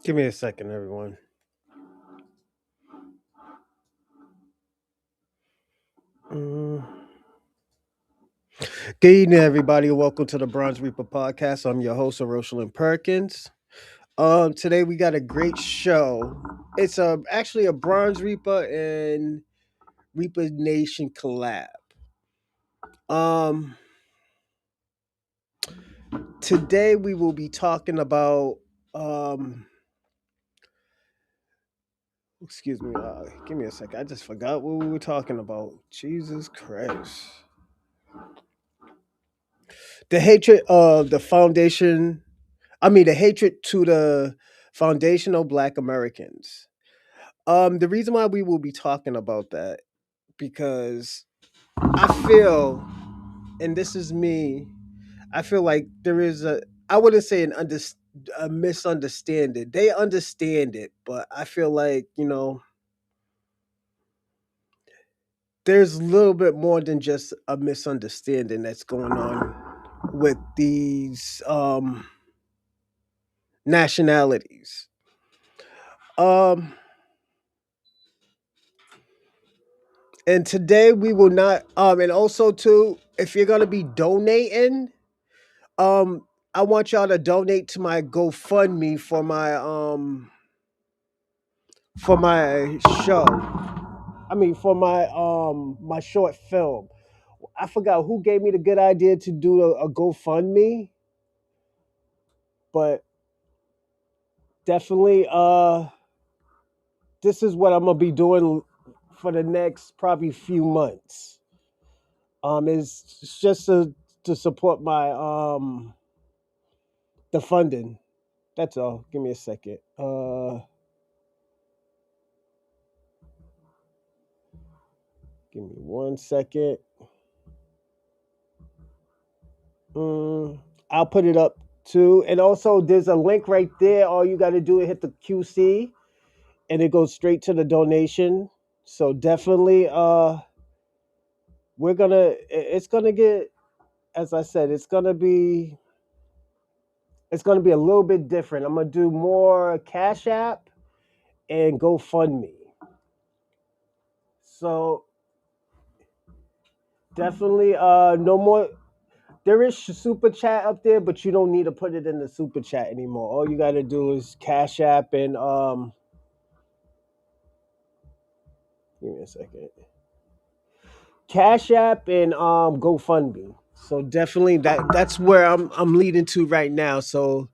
Give me a second, everyone. Mm. Good evening, everybody, and welcome to the Bronze Reaper podcast. I'm your host, Rosalind Perkins. Today we got a great show. It's actually a Bronze Reaper and Reaper Nation collab. Um, Today we will be talking about um. Excuse me. Give me a second. I just forgot what we were talking about. Jesus Christ. The hatred of the foundation. The hatred to the foundational Black Americans. The reason why we will be talking about that because I feel, and this is me, I feel like there is I wouldn't say a misunderstanding. They understand it, but I feel like there's a little bit more than just a misunderstanding that's going on with these nationalities. Um, and today we will not and also too, if you're gonna be donating, um I want y'all to donate to my GoFundMe for my show. For my short film. I forgot who gave me the good idea to do a GoFundMe, but definitely this is what I'm gonna be doing for the next probably few months. It's just to support my the funding. That's all. Give me a second. Give me 1 second. I'll put it up too. And also, there's a link right there. All you got to do is hit the QC, and it goes straight to the donation. So definitely, we're gonna. It's gonna get, as I said, it's gonna be a little bit different. I'm gonna do more Cash App and GoFundMe. So definitely, no more. There is super chat up there, but you don't need to put it in the super chat anymore. All you got to do is Cash App and give me a second. Cash App and GoFundMe. So definitely that's where I'm leading to right now. So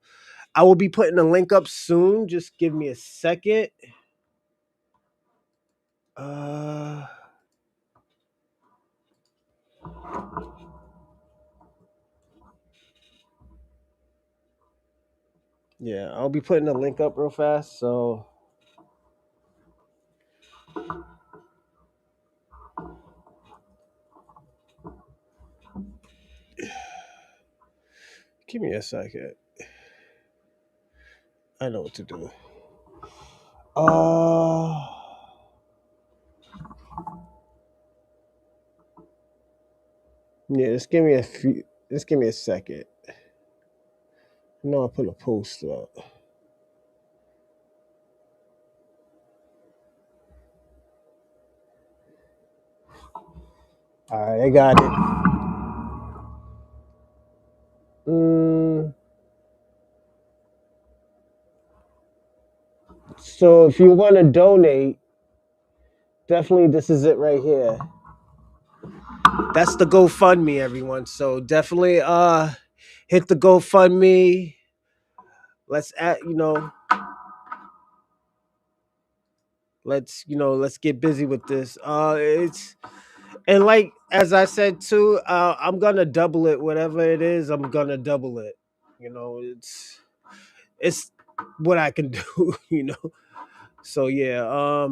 I will be putting the link up soon. Just give me a second. Uh, yeah, I'll be putting the link up real fast. So give me a second. I know what to do. Uh, yeah, just give me a few. Just give me a second. No, I put a post up. All right, I got it. Mm, so if you want to donate, definitely this is it right here. That's the GoFundMe, everyone. So definitely hit the GoFundMe. Let's add, let's get busy with this. It's and like as I said too, I'm gonna double it. Whatever it is, I'm gonna double it. It's what I can do. So yeah,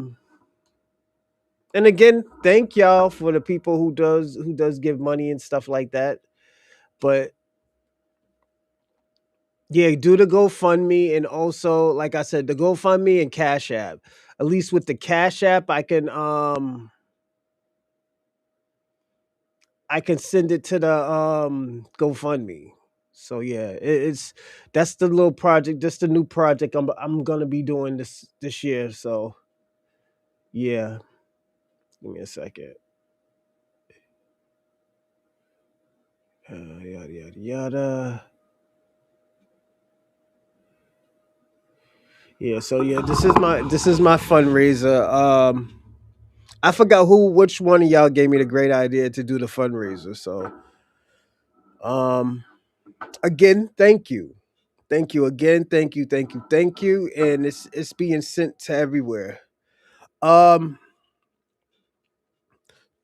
and again, thank y'all for the people who does give money and stuff like that. But yeah, do the GoFundMe and also, like I said, the GoFundMe and Cash App. At least with the Cash App, I can send it to the GoFundMe. So yeah, it's that's the little project. That's the new project I'm gonna be doing this year. So yeah, give me a second. Yada yada yada. Yeah. So yeah, this is my fundraiser. I forgot which one of y'all gave me the great idea to do the fundraiser. So um, again, thank you. Thank you again. Thank you. Thank you. Thank you. And it's being sent to everywhere. Um,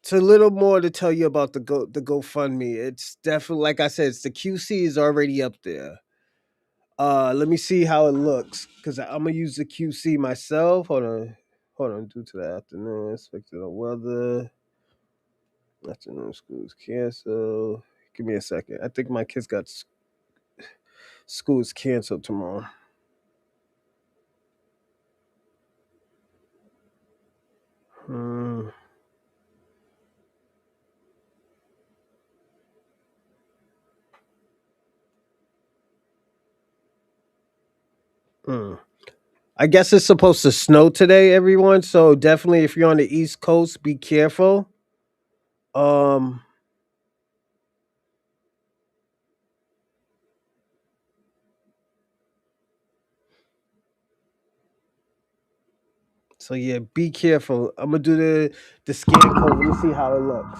it's a little more to tell you about the GoFundMe. It's definitely like I said, it's the QC is already up there. Let me see how it looks because I'm gonna use the QC myself. Hold on. Due to the afternoon, expected weather. Afternoon school is canceled. Give me a second. I think my kids got school is canceled tomorrow. Hmm. Hmm. I guess it's supposed to snow today, everyone. So definitely, if you're on the East Coast, be careful. Um. So yeah, be careful. I'm gonna do the scan code. Let me see how it looks.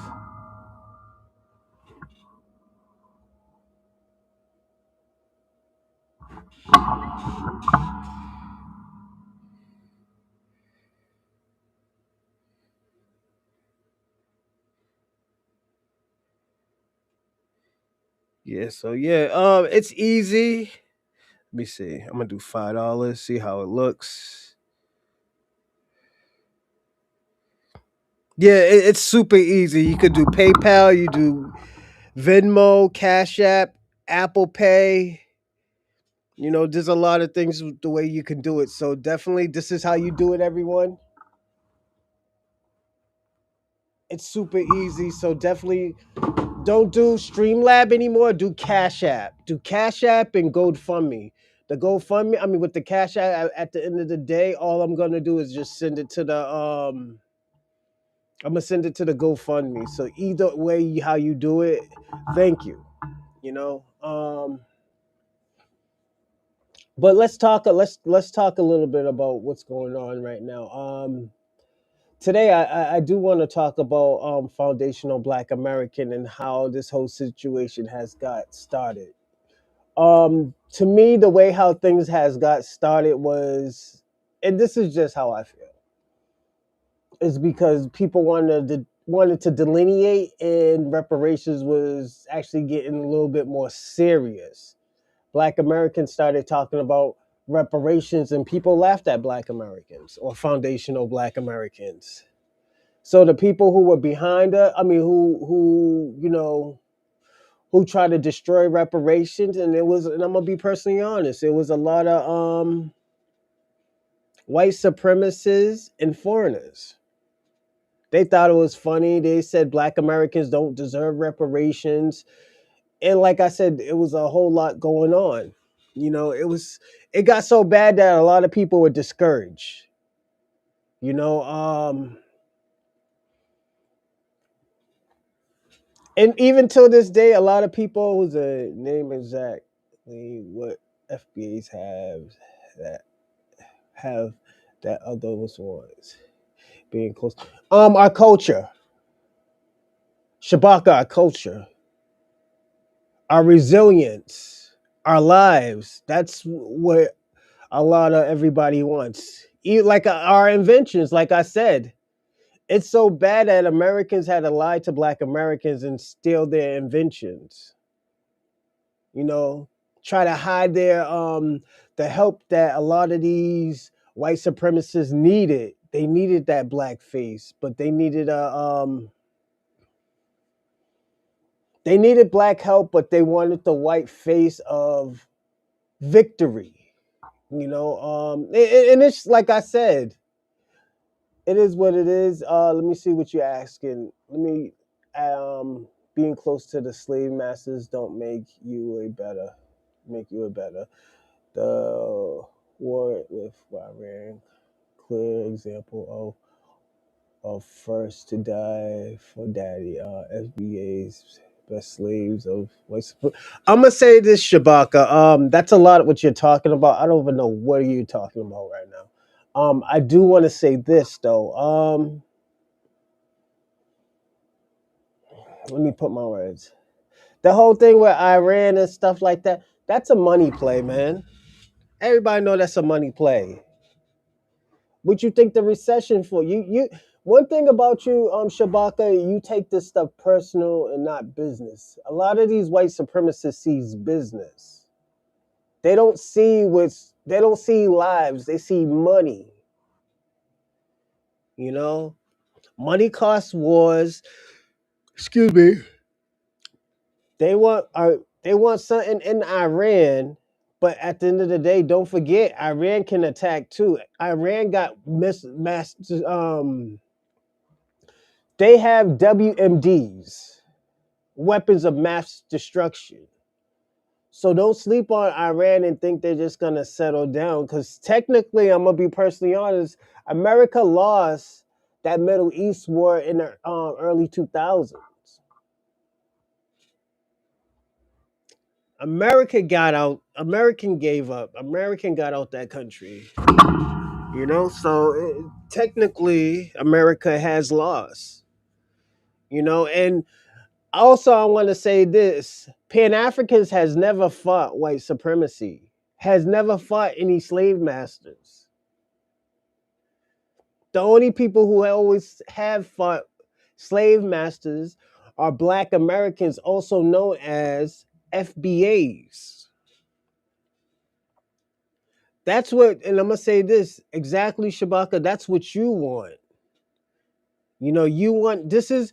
Yeah. So yeah. It's easy. Let me see. I'm gonna do $5. See how it looks. Yeah, it's super easy. You could do PayPal. You do Venmo, Cash App, Apple Pay. There's a lot of things the way you can do it. So definitely, this is how you do it, everyone. It's super easy. So definitely, don't do Streamlab anymore. Do Cash App. Do Cash App and GoFundMe. The GoFundMe. I mean, with the Cash App, at the end of the day, all I'm gonna do is just send it to the I'm gonna send it to the GoFundMe. So either way, how you do it, thank you. You know. But let's talk a little bit about what's going on right now. Today I do want to talk about foundational Black American and how this whole situation has got started. To me, the way how things has got started was, and this is just how I feel, is because people wanted to delineate, and reparations was actually getting a little bit more serious. Black Americans started talking about reparations and people laughed at Black Americans or foundational Black Americans. So the people who were behind it, I mean, who tried to destroy reparations, and I'm gonna be personally honest, it was a lot of white supremacists and foreigners. They thought it was funny. They said Black Americans don't deserve reparations, and like I said, it was a whole lot going on. It got so bad that a lot of people were discouraged. You know, and even till this day, a lot of people who's a name exactly what FBAs that have that other ones being close. Our culture, Shabaka, our culture, our resilience, our lives. That's what a lot of everybody wants. Like our inventions, like I said, it's so bad that Americans had to lie to Black Americans and steal their inventions. You know, try to hide the help that a lot of these white supremacists needed. They needed that black face, but they needed black help, but they wanted the white face of victory. And it's like I said, it is what it is. Let me see what you're asking. Let me. being close to the slave masters don't make you a better. The war with Iran, clear example of first to die for daddy. FBA's best slaves of what's. I'm gonna say this, Shabaka. That's a lot of what you're talking about. I don't even know what you're talking about right now. I do want to say this though. Let me put my words. The whole thing with Iran and stuff like that. That's a money play, man. Everybody know that's a money play. What you think the recession for? You one thing about you, Shabaka, you take this stuff personal and not business. A lot of these white supremacists sees business. They don't see lives, they see money. You know? Money costs wars. Excuse me. They want something in Iran, but at the end of the day, don't forget Iran can attack too. Iran got mass they have WMDs, weapons of mass destruction. So don't sleep on Iran and think they're just gonna settle down. Because technically, I'm gonna be personally honest, America lost that Middle East war in the early 2000s. America got out. American gave up. American got out that country. So technically, America has lost. And also, I want to say this: Pan Africans has never fought white supremacy. Has never fought any slave masters. The only people who always have fought slave masters are Black Americans, also known as FBAs. That's what, and I'm gonna say this exactly, Shabaka. That's what you want. You want this is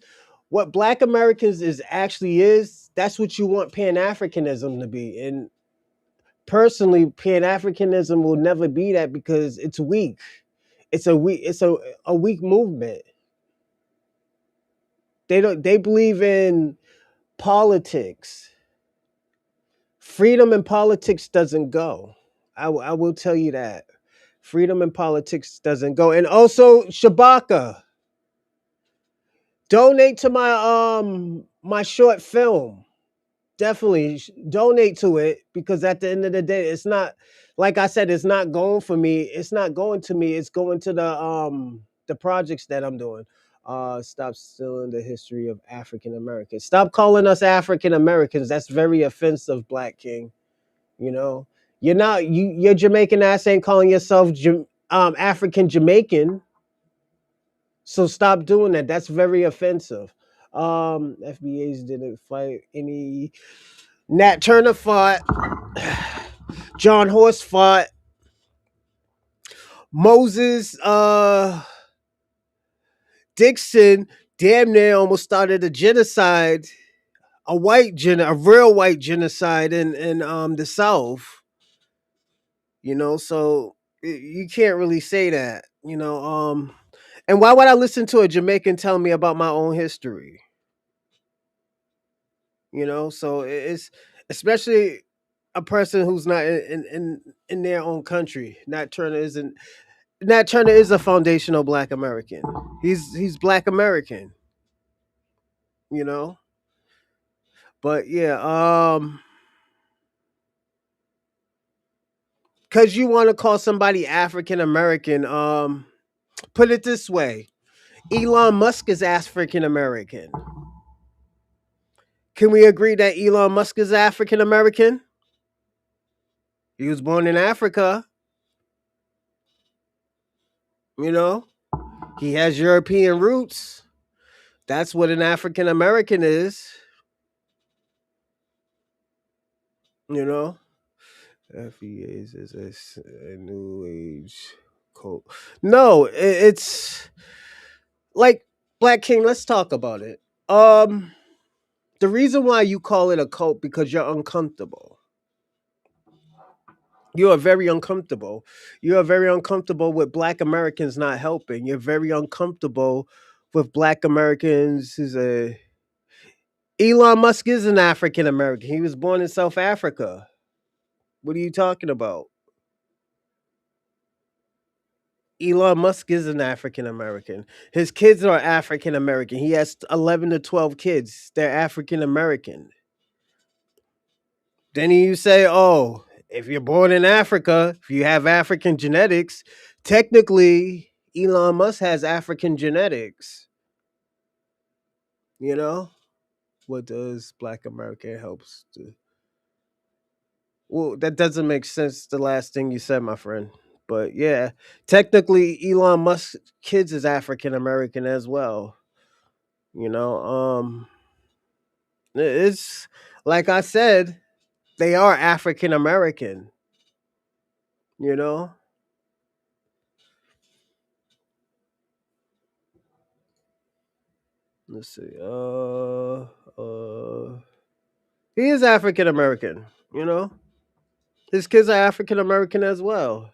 what Black Americans is actually is. That's what you want Pan Africanism to be. And personally, Pan Africanism will never be that because it's weak. It's a weak movement. They believe in politics. Freedom in politics doesn't go. I will tell you that. Freedom in politics doesn't go. And also, Shabaka, donate to my short film. Definitely donate to it because at the end of the day, it's not like I said, it's not going for me. It's not going to me. It's going to the projects that I'm doing. Stop stealing the history of African Americans. Stop calling us African Americans. That's very offensive, Black King. You know, your Jamaican ass ain't calling yourself African Jamaican. So stop doing that. That's very offensive. FBAs didn't fight any. Nat Turner fought. John Horse fought. Moses Dixon damn near almost started a genocide, a real white genocide in the South. So you can't really say that. And why would I listen to a Jamaican tell me about my own history? So it's especially a person who's not in their own country. Nat Turner is a foundational Black American. He's Black American, you know. But yeah, because you want to call somebody African American, put it this way: Elon Musk is African American. Can we agree that Elon Musk is African American? He was born in Africa, you know. He has European roots. That's what an African American is, you know. FEAs is a new age cult. No, it's like Black King. Let's talk about it. The reason why you call it a cult because you're uncomfortable. You are very uncomfortable. You are very uncomfortable with Black Americans not helping. You're very uncomfortable with Black Americans. Elon Musk is an African American. He was born in South Africa. What are you talking about? Elon Musk is an African American. His kids are African American. He has 11 to 12 kids. They're African American. Then you say, oh, if you're born in Africa, if you have African genetics, technically Elon Musk has African genetics. You know? What does Black America helps to? Well, that doesn't make sense, the last thing you said, my friend. But yeah, technically Elon Musk's kids is African American as well. You know, it's like I said, they are African American. You know, let's see. He is African American. You know, his kids are African American as well.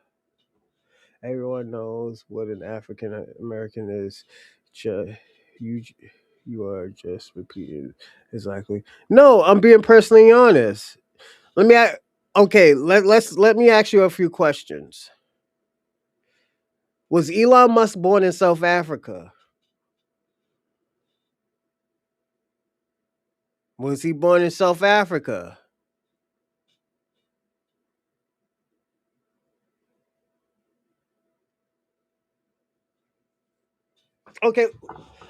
Everyone knows what an African American is. You, you are just repeating exactly. No, I'm being personally honest. Let me. Okay, let me ask you a few questions. Was Elon Musk born in South Africa? Was he born in South Africa? Okay,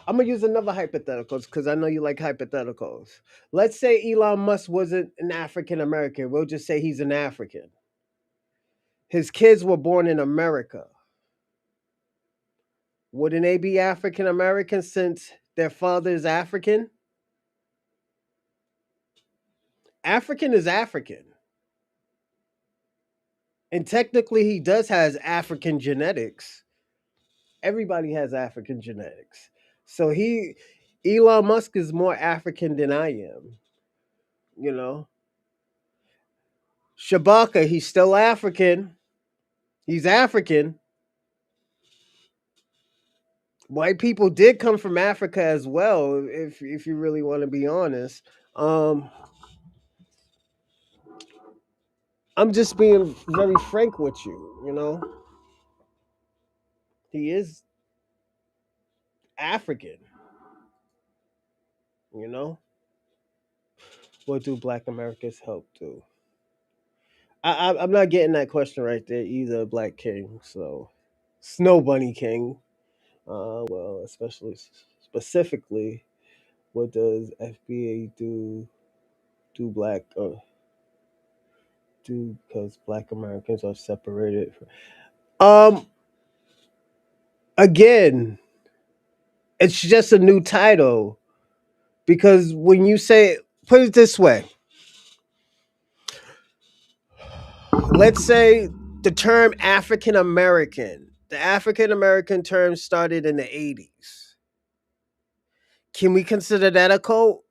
I'm gonna use another hypotheticals because I know you like hypotheticals. Let's say Elon Musk wasn't an African American. We'll just say he's an African. His kids were born in America. Wouldn't they be African American since their father is African? African is African. And technically he does has African genetics. Everybody has African genetics. So Elon Musk is more African than I am, you know. Shabaka, he's still African. He's African. White people did come from Africa as well, if you really want to be honest. Um, I'm just being very frank with you, you know. He is African, you know. What do Black Americans help do? I'm not getting that question right there either, Black King. So, Snow Bunny King. Well, especially specifically, what does FBA do Black do because Black Americans are separated? Um, Again, it's just a new title because when you say, put it this way, let's say the term African American, the African American term started in the 80s. Can we consider that a cult?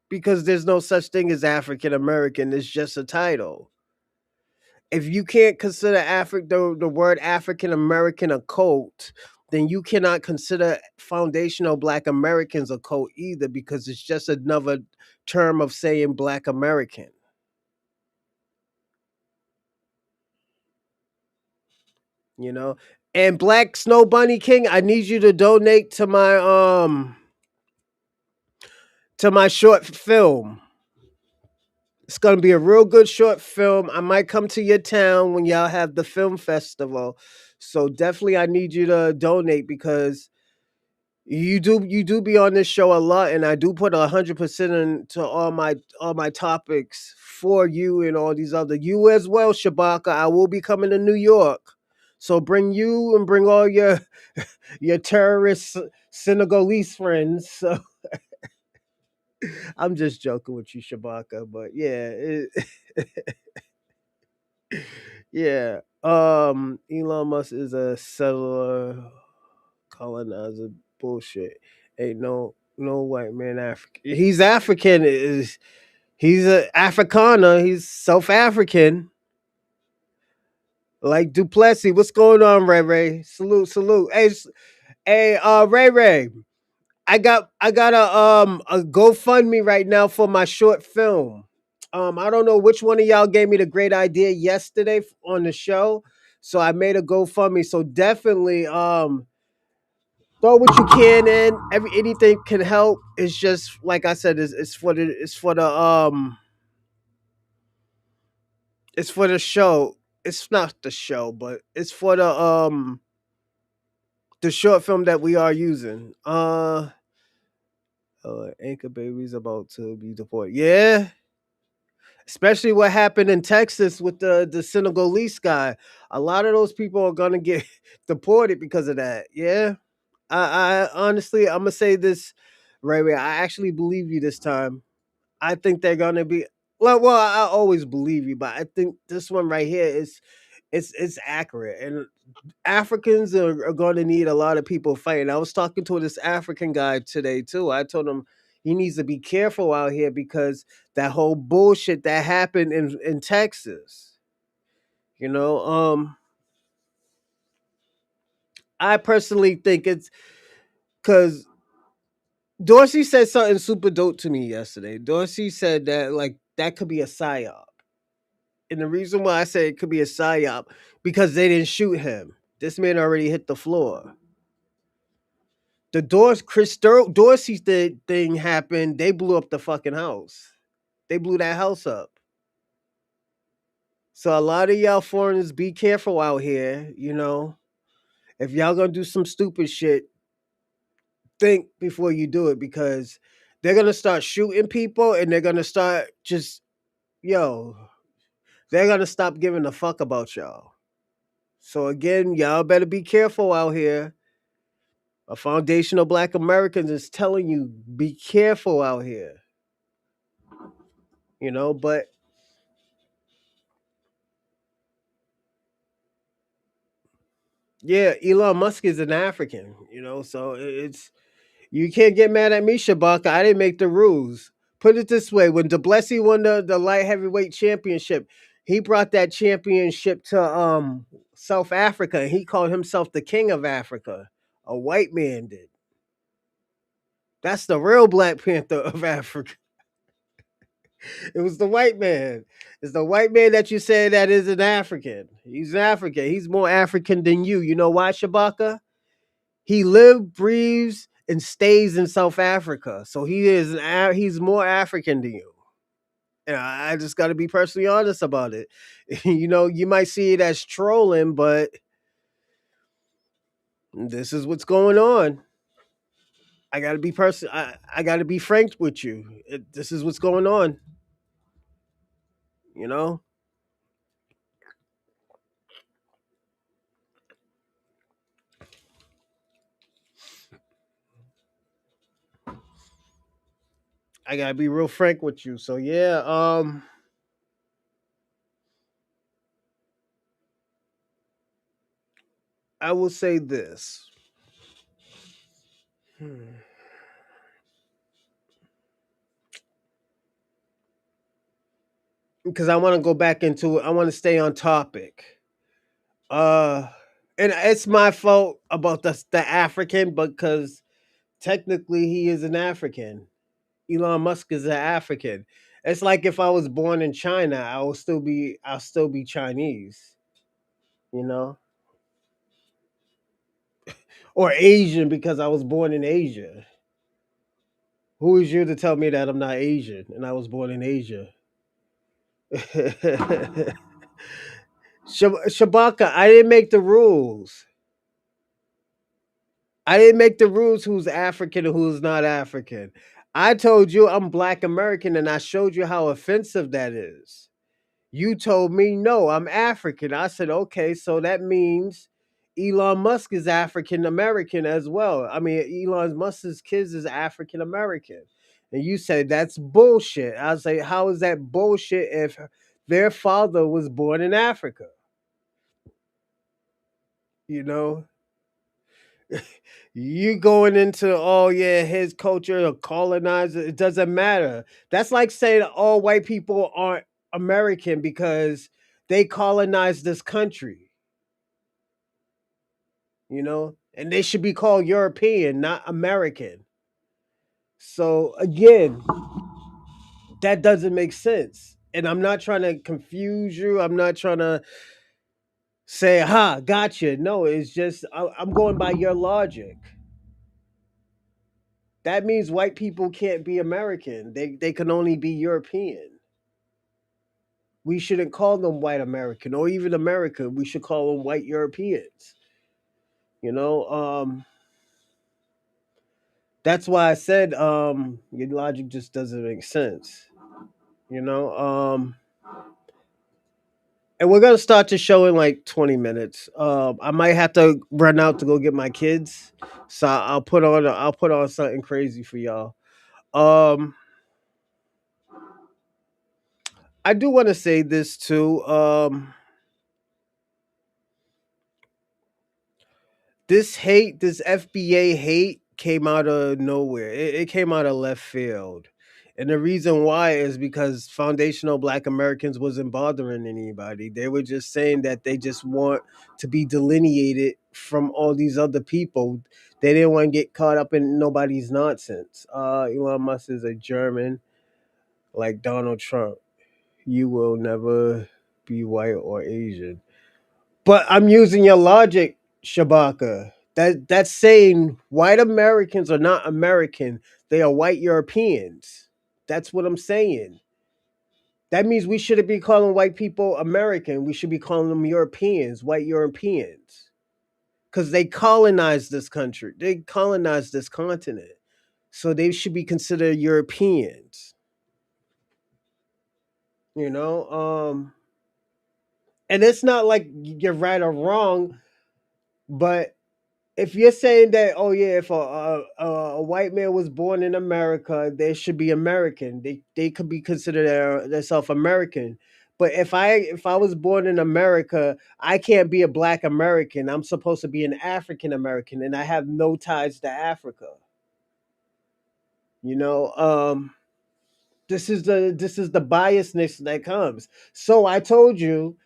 Because there's no such thing as African American, it's just a title. If you can't consider the word African American a cult, then you cannot consider foundational Black Americans a cult either, because it's just another term of saying Black American. You know, and Black Snow Bunny King, I need you to donate to my short film. It's gonna be a real good short film. I might come to your town when y'all have the film festival. So definitely I need you to donate because you do be on this show a lot, and I do put 100% into all my topics for you and all these other you as well, Shabaka. I will be coming to New York. So bring you and bring all your terrorist Senegalese friends. So I'm just joking with you, Shabaka, but yeah, yeah. Elon Musk is a settler colonizer bullshit. Ain't no white man African. He's African. He's a Afrikaner. He's South African. Like Duplessis. What's going on, Ray Ray? Salute, salute. Hey, Ray Ray. I got a GoFundMe right now for my short film. I don't know which one of y'all gave me the great idea yesterday on the show, so I made a GoFundMe. So definitely throw what you can in. Anything can help. It's just like I said, it's for the show. It's not the show, but it's for the short film that we are using. Anchor baby's about to be deported. Yeah, especially what happened in Texas with the Senegalese guy. A lot of those people are gonna get deported because of that. Yeah, I honestly, I'm gonna say this right away. I actually believe you this time. I think they're gonna be well. I always believe you, but I think this one right here is it's accurate, and Africans are going to need a lot of people fighting. I was talking to this African guy today too. I told him he needs to be careful out here because that whole bullshit that happened in Texas. You know, I personally think it's because Dorsey said something super dope to me yesterday. Dorsey said that like that could be a psyop, and the reason why I say it could be a psyop because they didn't shoot him. This man already hit the floor. The Dorsey thing happened. They blew up the fucking house. They blew that house up. So a lot of y'all foreigners, be careful out here. You know, if y'all gonna do some stupid shit, think before you do it because they're gonna start shooting people and they're gonna start just yo. They're gonna stop giving a fuck about y'all. So again, y'all better be careful out here. A foundation of Black Americans is telling you be careful out here. You know, but yeah, Elon Musk is an African, you know, so it's you can't get mad at me, Shabaka. I didn't make the rules. Put it this way: when Duplessis won the light heavyweight championship, he brought that championship to South Africa, and he called himself the King of Africa. A white man did. That's the real Black Panther of Africa. It was the white man. It's the white man that you say that is an African. He's an African. He's more African than you. You know why, Shabaka? He lives, breathes, and stays in South Africa. So he's more African than you. And I just got to be personally honest about it. You know, you might see it as trolling, but this is what's going on. I got to be I got to be frank with you. This is what's going on. You know, I got to be real frank with you. So yeah, I will say this. Hmm. Because I want to go back into it. I want to stay on topic. Uh, and it's my fault about the African because technically he is an African. Elon Musk is an African. It's like if I was born in China, I'll still be Chinese, you know, or Asian because I was born in Asia. Who is you to tell me that I'm not Asian and I was born in Asia? Shabaka, I didn't make the rules. I didn't make the rules who's African and who's not African. I told you I'm Black American and I showed you how offensive that is. You told me no, I'm African. I said, okay, so that means Elon Musk is African American as well. I mean, Elon Musk's kids is African American. And you said that's bullshit. I say, how is that bullshit if their father was born in Africa? You know, you going into oh yeah his culture or colonizer, it doesn't matter. That's like saying all white people aren't American because they colonized this country, you know, and they should be called European, not American. So again, that doesn't make sense. And I'm not trying to confuse you. I'm not trying to say, "Ha, gotcha." No, it's just I'm going by your logic. That means white people can't be American. They can only be European. We shouldn't call them white American or even American. We should call them white Europeans. You know, that's why I said your logic just doesn't make sense. You know, and we're gonna start the show in like 20 minutes. I might have to run out to go get my kids, so I'll put on something crazy for y'all. Um, I do want to say this too. This hate, this FBA hate came out of nowhere. It came out of left field. And the reason why is because foundational black Americans wasn't bothering anybody. They were just saying that they just want to be delineated from all these other people. They didn't want to get caught up in nobody's nonsense. Elon Musk is a German like Donald Trump. You will never be white or Asian. But I'm using your logic, Shabaka. That's saying white Americans are not American. They are white Europeans. That's what I'm saying. That means we shouldn't be calling white people American. We should be calling them Europeans, white Europeans. Because they colonized this country. They colonized this continent. So they should be considered Europeans. You know? And it's not like you're right or wrong, but if you're saying that, oh yeah, if a white man was born in America, they should be American. They could be considered themselves American. But if I was born in America, I can't be a black American. I'm supposed to be an African American, and I have no ties to Africa. You know, this is the biasness that comes. So I told you,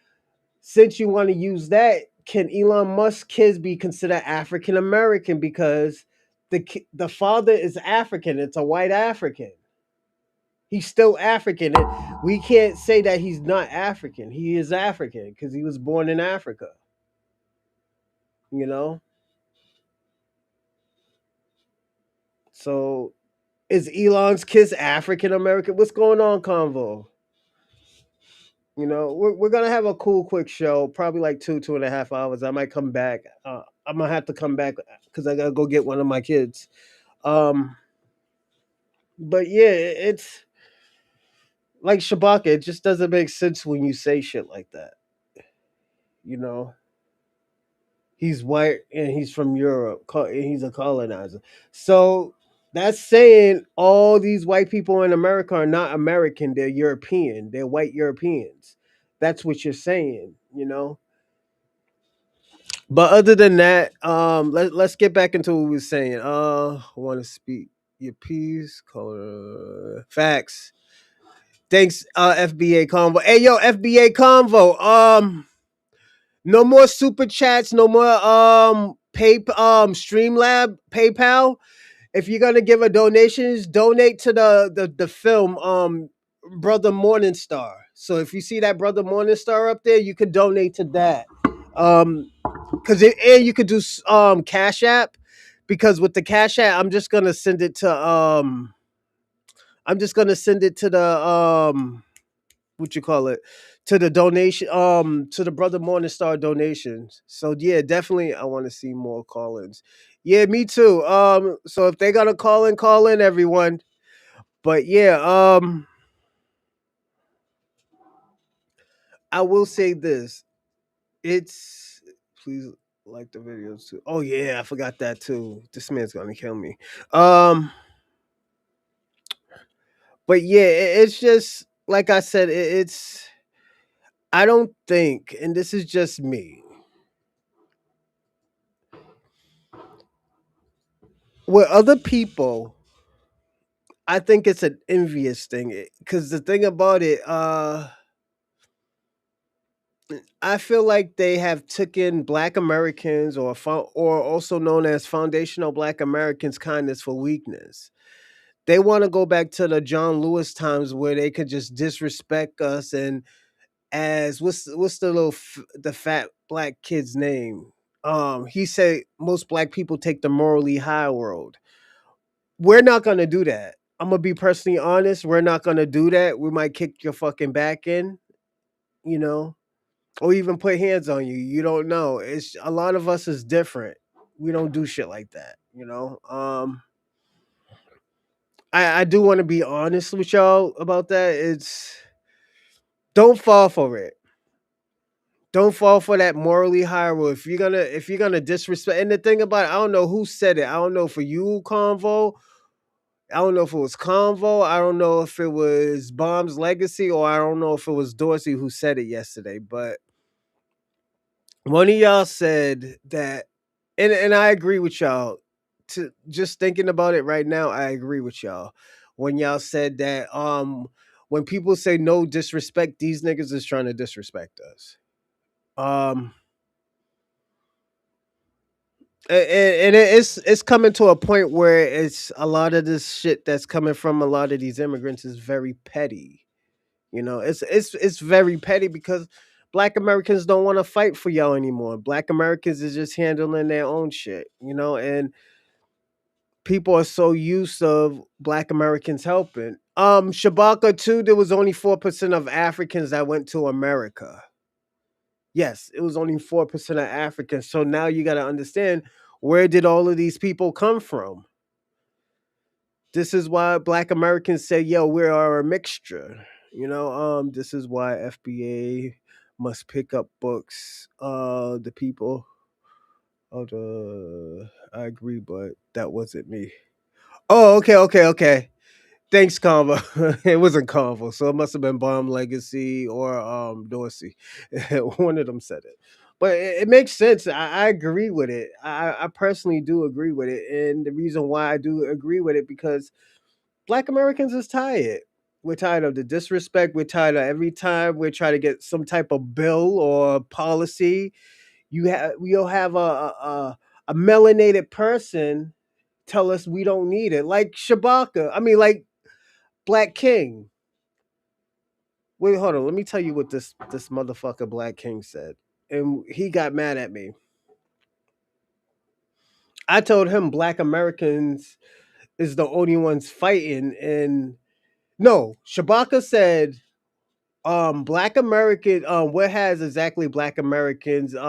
since you want to use that, can Elon Musk kids be considered African American because the father is African? It's a white African. He's still African. And we can't say that he's not African. He is African because he was born in Africa. You know. So is Elon's kids African American? What's going on, Convo? We're gonna have a cool, quick show, probably like 2.5 hours. I might come back. I'm gonna have to come back because I gotta go get one of my kids. Um, but yeah, it's like Shabaka. It just doesn't make sense when you say shit like that. You know, he's white and he's from Europe. And he's a colonizer. So that's saying all these white people in America are not American. They're European. They're white Europeans. That's what you're saying. But other than that, let's get back into what we were saying. I want to speak your piece. Color facts. Thanks, FBA Convo. Hey, yo, FBA Convo. No more super chats. No more Streamlab, PayPal. If you're gonna give a donations, donate to the film Brother Morningstar. So if you see that Brother Morningstar up there, you could donate to that. Um, and you could do Cash App, because with the Cash App, I'm just gonna send it to the what you call it, to the donation, to the Brother Morningstar donations. So yeah, definitely I want to see more call-ins. Yeah, me too. So if they gotta call in everyone. But yeah, I will say this. It's Please like the videos too. Oh yeah, I forgot that too. This man's gonna kill me. Um but yeah, it's just like I said, it's I don't think, and this is just me, with other people, I think it's an envious thing. Because the thing about it, I feel like they have taken Black Americans, or also known as foundational Black Americans, kindness for weakness. They want to go back to the John Lewis times where they could just disrespect us. And as what's the the fat black kid's name? He said most black people take the morally high road. We're not gonna do that. I'm gonna be personally honest. We're not gonna do that. We might kick your fucking back in, you know, or even put hands on you. You don't know. It's a lot of us is different. We don't do shit like that, you know. I do want to be honest with y'all about that. It's don't fall for it. Don't fall for that morally high road. If you're gonna disrespect, and the thing about it, I don't know who said it. I don't know for you, Convo. I don't know if it was Convo. I don't know if it was Bomb's Legacy, or I don't know if it was Dorsey who said it yesterday. But one of y'all said that, and I agree with y'all. To just thinking about it right now, I agree with y'all. When y'all said that, when people say no disrespect, these niggas is trying to disrespect us. Um, and it's coming to a point where it's a lot of this shit that's coming from a lot of these immigrants is very petty. You know, it's very petty because Black Americans don't want to fight for y'all anymore. Black Americans is just handling their own shit, you know, and people are so used of Black Americans helping. Shabaka too, there was only 4% of Africans that went to America. Yes, it was only 4% of Africans. So now you got to understand, where did all of these people come from? This is why Black Americans say, "Yo, we are a mixture." You know, this is why FBA must pick up books. The people. Oh, I agree, but that wasn't me. Oh, okay, okay, okay. Thanks, Convo. It wasn't Convo, so it must have been Bomb Legacy or Dorsey. One of them said it. But it makes sense. I agree with it. I personally do agree with it. And the reason why I do agree with it, because Black Americans is tired. We're tired of the disrespect. We're tired of every time we're trying to get some type of bill or policy. We'll have a melanated person tell us we don't need it. Like Shabaka. I mean, like Black King. Wait, hold on. Let me tell you what this motherfucker Black King said. And he got mad at me. I told him Black Americans is the only ones fighting. And no, Shabaka said Black American, what has exactly Black Americans did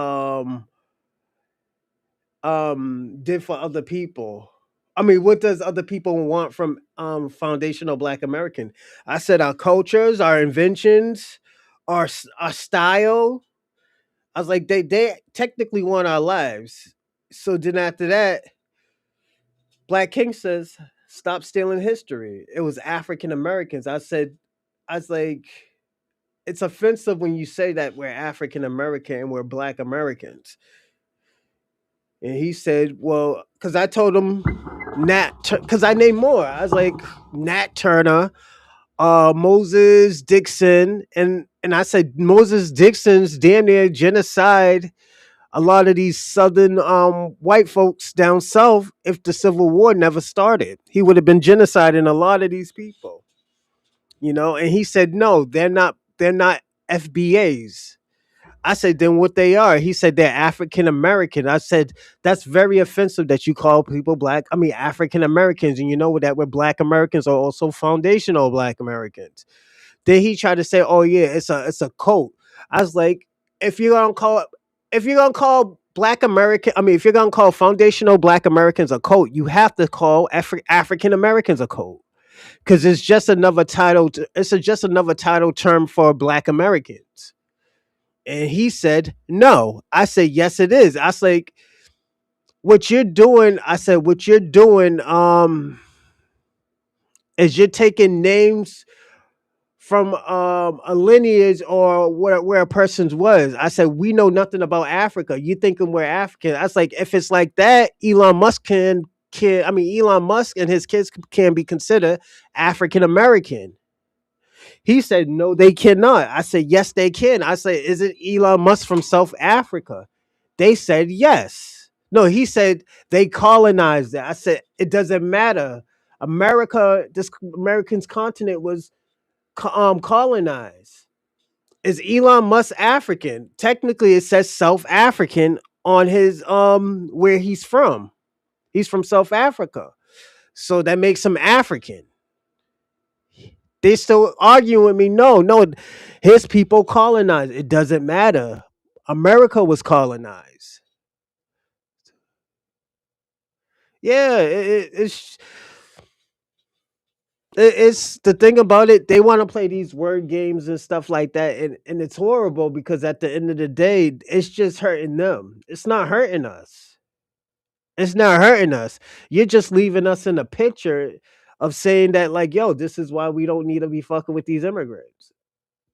for other people. I mean, what does other people want from foundational Black American? I said our cultures, our inventions, our style. I was like, they technically want our lives. So then after that, Black King says, stop stealing history. It was African Americans. I was like, it's offensive when you say that we're African American and we're Black Americans. And he said, well, because I told him because I named more. I was like, Nat Turner, Moses Dixon, and I said Moses Dixon's damn near genocide a lot of these southern white folks down south. If the Civil War never started, he would have been genociding a lot of these people, you know. And he said, no, they're not FBAs. I said, then what they are? He said they're African American. I said, that's very offensive that you call people black. I mean, African Americans, and you know that we're Black Americans are also foundational Black Americans. Then he tried to say, oh yeah, it's a cult. I was like, if you're gonna call if you're gonna call Black American, I mean, if you're gonna call foundational Black Americans a cult, you have to call African Americans a cult, because it's just another title. Just another title term for Black Americans. And he said, no. I said, yes, it is. I was like, what you're doing, I said, what you're doing, is you're taking names from a lineage or where a person's was. I said, we know nothing about Africa. You thinking we're African. I was like, if it's like that, Elon Musk and his kids can be considered African American. He said, no, they cannot. I said, yes, they can. I said, is it Elon Musk from South Africa? They said, yes. No, he said they colonized it. I said, it doesn't matter America, this American's continent was colonized. Is Elon Musk African? Technically, it says South African on his where he's from. He's from South Africa, so that makes him African. They still arguing with me. No, no, his people colonized. It doesn't matter. America was colonized. Yeah, it's the thing about it. They want to play these word games and stuff like that, and it's horrible because at the end of the day, it's just hurting them. It's not hurting us. It's not hurting us. You're just leaving us in a picture of saying that, like, yo, this is why we don't need to be fucking with these immigrants,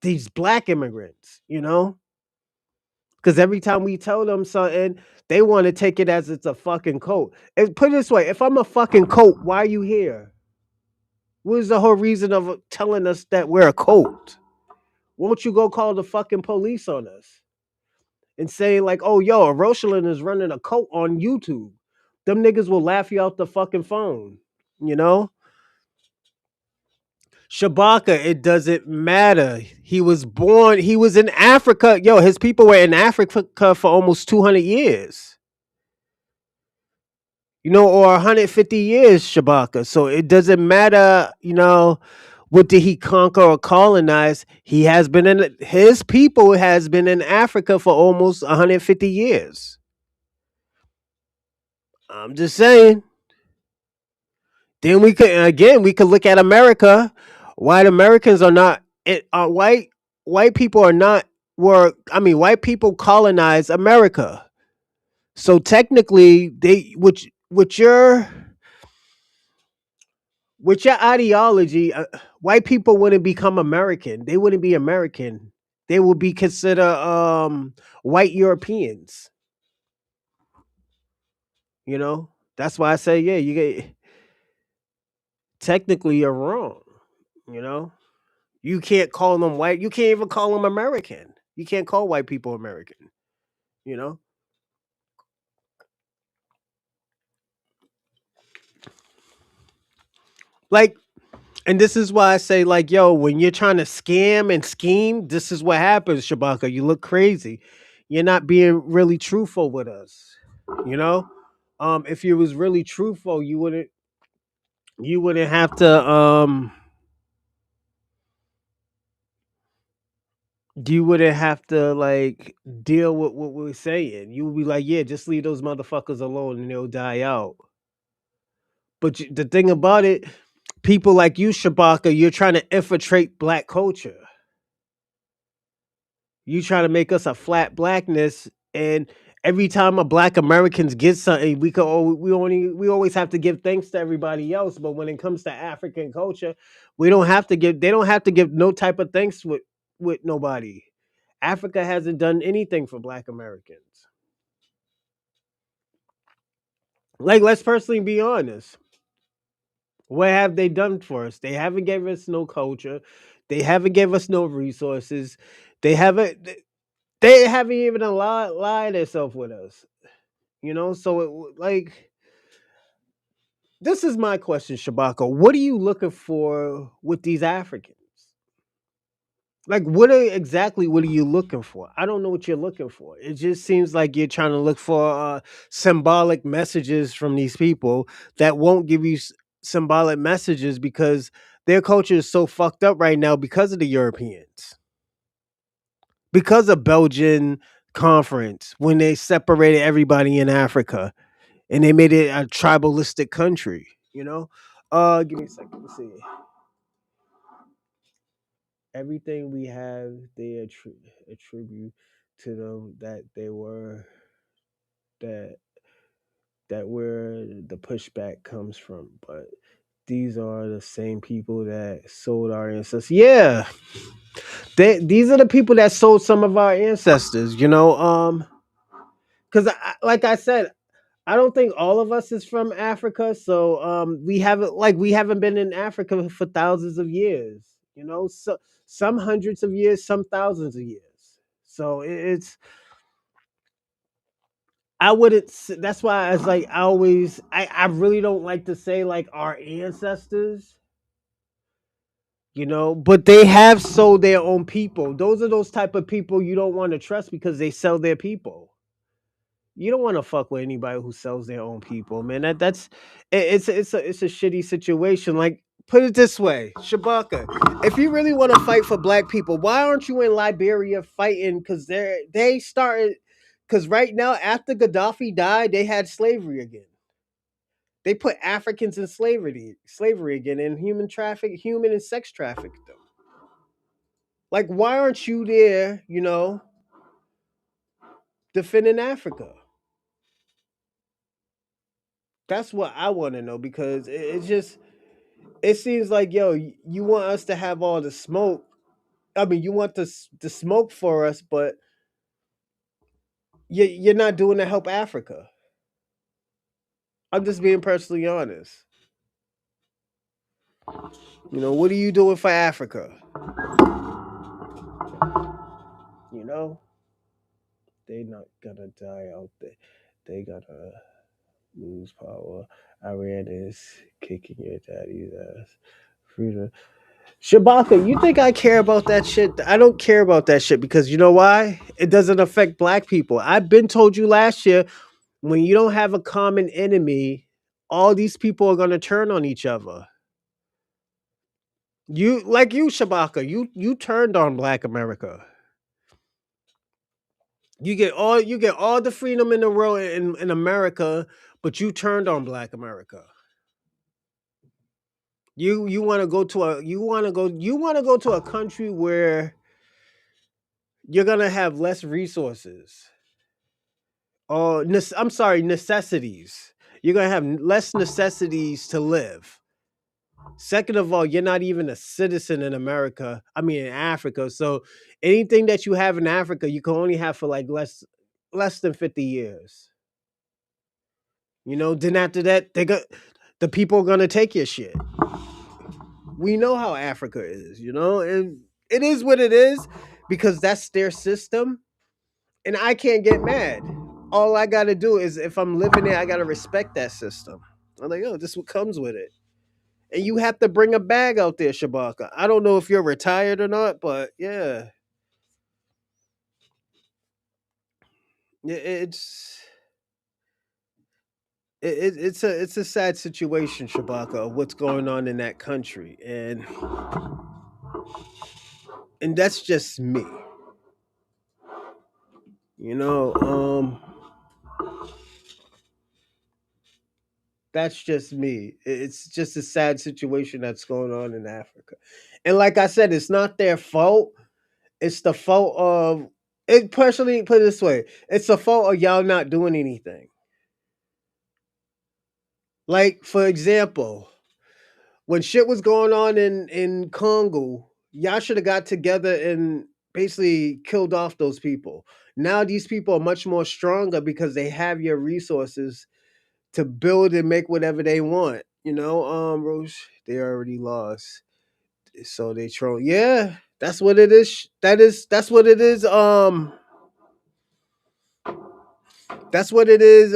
these black immigrants, you know? Because every time we tell them something, they want to take it as it's a fucking coat. And put it this way, if I'm a fucking coat, why are you here? What is the whole reason of telling us that we're a cult? Won't you go call the fucking police on us and say like, "Oh, yo, Rosalind is running a cult on YouTube"? Them niggas will laugh you out the fucking phone. You know, Shabaka. It doesn't matter. He was born. He was in Africa. Yo, his people were in Africa for almost 200 years. Or 150 years, Shabaka. So it doesn't matter, what did he conquer or colonize? He has been in his people has been in Africa for almost 150 years. I'm just saying. Then we could look at America. White Americans are not white people are not were I mean white people colonized America. So technically they with your ideology, white people wouldn't become American. They wouldn't be American. They would be considered white Europeans. That's why I say, yeah, you get technically you're wrong. You know, you can't call them white. You can't even call them American. You can't call white people American. You know, like, and this is why I say, like, yo, when you're trying to scam and scheme, this is what happens, Shabaka. You look crazy. You're not being really truthful with us. You know, if you was really truthful, you wouldn't have to you wouldn't have to like deal with what we're saying. You would be like, yeah, just leave those motherfuckers alone and they'll die out. But the thing about it, people like you, Shabaka, you're trying to infiltrate black culture. You try to make us a flat blackness, and every time a black Americans get something, we always have to give thanks to everybody else. But when it comes to African culture, we don't have to give. They don't have to give no type of thanks with nobody. Africa hasn't done anything for black Americans. Like, let's personally be honest. What have they done for us? They haven't gave us no culture. They haven't gave us no resources. They haven't. They haven't even allied themselves with us. So like, this is my question, Shabaka. What are you looking for with these Africans? Like, what are you looking for? I don't know what you're looking for. It just seems like you're trying to look for symbolic messages from these people that won't give you symbolic messages because their culture is so fucked up right now because of the Europeans, because of Belgian conference when they separated everybody in Africa and they made it a tribalistic country. Give me a second. Let's see. Everything we have, they attribute to them that where the pushback comes from. But these are the same people that sold our ancestors. Yeah, these are the people that sold some of our ancestors. Because like I said, I don't think all of us is from Africa, so we haven't been in Africa for thousands of years. So some hundreds of years, some thousands of years. So it's I wouldn't. That's why I was like, I always, I really don't like to say like our ancestors, but they have sold their own people. Those are those type of people you don't want to trust because they sell their people. You don't want to fuck with anybody who sells their own people, man. It's a shitty situation. Like, put it this way, Shabaka, if you really want to fight for black people, why aren't you in Liberia fighting? Because they started. Because right now, after Gaddafi died, they had slavery again. They put Africans in slavery again, and human and sex trafficked them. Like, why aren't you there? Defending Africa. That's what I want to know because it's just it seems like you want us to have all the smoke. I mean, you want the smoke for us, but you're not doing to help Africa. I'm just being personally honest. What are you doing for Africa? You know, they not gonna die out there. They gonna lose power. Iran is kicking your daddy's ass. Freedom. Shabaka, you think I care about that shit? I don't care about that shit because you know why? It doesn't affect black people. I've been told you last year when you don't have a common enemy, all these people are gonna turn on each other. Shabaka, you turned on Black America. You get all the freedom in the world in America, but you turned on Black America. You want to go to a you want to go to a country where you're gonna have less resources. Oh, I'm sorry, necessities. You're gonna have less necessities to live. Second of all, you're not even a citizen in America. I mean, in Africa. So anything that you have in Africa, you can only have for like less than 50 years. Then after that, the people are gonna take your shit. We know how Africa is, and it is what it is because that's their system, and I can't get mad. All I gotta do is if I'm living there, I gotta respect that system. I'm like, this is what comes with it. And you have to bring a bag out there, Shabaka. I don't know if you're retired or not, but yeah, it's it's a sad situation, Shabaka, of what's going on in that country, and that's just me. You know, that's just me. It's just a sad situation that's going on in Africa, and like I said, it's not their fault. It's the fault of it. Personally, put it this way: it's the fault of y'all not doing anything. Like, for example, when shit was going on in Congo, y'all should have got together and basically killed off those people. Now these people are much more stronger because they have your resources to build and make whatever they want. Rose, they already lost, so they troll. Yeah, that's what it is. That's what it is. That's what it is.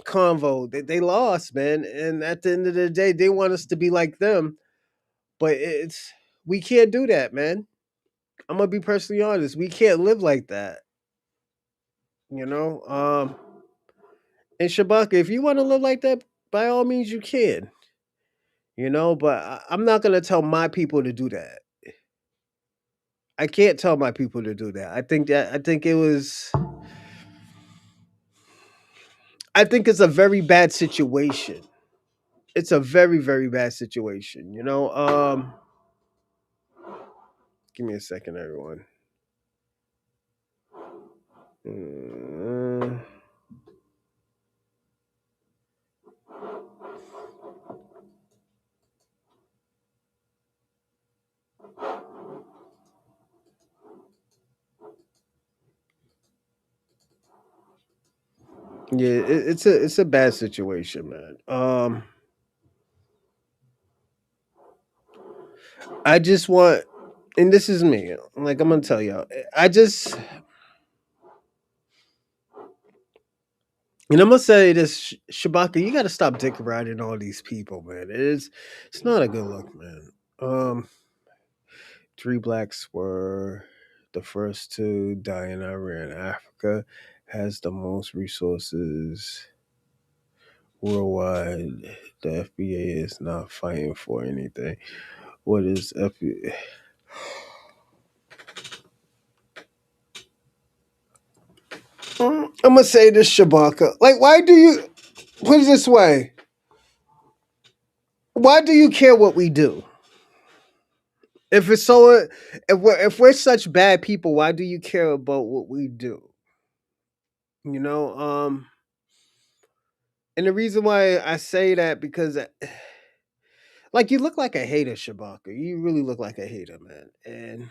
Convo. They lost, man, and at the end of the day, they want us to be like them. But we can't do that, man. I'm gonna be personally honest. We can't live like that. You know. And Shabaka, if you want to live like that, by all means you can. But I'm not gonna tell my people to do that. I can't tell my people to do that. I think it was. I think it's a very bad situation. It's a very very bad situation. Give me a second, everyone. Mm, yeah, it's a bad situation, man. I just want, and this is me. Like I'm gonna tell y'all, I just And I'm gonna say this, Shabaka, you got to stop dick riding all these people, man. It's not a good look, man. Um, Three blacks were the first to die in Iran. Africa has the most resources worldwide. The FBA is not fighting for anything. What is FBA? I'm gonna say this, Shabaka. Like, why do you put it this way? Why do you care what we do? If it's so, if we're such bad people, why do you care about what we do? You know, and the reason why I say that because, like, you look like a hater, Shabaka. You really look like a hater, man. And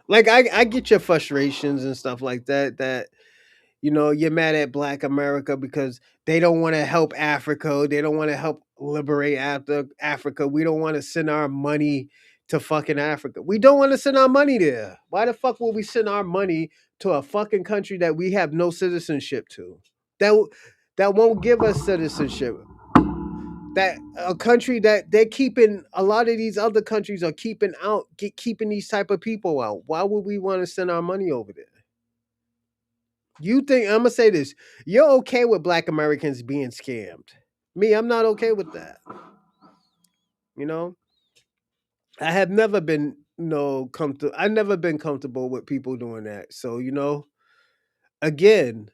like, I get your frustrations and stuff like that. That you're mad at Black America because they don't want to help Africa. They don't want to help liberate after Africa. We don't want to send our money to fucking Africa. We don't want to send our money there. Why the fuck will we send our money to a fucking country that we have no citizenship to? That that won't give us citizenship. That a country that they're keeping, a lot of these other countries are keeping out, keeping these type of people out. Why would we want to send our money over there? You think I'm gonna say this? You're okay with Black Americans being scammed. Me, I'm not okay with that. You know, I have never been I've never been comfortable with people doing that. So again,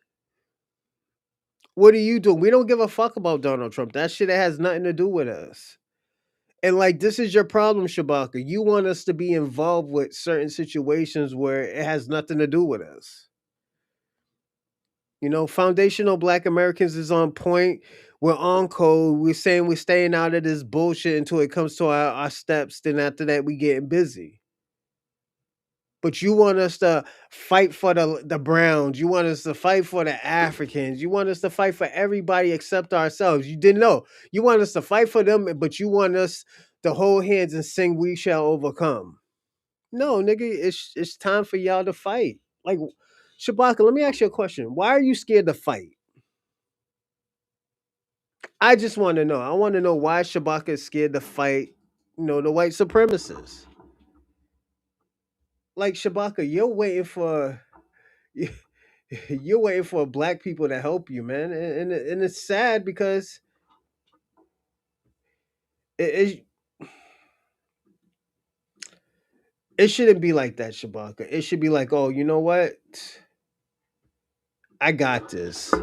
what are you doing? We don't give a fuck about Donald Trump. That shit has nothing to do with us. And like, this is your problem, Shabaka. You want us to be involved with certain situations where it has nothing to do with us. Foundational Black Americans is on point. We're on code. We're saying we're staying out of this bullshit until it comes to our steps. Then after that, we getting busy. But you want us to fight for the Browns. You want us to fight for the Africans. You want us to fight for everybody except ourselves. You didn't know. You want us to fight for them, but you want us to hold hands and sing "We Shall Overcome." No, nigga, it's time for y'all to fight. Like, Shabaka, let me ask you a question. Why are you scared to fight? I just want to know. I want to know why Shabaka is scared to fight, the white supremacists. Like, Shabaka, you're waiting for black people to help you, man, and it's sad because it it shouldn't be like that, Shabaka. It should be like, oh, you know what? I got this.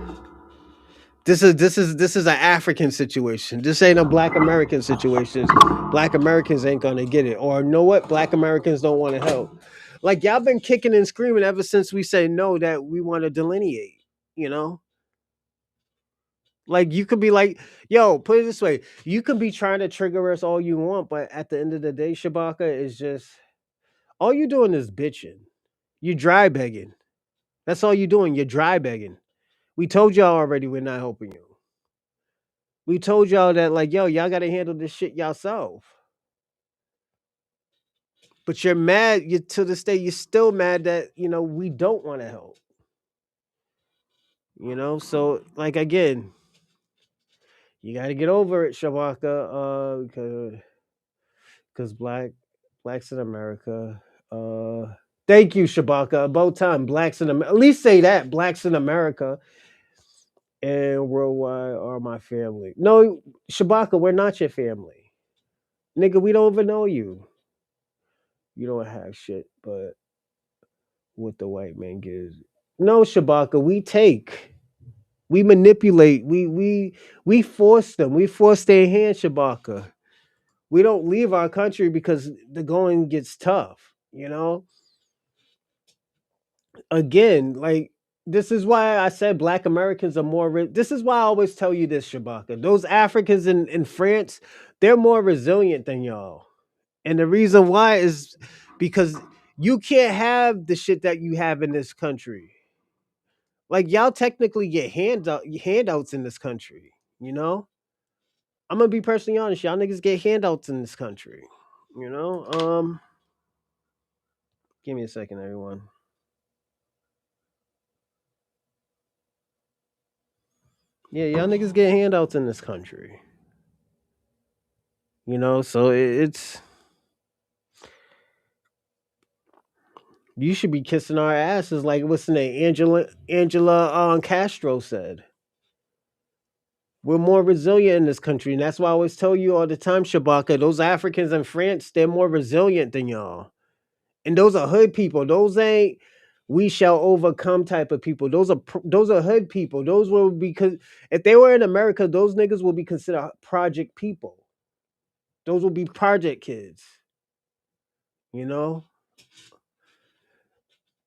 This is an African situation. This ain't a Black American situation. Black Americans ain't gonna get it. Or know what? Black Americans don't want to help. Like, y'all been kicking and screaming ever since we say no that we want to delineate. You know, like, you could be like, yo, put it this way: you could be trying to trigger us all you want, but at the end of the day, Shabaka is just all you doing is bitching. You dry begging. That's all you doing. You're dry begging. We told y'all already we're not helping you. We told y'all that, like, yo, y'all gotta handle this shit yourself. But you're mad. You to this day, you're still mad that we don't want to help. So, like, again, you got to get over it, Shabaka. Because blacks in America. Thank you, Shabaka. About time, blacks in America. At least say that blacks in America and worldwide are my family. No, Shabaka, we're not your family, nigga. We don't even know you. You don't have shit, but what the white man gives. No, Shabaka, we take. We manipulate. We force them. We force their hand, Shabaka. We don't leave our country because the going gets tough. Again, like, this is why I said Black Americans are more. This is why I always tell you this, Shabaka. Those Africans in France, they're more resilient than y'all, and the reason why is because you can't have the shit that you have in this country. Like, y'all technically get handouts in this country. You know, I'm gonna be personally honest. Y'all niggas get handouts in this country. You know, give me a second, everyone. Yeah, y'all niggas get handouts in this country. So it's you should be kissing our asses like what's the name? Angela Castro said. We're more resilient in this country, and that's why I always tell you all the time, Shabaka. Those Africans in France, they're more resilient than y'all, and those are hood people. Those ain't we shall overcome type of people. Those are hood people. Those will be because if they were in America, those niggas will be considered project people. Those will be project kids. You know,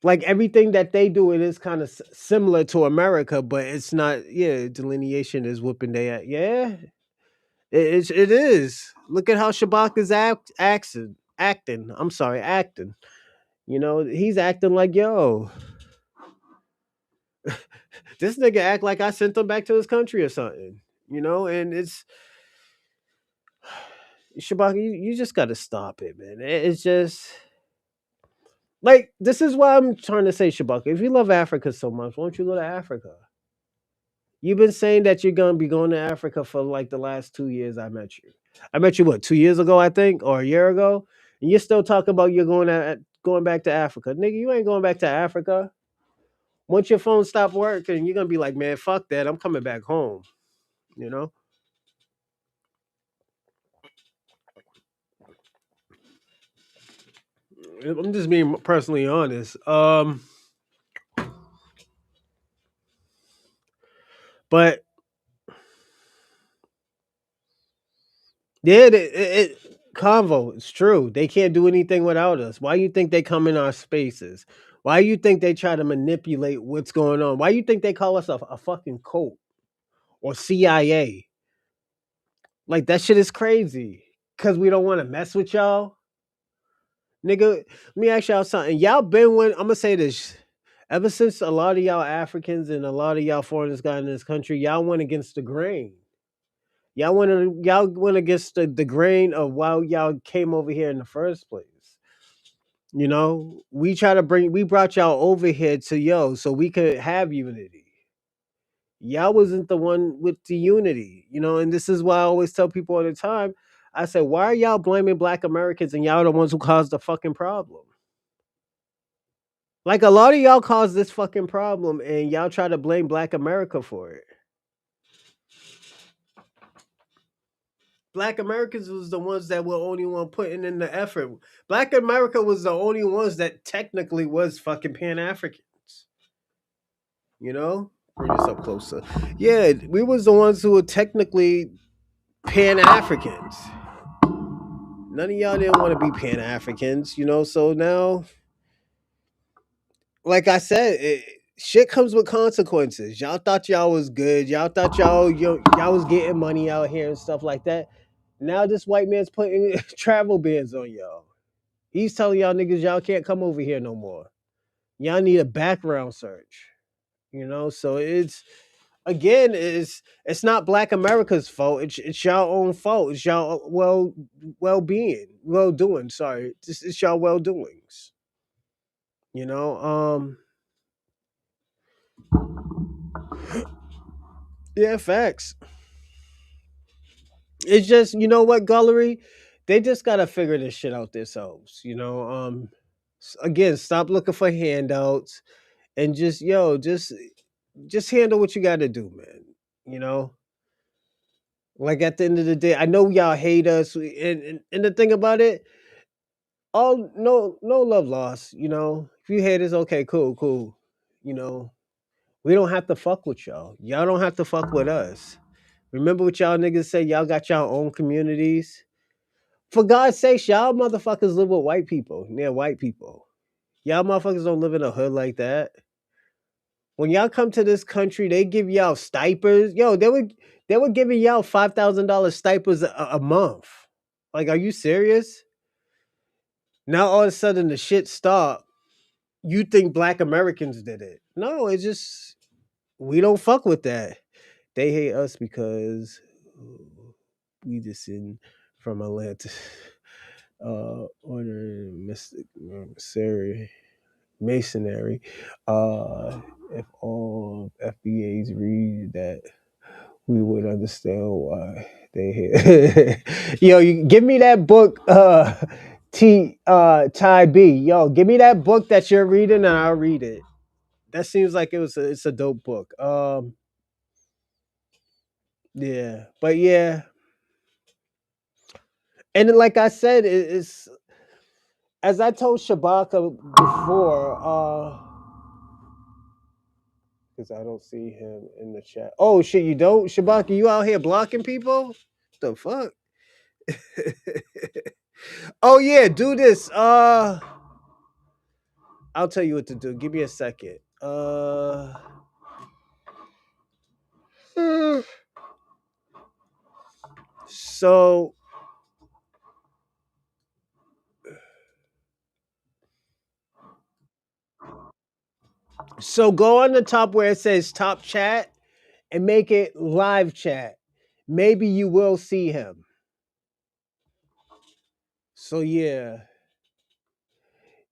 like everything that they do, it is kind of similar to America, but it's not. Yeah, delineation is whooping they at. Yeah, it is. Look at how Shabak is acting. I'm sorry, acting. He's acting like yo. This nigga act like I sent him back to his country or something. And it's Shabak. You just got to stop it, man. It's just like this is why I'm trying to say, Shabak. If you love Africa so much, why don't you go to Africa? You've been saying that you're gonna be going to Africa for like the last 2 years. I met you. I met you what 2 years ago, I think, or a year ago, and you're still talking about you're going back to Africa, nigga. You ain't going back to Africa. Once your phone stop working, you're gonna be like, man, fuck that. I'm coming back home. You know. I'm just being personally honest. But yeah, convo. It's true. They can't do anything without us. Why you think they come in our spaces? Why you think they try to manipulate what's going on? Why you think they call us a fucking cult or CIA? Like that shit is crazy. Cause we don't want to mess with y'all, nigga. Let me ask y'all something. Y'all been when I'm gonna say this. Ever since a lot of y'all Africans and a lot of y'all foreigners got in this country, y'all went against the grain. Y'all went against the grain of why y'all came over here in the first place. We brought y'all over here to so we could have unity. Y'all wasn't the one with the unity, and this is why I always tell people all the time. I said, why are y'all blaming black Americans and y'all the ones who caused the fucking problem? Like a lot of y'all caused this fucking problem and y'all try to blame black America for it. Black Americans was the ones that were only one putting in the effort. Black America was the only ones that technically was fucking Pan Africans. Bring this up closer. Yeah, we was the ones who were technically Pan Africans. None of y'all didn't want to be Pan Africans, So now, like I said, shit comes with consequences. Y'all thought y'all was good. Y'all thought y'all was getting money out here and stuff like that. Now this white man's putting travel bans on y'all. He's telling y'all niggas y'all can't come over here no more. Y'all need a background search. So it's not Black America's fault. It's y'all own fault. It's y'all well doing. Sorry, it's y'all well doings. You know, yeah, facts. It's just what Gullery, they just gotta figure this shit out themselves. Again, stop looking for handouts and just handle what you got to do, man. You know, like at the end of the day, I know y'all hate us, and the thing about it, all no love lost. If you hate us, okay, cool. You know, we don't have to fuck with y'all. Y'all don't have to fuck with us. Remember what y'all niggas say? Y'all got y'all own communities. For God's sake, y'all motherfuckers live with white people, near white people. Y'all motherfuckers don't live in a hood like that. When y'all come to this country, they give y'all stipends. Yo, they were giving y'all $5,000 stipends a month. Like, are you serious? Now all of a sudden the shit stopped. You think Black Americans did it? No, it's just we don't fuck with that. They hate us because we descend from Atlanta. Order mystic masonry. If all FBAs read that we would understand why they here. Yo, you give me that book, Ty B. Yo, give me that book that you're reading, and I'll read it. That seems like it's a dope book. Yeah, but yeah, and then, like I said, it's as I told Shabaka before, because I don't see him in the chat. Oh shit, you don't, Shabaka? You out here blocking people? The fuck? Oh yeah, do this. I'll tell you what to do. Give me a second. So go on the top where it says top chat and make it live chat. Maybe you will see him. So yeah.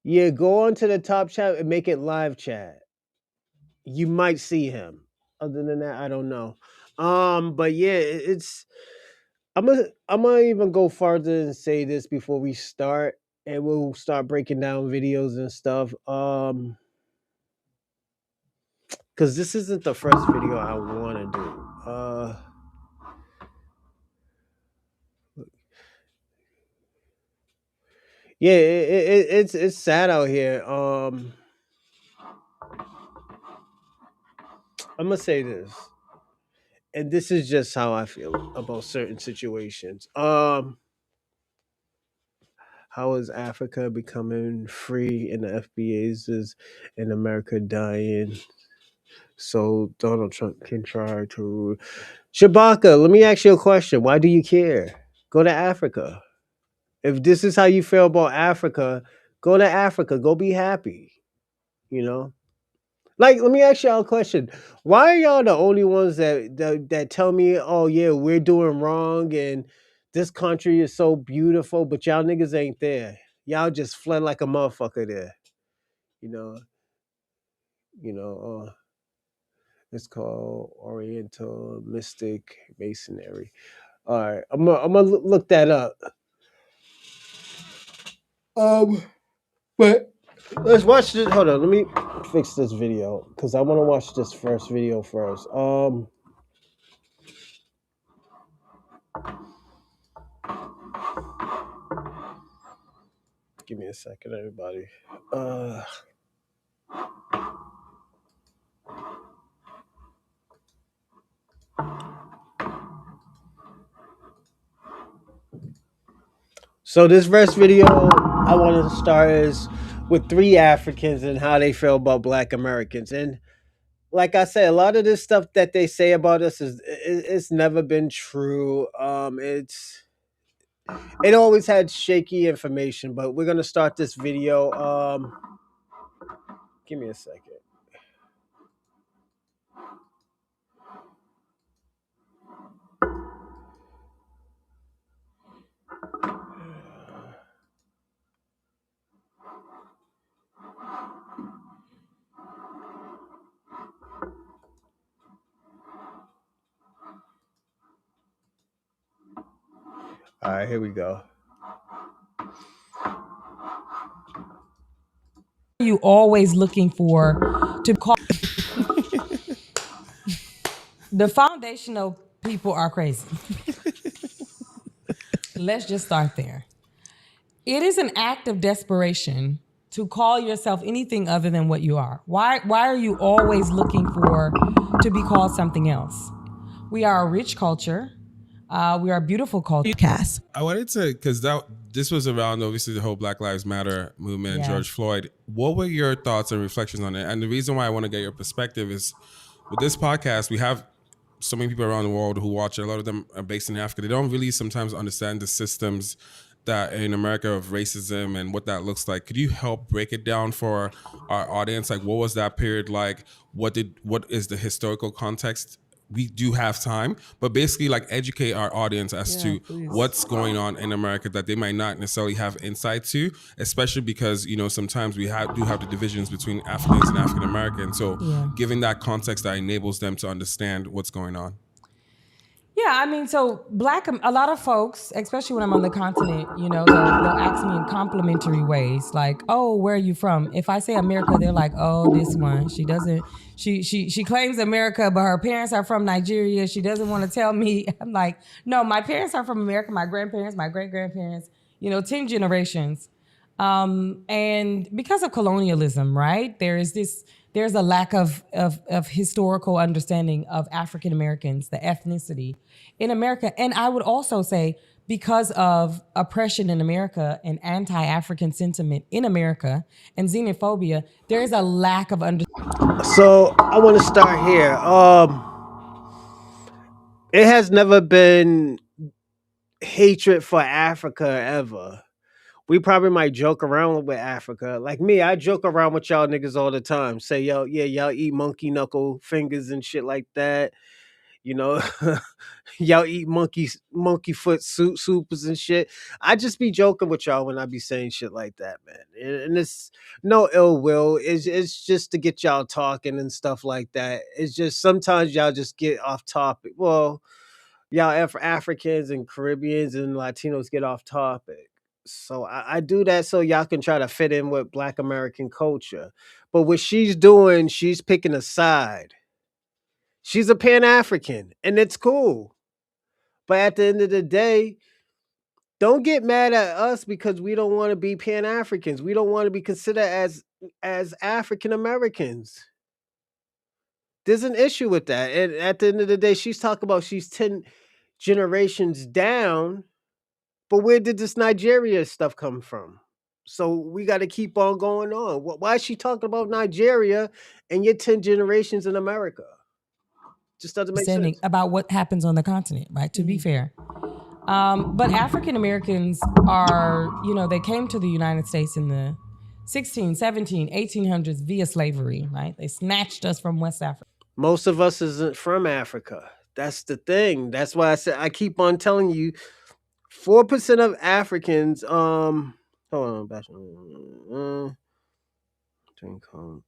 Yeah, go on to the top chat and make it live chat. You might see him. Other than that, I don't know. But yeah, it's I'm gonna even go farther and say this before we start, and we'll start breaking down videos and stuff. Because this isn't the first video I want to do. Yeah, it's sad out here. I'm gonna say this, and this is just how I feel about certain situations. How is Africa becoming free and the FBA's is in America dying? So Donald Trump can try to rule. Shabaka, let me ask you a question. Why do you care? Go to Africa. If this is how you feel about Africa, go to Africa. Go be happy. You know? Like, let me ask y'all a question. Why are y'all the only ones that tell me, oh yeah, we're doing wrong and this country is so beautiful, but y'all niggas ain't there. Y'all just fled like a motherfucker there. You know, it's called Oriental Mystic Masonry. All right, I'm gonna look that up. But let's watch this. Hold on, let me fix this video because I want to watch this first video first. Give me a second, everybody. So this first video I want to start is with 3 Africans and how they feel about Black Americans. And like I said, a lot of this stuff that they say about us it's never been true. It always had shaky information, but we're gonna start this video. Give me a second. All right, here we go. You always looking for to call the foundational people are crazy. Let's just start there. It is an act of desperation to call yourself anything other than what you are. Why are you always looking for to be called something else? We are a rich culture. We are a beautiful culture. I wanted to, because this was around obviously the whole Black Lives Matter movement, Yeah. George Floyd. What were your thoughts and reflections on it? And the reason why I want to get your perspective is with this podcast, we have so many people around the world who watch. A lot of them are based in Africa. They don't really sometimes understand the systems that in America of racism and what that looks like. Could you help break it down for our audience? Like, what was that period like? What is the historical context? We do have time, but basically like educate our audience as to what's going on in America that they might not necessarily have insight to, especially because, sometimes we do have the divisions between Africans and African Americans. So giving that context that enables them to understand what's going on. Yeah, I mean, so a lot of folks, especially when I'm on the continent, they'll ask me in complimentary ways, like, "Oh, where are you from?" If I say America, they're like, "Oh, this one. She doesn't. She claims America, but her parents are from Nigeria. She doesn't want to tell me." I'm like, "No, my parents are from America. My grandparents, my great grandparents. 10 generations." And because of colonialism, right? There's a lack of historical understanding of African Americans, the ethnicity in America. And I would also say because of oppression in America and anti-African sentiment in America and xenophobia, there is a lack of understanding. So I want to start here. It has never been hatred for Africa ever. We probably might joke around with Africa. Like me, I joke around with y'all niggas all the time. Say, yo, yeah, y'all eat monkey knuckle fingers and shit like that. You know, y'all eat monkey foot soups and shit. I just be joking with y'all when I be saying shit like that, man. And it's no ill will. It's just to get y'all talking and stuff like that. It's just sometimes y'all just get off topic. Well, y'all Africans and Caribbeans and Latinos get off topic. So I do that so y'all can try to fit in with Black American culture. But what she's doing, she's picking a side. She's a Pan African, and it's cool. But at the end of the day, don't get mad at us because we don't want to be Pan Africans. We don't want to be considered as African Americans. There's an issue with that. And at the end of the day, she's talking about she's 10 generations down. But where did this Nigeria stuff come from? So we got to keep on going on. Why is she talking about Nigeria and you're 10 generations in America? Just doesn't make sense. About what happens on the continent, right? To be fair. But African Americans are, they came to the United States in the 16, 17, 1800s via slavery, right? They snatched us from West Africa. Most of us isn't from Africa. That's the thing. That's why I keep on telling you 4% of Africans, hold on, drink home.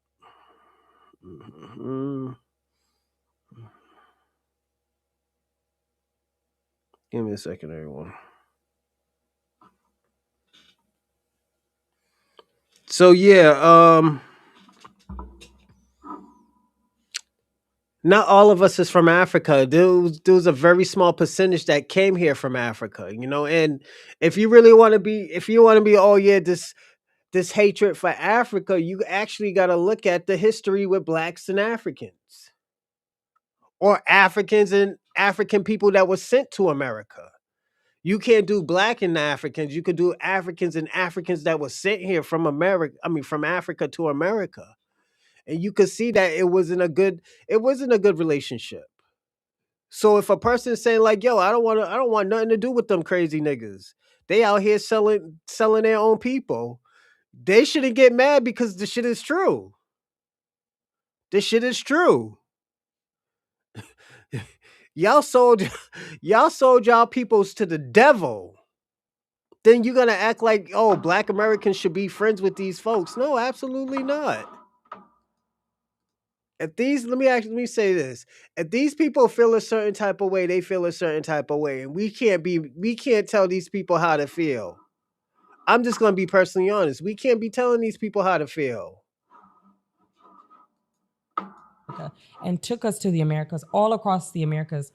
Give me a second, everyone. So yeah, not all of us is from Africa. There was a very small percentage that came here from Africa, and if you want to be, oh yeah, this hatred for Africa, you actually got to look at the history with Blacks and Africans, or Africans and African people that were sent to America. You can't do Black and Africans. You could do Africans and Africans that were sent here from America. I mean, from Africa to America, and you could see that it wasn't a good relationship. So if a person is saying like, "Yo, I don't want nothing to do with them crazy niggas. They out here selling their own people." They shouldn't get mad because the shit is true. This shit is true. y'all sold y'all peoples to the devil. Then you're gonna act like, oh, Black Americans should be friends with these folks. No, absolutely not. Let me say this. If these people feel a certain type of way, they feel a certain type of way. And we can't tell these people how to feel. I'm just gonna be personally honest. We can't be telling these people how to feel. And took us to the Americas, all across the Americas.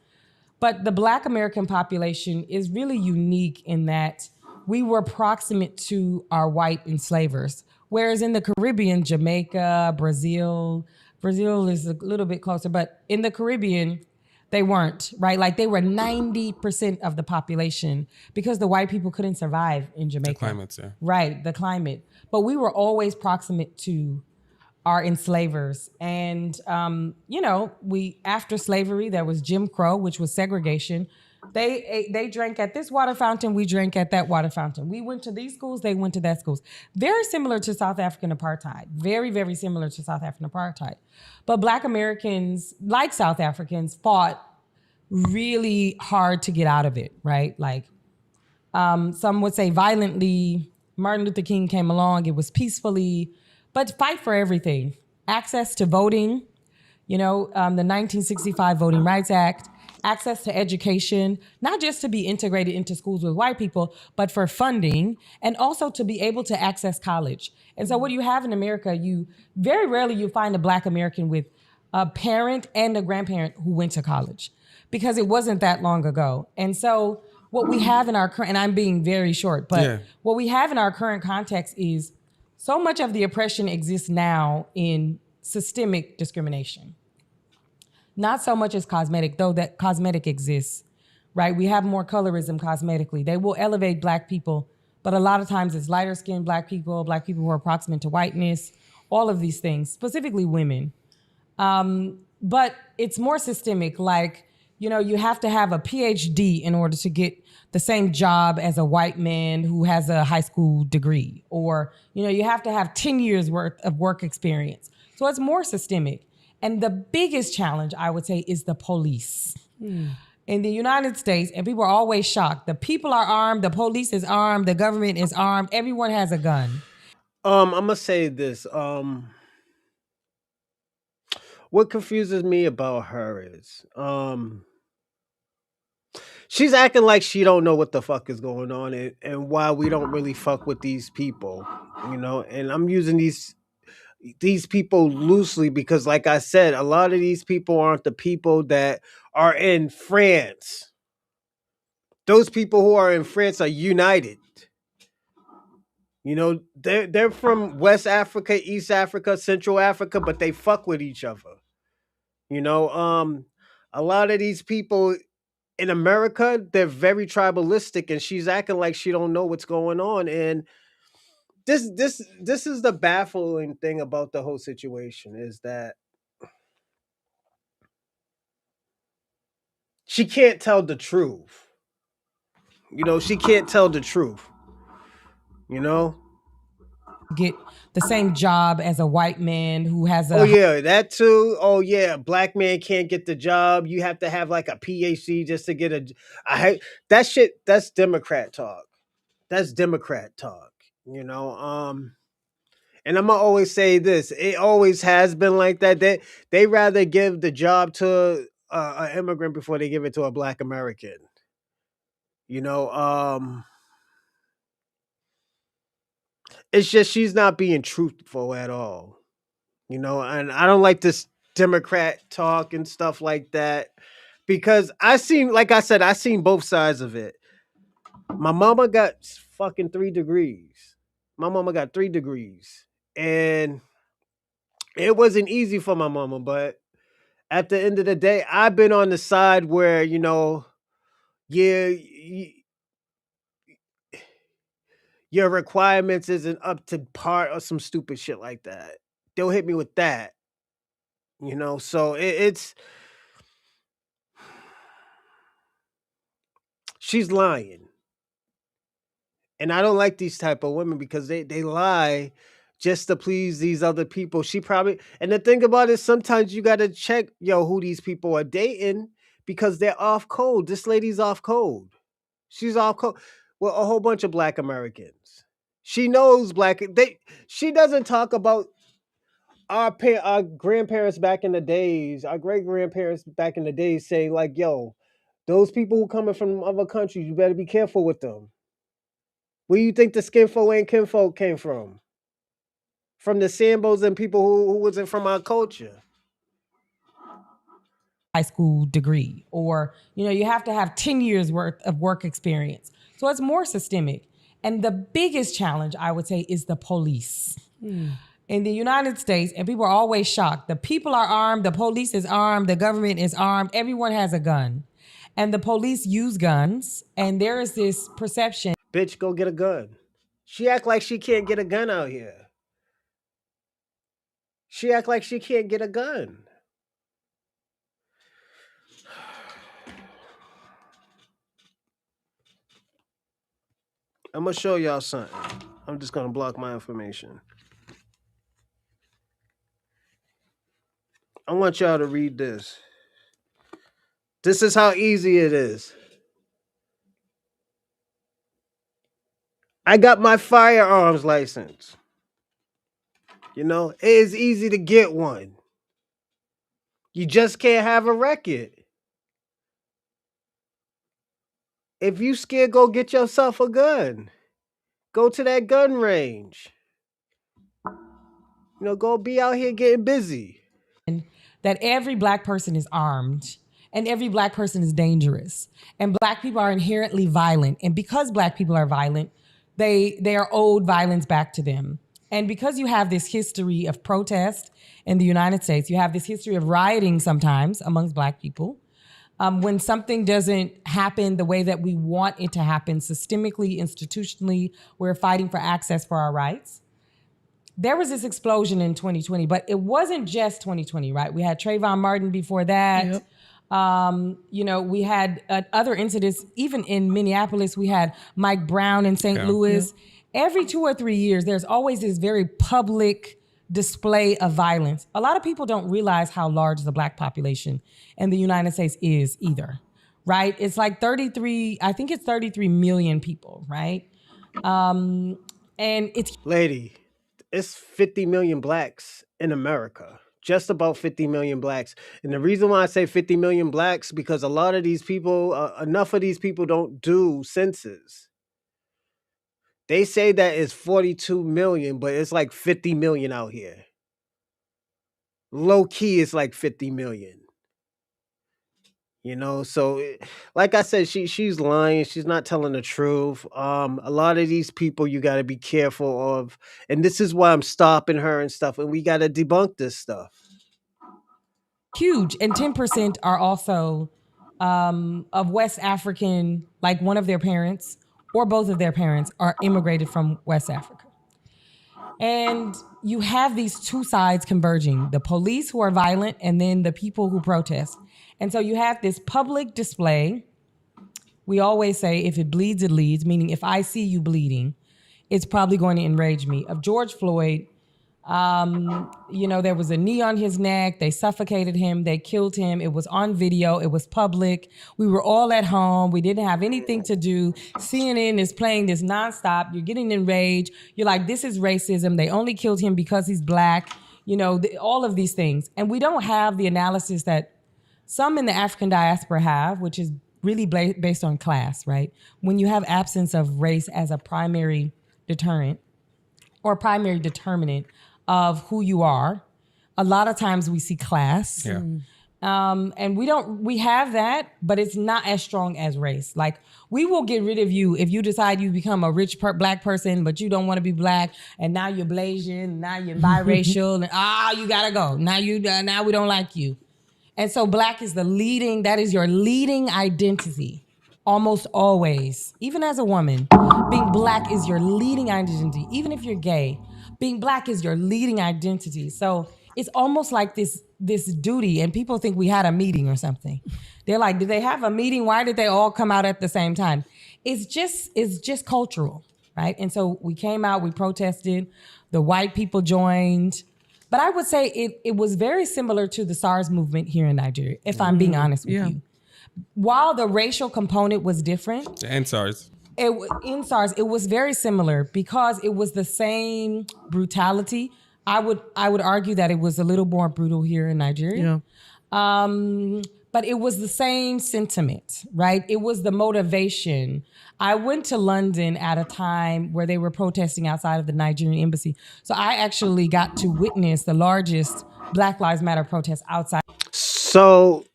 But the Black American population is really unique in that we were proximate to our white enslavers. Whereas in the Caribbean, Jamaica, Brazil is a little bit closer, but in the Caribbean, they weren't, right? Like they were 90% of the population because the white people couldn't survive in Jamaica. The climate, yeah. Right, the climate. But we were always proximate to our enslavers. And, after slavery, there was Jim Crow, which was segregation. They drank at this water fountain, we drank at that water fountain. We went to these schools, they went to that schools. Very similar to South African apartheid. Very, very similar to South African apartheid. But Black Americans, like South Africans, fought really hard to get out of it, right? Like some would say violently. Martin Luther King came along, it was peacefully, but fight for everything. Access to voting, the 1965 Voting Rights Act, access to education, not just to be integrated into schools with white people, but for funding and also to be able to access college. And so what you have in America, you very rarely you find a Black American with a parent and a grandparent who went to college because it wasn't that long ago. And so what we have in our current, and I'm being very short, but Yeah. what we have in our current context is so much of the oppression exists now in systemic discrimination. Not so much as cosmetic, though that cosmetic exists, right? We have more colorism cosmetically. They will elevate Black people, but a lot of times it's lighter skinned Black people who are proximate to whiteness, all of these things, specifically women. But it's more systemic. Like, you have to have a PhD in order to get the same job as a white man who has a high school degree, or you have to have 10 years worth of work experience. So it's more systemic. And the biggest challenge, I would say, is the police. In the United States, and people are always shocked. The people are armed, the police is armed, the government is armed, everyone has a gun. I'm gonna say this. What confuses me about her is she's acting like she don't know what the fuck is going on, and why we don't really fuck with these people, and I'm using these people loosely because, like I said, a lot of these people aren't the people that are in France. Those people who are in France are united. They're from West Africa, East Africa, Central Africa, but they fuck with each other. You know, a lot of these people in America, they're very tribalistic, and she's acting like she don't know what's going on. And this is the baffling thing about the whole situation is that she can't tell the truth. She can't tell the truth. You know? Get the same job as a white man who has Oh a yeah, that too. Oh yeah, black man can't get the job. You have to have like a PhD just to get a. I hate that shit. That's Democrat talk. That's Democrat talk. And I'm gonna always say this. It always has been like that. They rather give the job to an immigrant before they give it to a black American. You know, it's just she's not being truthful at all. And I don't like this Democrat talk and stuff like that because like I said, I seen both sides of it. My mama got fucking 3 degrees. My mama got 3 degrees, and it wasn't easy for my mama. But at the end of the day, I've been on the side where yeah, your requirements isn't up to par or some stupid shit like that. They'll hit me with that. So it's she's lying. And I don't like these type of women because they lie just to please these other people. She probably and the thing about it, sometimes you gotta check who these people are dating because they're off code. This lady's off code. She's off code. Well, a whole bunch of black Americans. She knows she doesn't talk about our grandparents back in the days, our great grandparents back in the days saying like, yo, those people who coming from other countries, you better be careful with them. Where you think the skinfolk and kinfolk came from? From the Sambos and people who wasn't from our culture. high school degree, or you have to have 10 years worth of work experience. So it's more systemic. And the biggest challenge, I would say, is the police. In the United States, and people are always shocked. The people are armed, the police is armed, the government is armed, everyone has a gun. And the police use guns, and there is this perception. Bitch, go get a gun. She act like she can't get a gun out here. She act like she can't get a gun. I'm gonna show y'all something. I'm just gonna block my information. I want y'all to read this. This is how easy it is. I got my firearms license. It is easy to get one. You just can't have a record. If you scared, go get yourself a gun. Go to that gun range. Go be out here getting busy. That every Black person is armed and every Black person is dangerous. And Black people are inherently violent. And because Black people are violent, they are owed violence back to them. And because you have this history of protest in the United States, you have this history of rioting sometimes amongst Black people. When something doesn't happen the way that we want it to happen, systemically, institutionally, we're fighting for access for our rights. There was this explosion in 2020, but it wasn't just 2020, right? We had Trayvon Martin before that. Yep. We had other incidents, even in Minneapolis, we had Mike Brown in St. Louis. Yeah. Every 2 or 3 years, there's always this very public display of violence. A lot of people don't realize how large the Black population in the United States is either, right? It's like 33 million people, right? And it's... Lady, it's 50 million Blacks in America. Just about 50 million Blacks. And the reason why I say 50 million Blacks, because a lot of these people, enough of these people don't do census. They say that it's 42 million, but it's like 50 million out here. Low key, it's like 50 million. So like I said, she's lying. She's not telling the truth. A lot of these people you got to be careful of. And this is why I'm stopping her and stuff. And we got to debunk this stuff. Huge. And 10% are also of West African, like one of their parents or both of their parents are immigrated from West Africa. And you have these two sides converging, the police who are violent and then the people who protest. And so you have this public display. We always say, if it bleeds, it leads, meaning if I see you bleeding, it's probably going to enrage me. Of George Floyd, there was a knee on his neck. They suffocated him. They killed him. It was on video. It was public. We were all at home. We didn't have anything to do. CNN is playing this nonstop. You're getting enraged. You're like, this is racism. They only killed him because he's Black. All of these things. And we don't have the analysis that some in the African diaspora have, which is really based on class, right? When you have absence of race as a primary deterrent or primary determinant of who you are, a lot of times we see class. Yeah. And we have that, but it's not as strong as race. Like, we will get rid of you if you decide you become a rich Black person, but you don't want to be Black, and now you're Blasian, now you're biracial, and you gotta go. Now we don't like you. And so Black is that is your leading identity. Almost always, even as a woman, being Black is your leading identity. Even if you're gay, being Black is your leading identity. So it's almost like this duty, and people think we had a meeting or something. They're like, did they have a meeting? Why did they all come out at the same time? It's just cultural, right? And so we came out, we protested, the white people joined. But I would say it was very similar to the SARS movement here in Nigeria, if I'm being honest with you. While the racial component was different. And SARS. In SARS, it was very similar because it was the same brutality. I would argue that it was a little more brutal here in Nigeria. Yeah. But it was the same sentiment, right? It was the motivation. I went to London at a time where they were protesting outside of the Nigerian embassy. So I actually got to witness the largest Black Lives Matter protest outside. So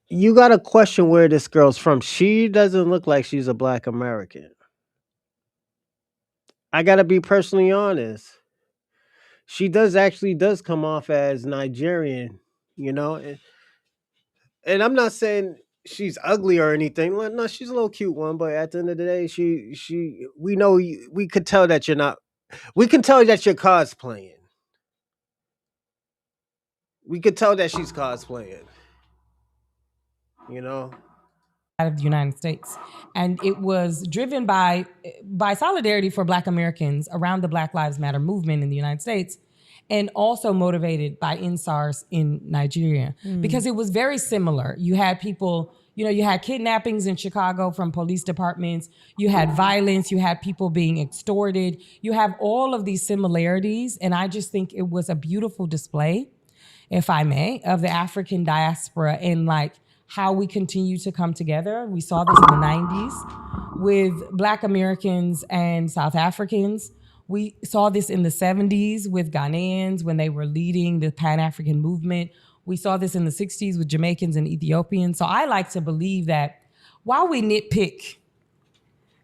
you got to question where this girl's from. She doesn't look like she's a Black American. I got to be personally honest. She does come off as Nigerian, and I'm not saying she's ugly or anything. Well, no, she's a little cute one, but at the end of the day, we could tell that you're not. We can tell that you're cosplaying. We could tell that she's cosplaying. Out of the United States. And it was driven by solidarity for Black Americans around the Black Lives Matter movement in the United States, and also motivated by InSARS in Nigeria, because it was very similar. You had people, you had kidnappings in Chicago from police departments, you had violence, you had people being extorted, you have all of these similarities. And I just think it was a beautiful display, if I may, of the African diaspora, and like how we continue to come together. We saw this in the 90s with Black Americans and South Africans. We saw this in the 70s with Ghanaians when they were leading the Pan-African movement. We saw this in the 60s with Jamaicans and Ethiopians. So I like to believe that while we nitpick,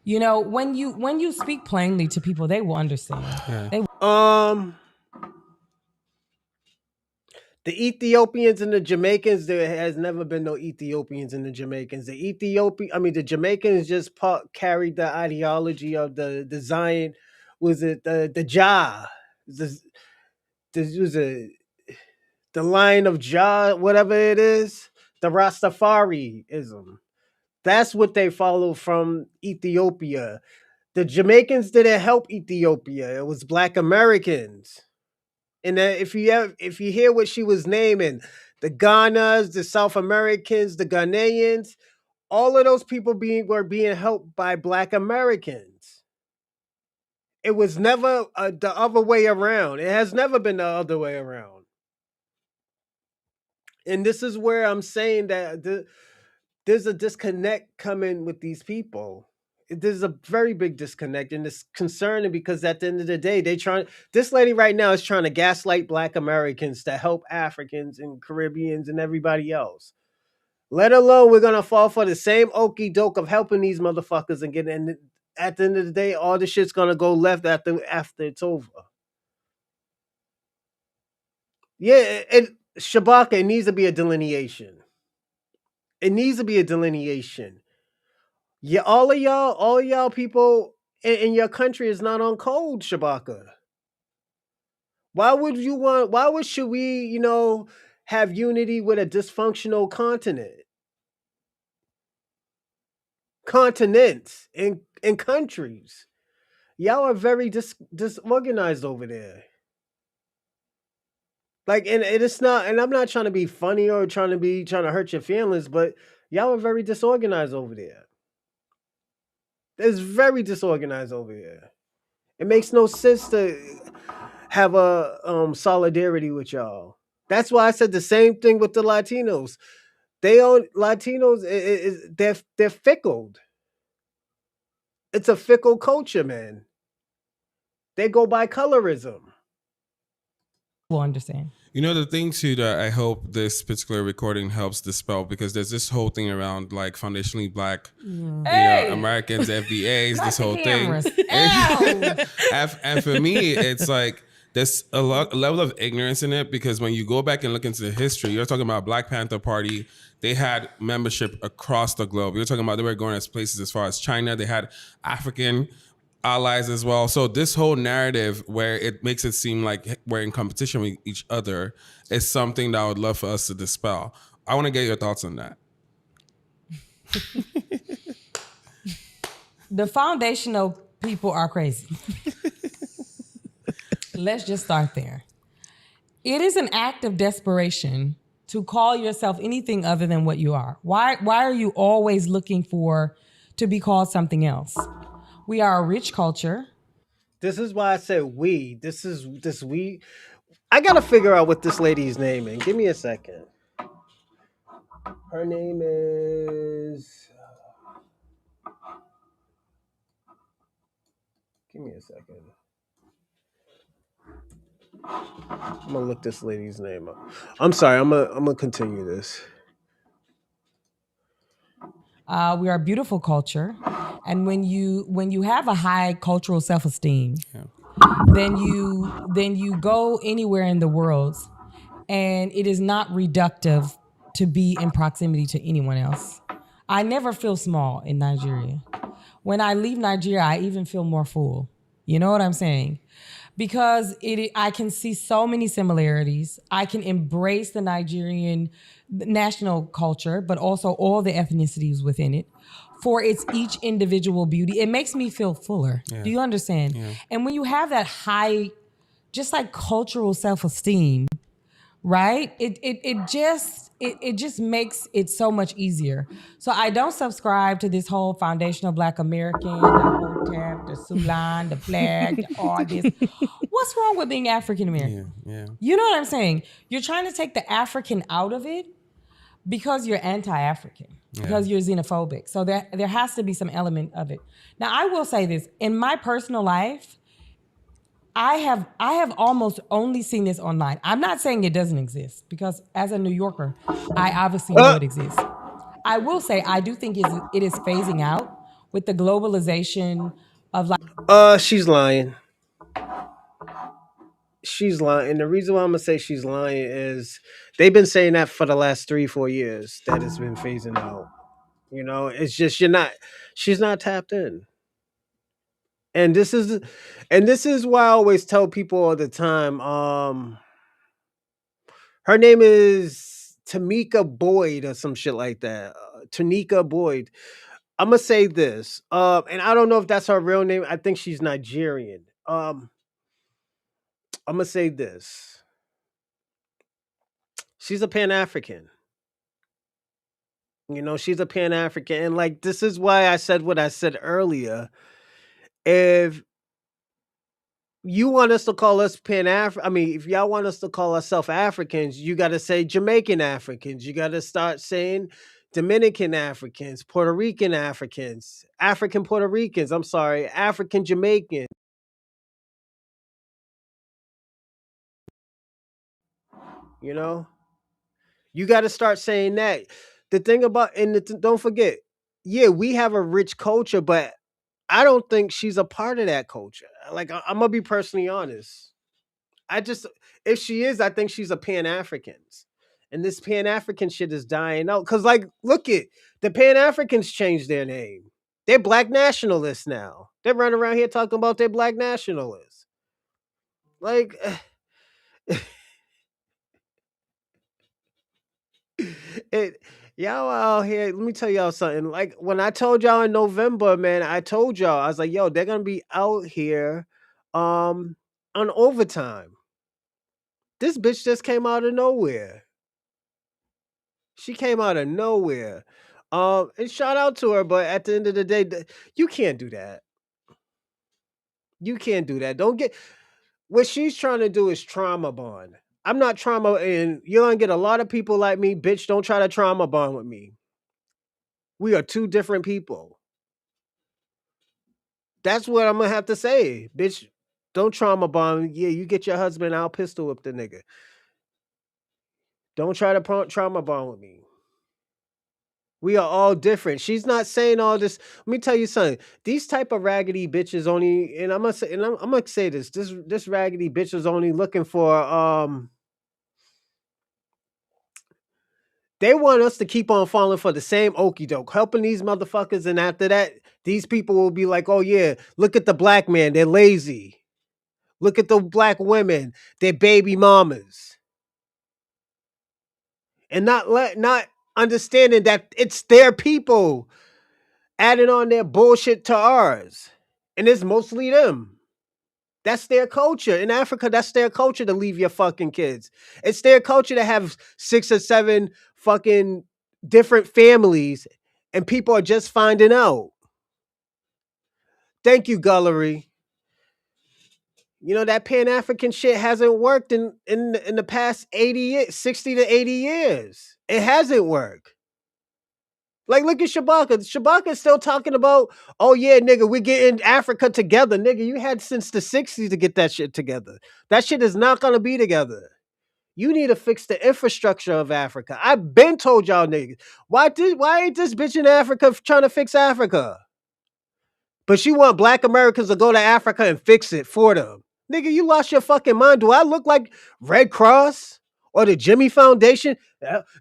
you know, when you speak plainly to people, they will understand. They The Ethiopians and the Jamaicans, there has never been no Ethiopians and the Jamaicans. The Jamaicans just carried the ideology of the Zion, was it the Jah, the line of Jah, whatever it is, the Rastafariism. That's what they follow from Ethiopia. The Jamaicans didn't help Ethiopia. It was Black Americans. And if you hear what she was naming, the Ghanas, the South Americans, the Ghanaians, all of those people were being helped by Black Americans. It was never the other way around. It has never been the other way around. And this is where I'm saying that there's a disconnect coming with these people. There's a very big disconnect, and it's concerning because at the end of the day, this lady right now is trying to gaslight Black Americans to help Africans and Caribbeans and everybody else. Let alone we're gonna fall for the same okie doke of helping these motherfuckers and getting. At the end of the day, all the shit's gonna go left after it's over. Yeah, Shabaka, it needs to be a delineation. It needs to be a delineation. Yeah, all of y'all people in your country is not on code, Shabaka. Should we, have unity with a dysfunctional continents and countries? Y'all are very disorganized over there. Like, and it's not, and I'm not trying to be funny or trying to hurt your feelings, but y'all are very disorganized over there. It's very disorganized over here. It makes no sense to have a solidarity with y'all. That's why I said the same thing with the Latinos. Latinos. They're fickle. It's a fickle culture, man. They go by colorism. will understand. You know, the thing too that I hope this particular recording helps dispel, because there's this whole thing around like foundationally Black Americans, FBAs, this whole thing. And for me, it's like there's a level of ignorance in it, because when you go back and look into the history, you're talking about Black Panther Party. They had membership across the globe. You're talking about they were going as places as far as China. They had African allies as well. So this whole narrative where it makes it seem like we're in competition with each other is something that I would love for us to dispel. I want to get your thoughts on that. The foundational people are crazy. Let's just start there. It is an act of desperation to call yourself anything other than what you are. Why are you always looking to be called something else? We are a rich culture. This is why I said we. We. I gotta figure out what this lady's name is. Give me a second. Her name is. Give me a second. I'm gonna look this lady's name up. I'm sorry. I'm gonna continue this. We are a beautiful culture, and when you have a high cultural self-esteem, then you go anywhere in the world, and it is not reductive to be in proximity to anyone else. I never feel small in Nigeria. When I leave Nigeria, I even feel more full. You know what I'm saying? Because I can see so many similarities. I can embrace the Nigerian national culture, but also all the ethnicities within it for its each individual beauty. It makes me feel fuller. Yeah. Do you understand? Yeah. And when you have that high, just like cultural self-esteem, right? It just makes it so much easier. So I don't subscribe to this whole foundational Black American, the Hotep, the Sulan, the flag, all this. What's wrong with being African American? Yeah. You know what I'm saying? You're trying to take the African out of it, because you're anti-African, Yeah. because you're xenophobic. So there has to be some element of it. Now, I will say this: in my personal life, I have almost only seen this online. I'm not saying it doesn't exist because as a New Yorker, I obviously know Uh, it exists. I will say I do think it is phasing out with the globalization of like. she's lying. She's lying. And the reason why I'm gonna say she's lying is they've been saying that for the last 3-4 years that it's been phasing out. You know, it's just she's not tapped in. And this is why I always tell people all the time. Her name is Tamika Boyd or some shit like that. Tanika Boyd. I'm gonna say this. And I don't know if that's her real name. I think she's Nigerian. I'm gonna say this. She's a Pan African. You know, she's a Pan African, and like this is why I said what I said earlier. If you want us to call us I mean, if y'all want us to call ourselves Africans, you got to say Jamaican Africans. You got to start saying Dominican Africans, Puerto Rican Africans, African Puerto Ricans. I'm sorry, African Jamaican. You know, you got to start saying that. The thing about don't forget, yeah, we have a rich culture, but I don't think she's a part of that culture. Like I'm gonna be personally honest. I just if she is, I think she's a Pan African. And this Pan African shit is dying out. Cause like, look it, the Pan Africans changed their name. They're black nationalists now. They're running around here talking about they're black nationalists. Like it y'all out here, let me tell y'all something. Like when I told y'all in November, man, I told y'all, I was like, yo, they're gonna be out here on overtime. This bitch just came out of nowhere. She came out of nowhere. And shout out to her, but at the end of the day, you can't do that. You can't do that. Don't get what she's trying to do is trauma bond. I'm not trauma, and you're gonna get a lot of people like me, bitch. Don't try to trauma bond with me. We are two different people. That's what I'm gonna have to say, bitch. Don't trauma bond. Yeah, you get your husband, I'll pistol whip the nigga. Don't try to trauma bond with me. We are all different. She's not saying all this. Let me tell you something. These type of raggedy bitches only, and I'm gonna say, and I'm gonna say this. This raggedy bitch is only looking for. They want us to keep on falling for the same okey doke, helping these motherfuckers, and after that, these people will be like, "Oh yeah, look at the black man. They're lazy. Look at the black women. They're baby mamas," and not understanding that it's their people adding on their bullshit to ours. And it's mostly them. That's their culture. In Africa, that's their culture to leave your fucking kids. It's their culture to have 6 or 7 fucking different families and people are just finding out. Thank you, Gullery. You know, that Pan African shit hasn't worked in the past 80 years, 60 to 80 years. It hasn't worked. Like, look at Shabaka. Shabaka's still talking about, oh yeah, nigga, we're getting Africa together. Nigga, you had since the 60s to get that shit together. That shit is not gonna be together. You need to fix the infrastructure of Africa. I've been told y'all niggas. Why ain't this bitch in Africa trying to fix Africa? But she want black Americans to go to Africa and fix it for them. Nigga, you lost your fucking mind. Do I look like Red Cross or the Jimmy Foundation?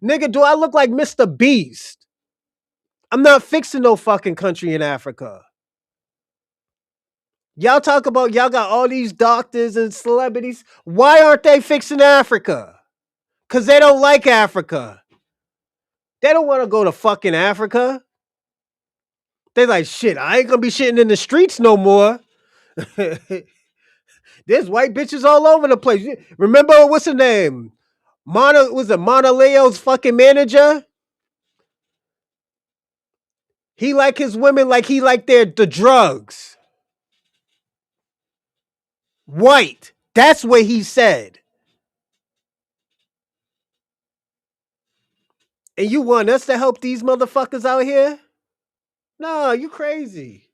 Nigga, do I look like Mr. Beast? I'm not fixing no fucking country in Africa. Y'all talk about y'all got all these doctors and celebrities. Why aren't they fixing Africa? Because they don't like Africa. They don't want to go to fucking Africa. They like, shit, I ain't gonna be shitting in the streets no more. There's white bitches all over the place. Remember, what's her name? Was it Mona Leo's fucking manager? He like his women like he like the drugs. White. That's what he said. And you want us to help these motherfuckers out here? No, you crazy.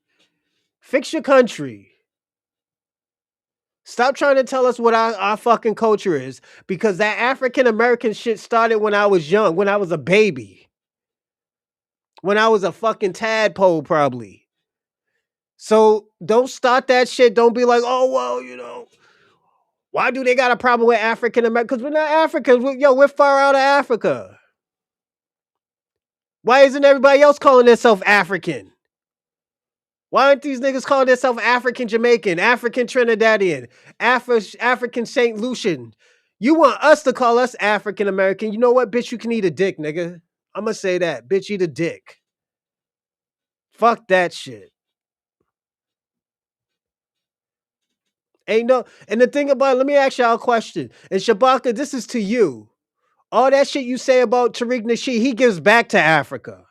Fix your country. Stop trying to tell us what our fucking culture is, because that African American shit started when I was young, when I was a baby. When I was a fucking tadpole, probably. So don't start that shit. Don't be like, oh, well, you know, why do they got a problem with African Americans? Because we're not Africans. We're far out of Africa. Why isn't everybody else calling themselves African? Why aren't these niggas calling themselves African Jamaican, African Trinidadian, African St. Lucian? You want us to call us African American. You know what, bitch? You can eat a dick, nigga. I'm going to say that. Bitch, eat a dick. Fuck that shit. Ain't no. And the thing about it, let me ask y'all a question. And Shabaka, this is to you. All that shit you say about Tariq Nasheed, he gives back to Africa.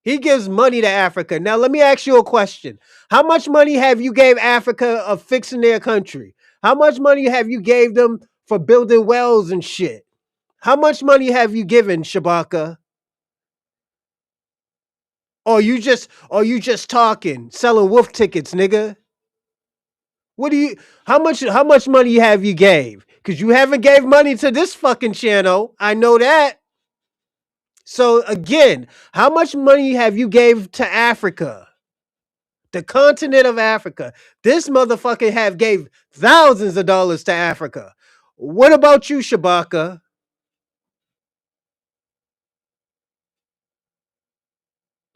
He gives money to Africa. Now, let me ask you a question. How much money have you gave Africa of fixing their country? How much money have you gave them for building wells and shit? How much money have you given, Shabaka? Or you just talking, selling wolf tickets, nigga? How much money have you gave? Because you haven't gave money to this fucking channel. I know that. So again, how much money have you gave to Africa? The continent of Africa. This motherfucker gave thousands of dollars to Africa. What about you, Shabaka?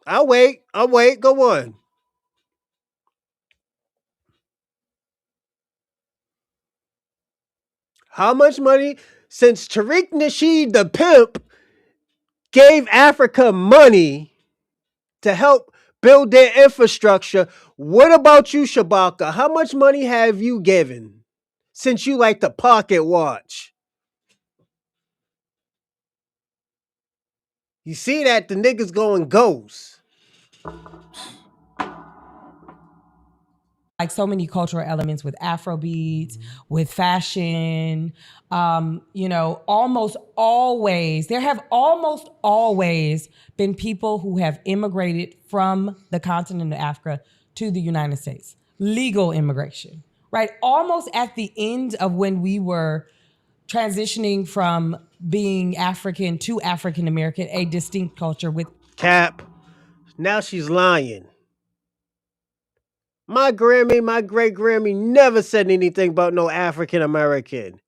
I'll wait. Go on. How much money? Since Tariq Nasheed the pimp gave Africa money to help build their infrastructure, what about you, Shabaka? How much money have you given since you like the pocket watch? You see that the niggas going ghost. Like so many cultural elements with Afrobeats, with fashion, almost always, there have almost always been people who have immigrated from the continent of Africa to the United States. Legal immigration, right? Almost at the end of when we were transitioning from being African to African American, a distinct culture with Cap. Now she's lying. My Grammy, my great Grammy never said anything about no African American.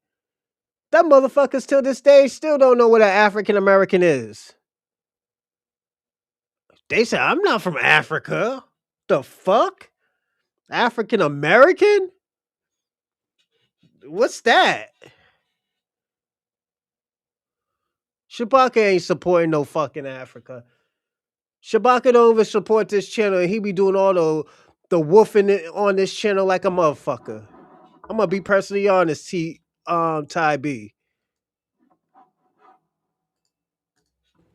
That motherfuckers till this day still don't know what an African American is. They say, I'm not from Africa. The fuck? African American? What's that? Shabaka ain't supporting no fucking Africa. Shabaka don't even support this channel, and he be doing all the woofing on this channel like a motherfucker. I'm gonna be personally honest, Ty B.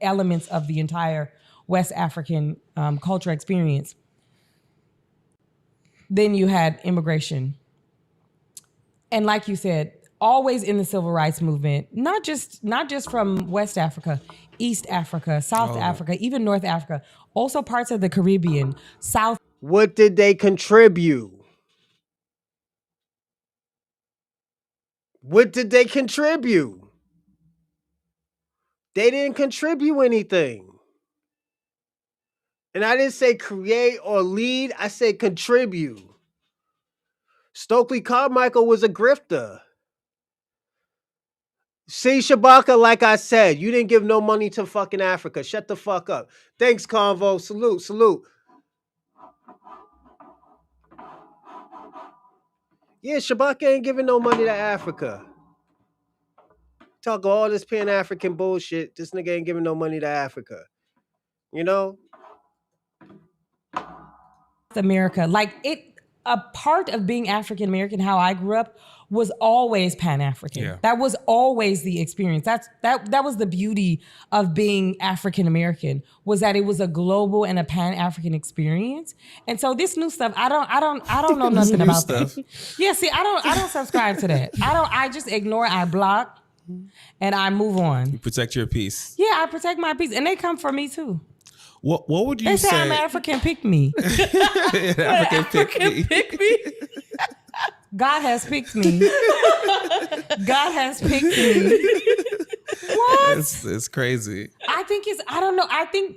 elements of the entire West African culture experience. Then you had immigration. And like you said, always in the civil rights movement, not just from West Africa, East Africa, South Africa, even North Africa, also parts of the Caribbean, South. What did they contribute? What did they contribute? They didn't contribute anything. And I didn't say create or lead, I said contribute. Stokely Carmichael was a grifter. See, Shabaka, like I said, you didn't give no money to fucking Africa. Shut the fuck up. Thanks, Convo. Salute. Yeah, Shabaka ain't giving no money to Africa. Talk all this Pan-African bullshit. This nigga ain't giving no money to Africa. You know? America, a part of being African American, how I grew up, was always Pan-African. Yeah. That was always the experience. That was the beauty of being African American, was that it was a global and a Pan-African experience. And so this new stuff, I don't know nothing about stuff. that. Yeah, see, I don't subscribe to that. I just ignore, I block. and I move on. You protect your peace. Yeah, I protect my peace, and they come for me too. What would you They say I'm say? African, pick me. African pick me. God has picked me. God has picked me. What? It's crazy. I think it's, I don't know. I think,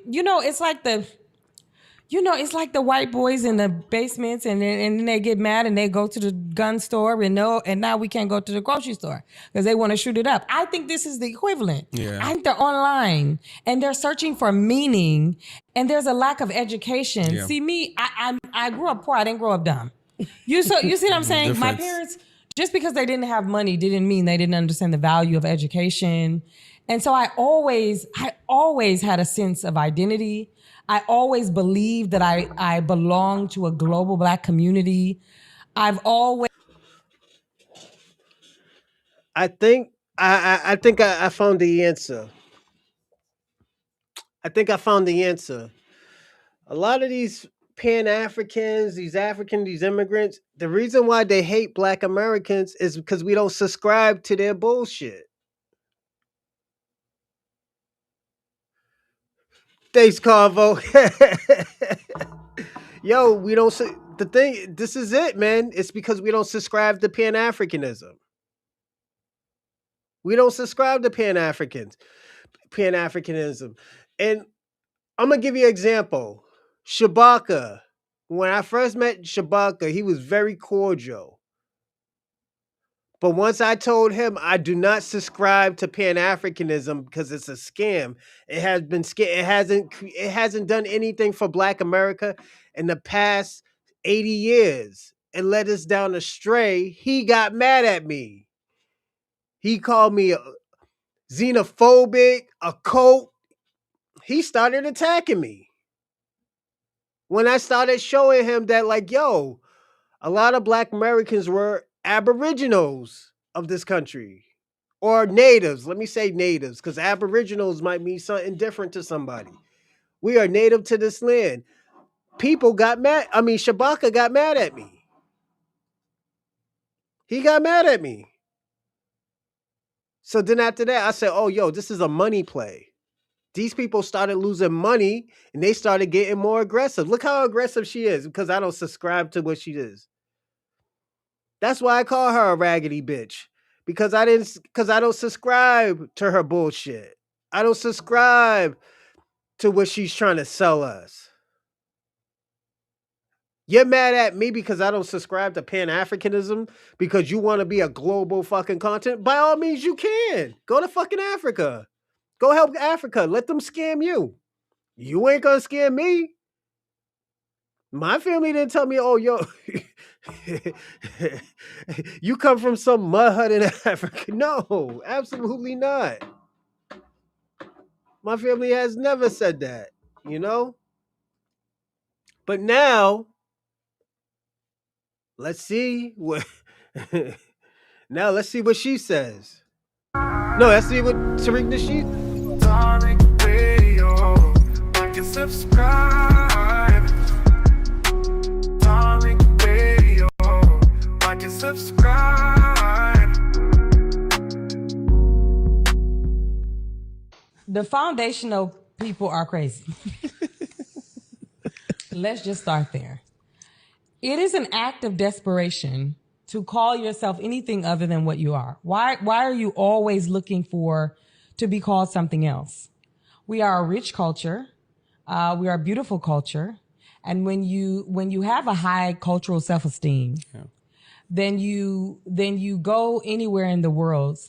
it's like the white boys in the basements and then they get mad and they go to the gun store and now we can't go to the grocery store because they want to shoot it up. I think this is the equivalent. Yeah. I think they're online and they're searching for meaning and there's a lack of education. Yeah. See, me, I grew up poor. I didn't grow up dumb. You see what I'm saying? My Difference. parents, just because they didn't have money didn't mean they didn't understand the value of education. And so I always had a sense of identity. I always believed that I belonged to a global Black community. I've always... I think I found the answer. I think I found the answer. A lot of these Pan-Africans, these immigrants, the reason why they hate Black Americans is because we don't subscribe to their bullshit. Thanks, Carvo. Yo, we don't say the thing. This is it, man. It's because we don't subscribe to Pan-Africanism. We don't subscribe to Pan-Africanism. And I'm gonna give you an example. Shabaka. When I first met Shabaka, he was very cordial. But once I told him I do not subscribe to Pan-Africanism because it's a scam, it hasn't done anything for Black America in the past 80 years and led us down astray, he got mad at me. He called me xenophobic, a cult. He started attacking me. When I started showing him that, like, yo, a lot of Black Americans were aboriginals of this country or natives. Let me say natives because aboriginals might mean something different to somebody. We are native to this land. People got mad. I mean, Shabaka got mad at me. He got mad at me. So then after that, I said, oh, yo, this is a money play. These people started losing money and they started getting more aggressive. Look how aggressive she is because I don't subscribe to what she is. That's why I call her a raggedy bitch because I don't subscribe to her bullshit. I don't subscribe to what she's trying to sell us. You're mad at me because I don't subscribe to Pan-Africanism because you want to be a global fucking continent? By all means, you can. Go to fucking Africa. Go help Africa. Let them scam you. You ain't gonna scam me. My family didn't tell me, oh, yo, you come from some mud hut in Africa. No, absolutely not. My family has never said that, But now, let's see what she says. No, let's see what Tariq Nasheed. Darling Radio, like and subscribe. Darling Radio, like and subscribe. The foundational people are crazy. Let's just start there. It is an act of desperation to call yourself anything other than what you are. Why are you always looking to be called something else? We are a rich culture. We are a beautiful culture. And when you have a high cultural self-esteem, then you go anywhere in the world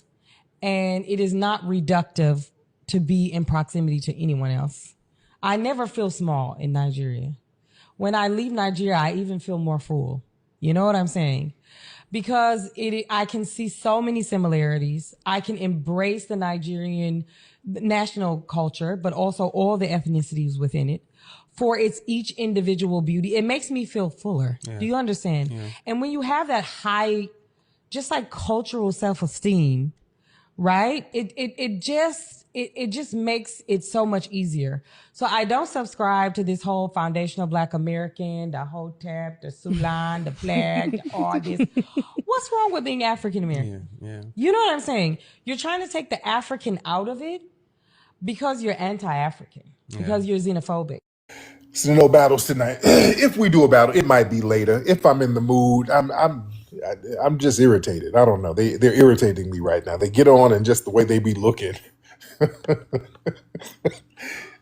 and it is not reductive to be in proximity to anyone else. I never feel small in Nigeria. When I leave Nigeria, I even feel more full. You know what I'm saying? Because I can see so many similarities. I can embrace the Nigerian national culture, but also all the ethnicities within it for its each individual beauty. It makes me feel fuller. Yeah. Do you understand? Yeah. And when you have that high, just like cultural self-esteem, right? It just it just makes it so much easier. So I don't subscribe to this whole foundational Black American, the Hotep, the Sulan, the flag, all this. What's wrong with being African American? Yeah. You know what I'm saying? You're trying to take the African out of it because you're anti-African, because you're xenophobic. So no battles tonight. If we do a battle, it might be later. If I'm in the mood, I'm just irritated. I don't know. They're irritating me right now. They get on and just the way they be looking.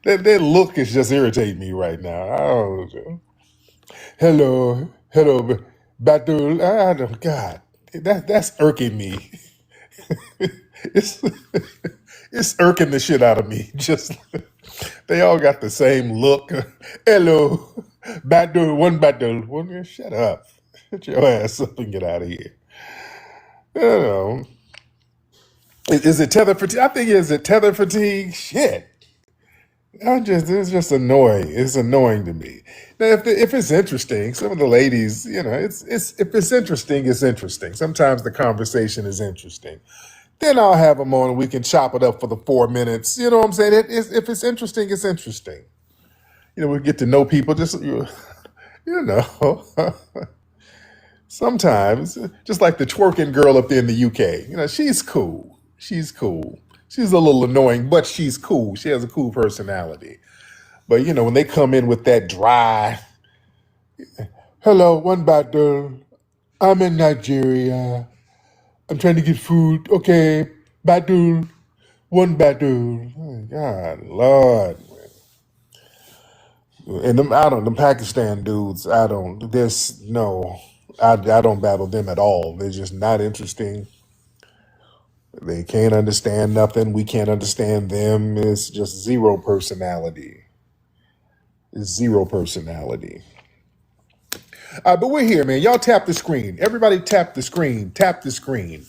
Their look is just irritating me right now. I don't know. Hello, battle. I don't. God, that's irking me. it's it's irking the shit out of me. Just they all got the same look. Hello, battle. One battle. One. Shut up. Shut your ass up and get out of here. You know. Is it tether fatigue? I think is it tether fatigue? Shit. It's just annoying. It's annoying to me. Now, if it's interesting, some of the ladies, it's if it's interesting, it's interesting. Sometimes the conversation is interesting. Then I'll have them on and we can chop it up for the 4 minutes. You know what I'm saying? If it's interesting, it's interesting. We get to know people. Just sometimes, just like the twerking girl up there in the UK. She's cool. She's cool. She's a little annoying, but she's cool. She has a cool personality. But when they come in with that dry, hello, one battle. I'm in Nigeria. I'm trying to get food. Okay, battle. One battle. Oh, God, Lord. And them Pakistan dudes, I don't battle them at all. They're just not interesting. They can't understand nothing. We can't understand them. It's just zero personality. It's zero personality. But we're here, man. Y'all tap the screen. Everybody tap the screen. Tap the screen.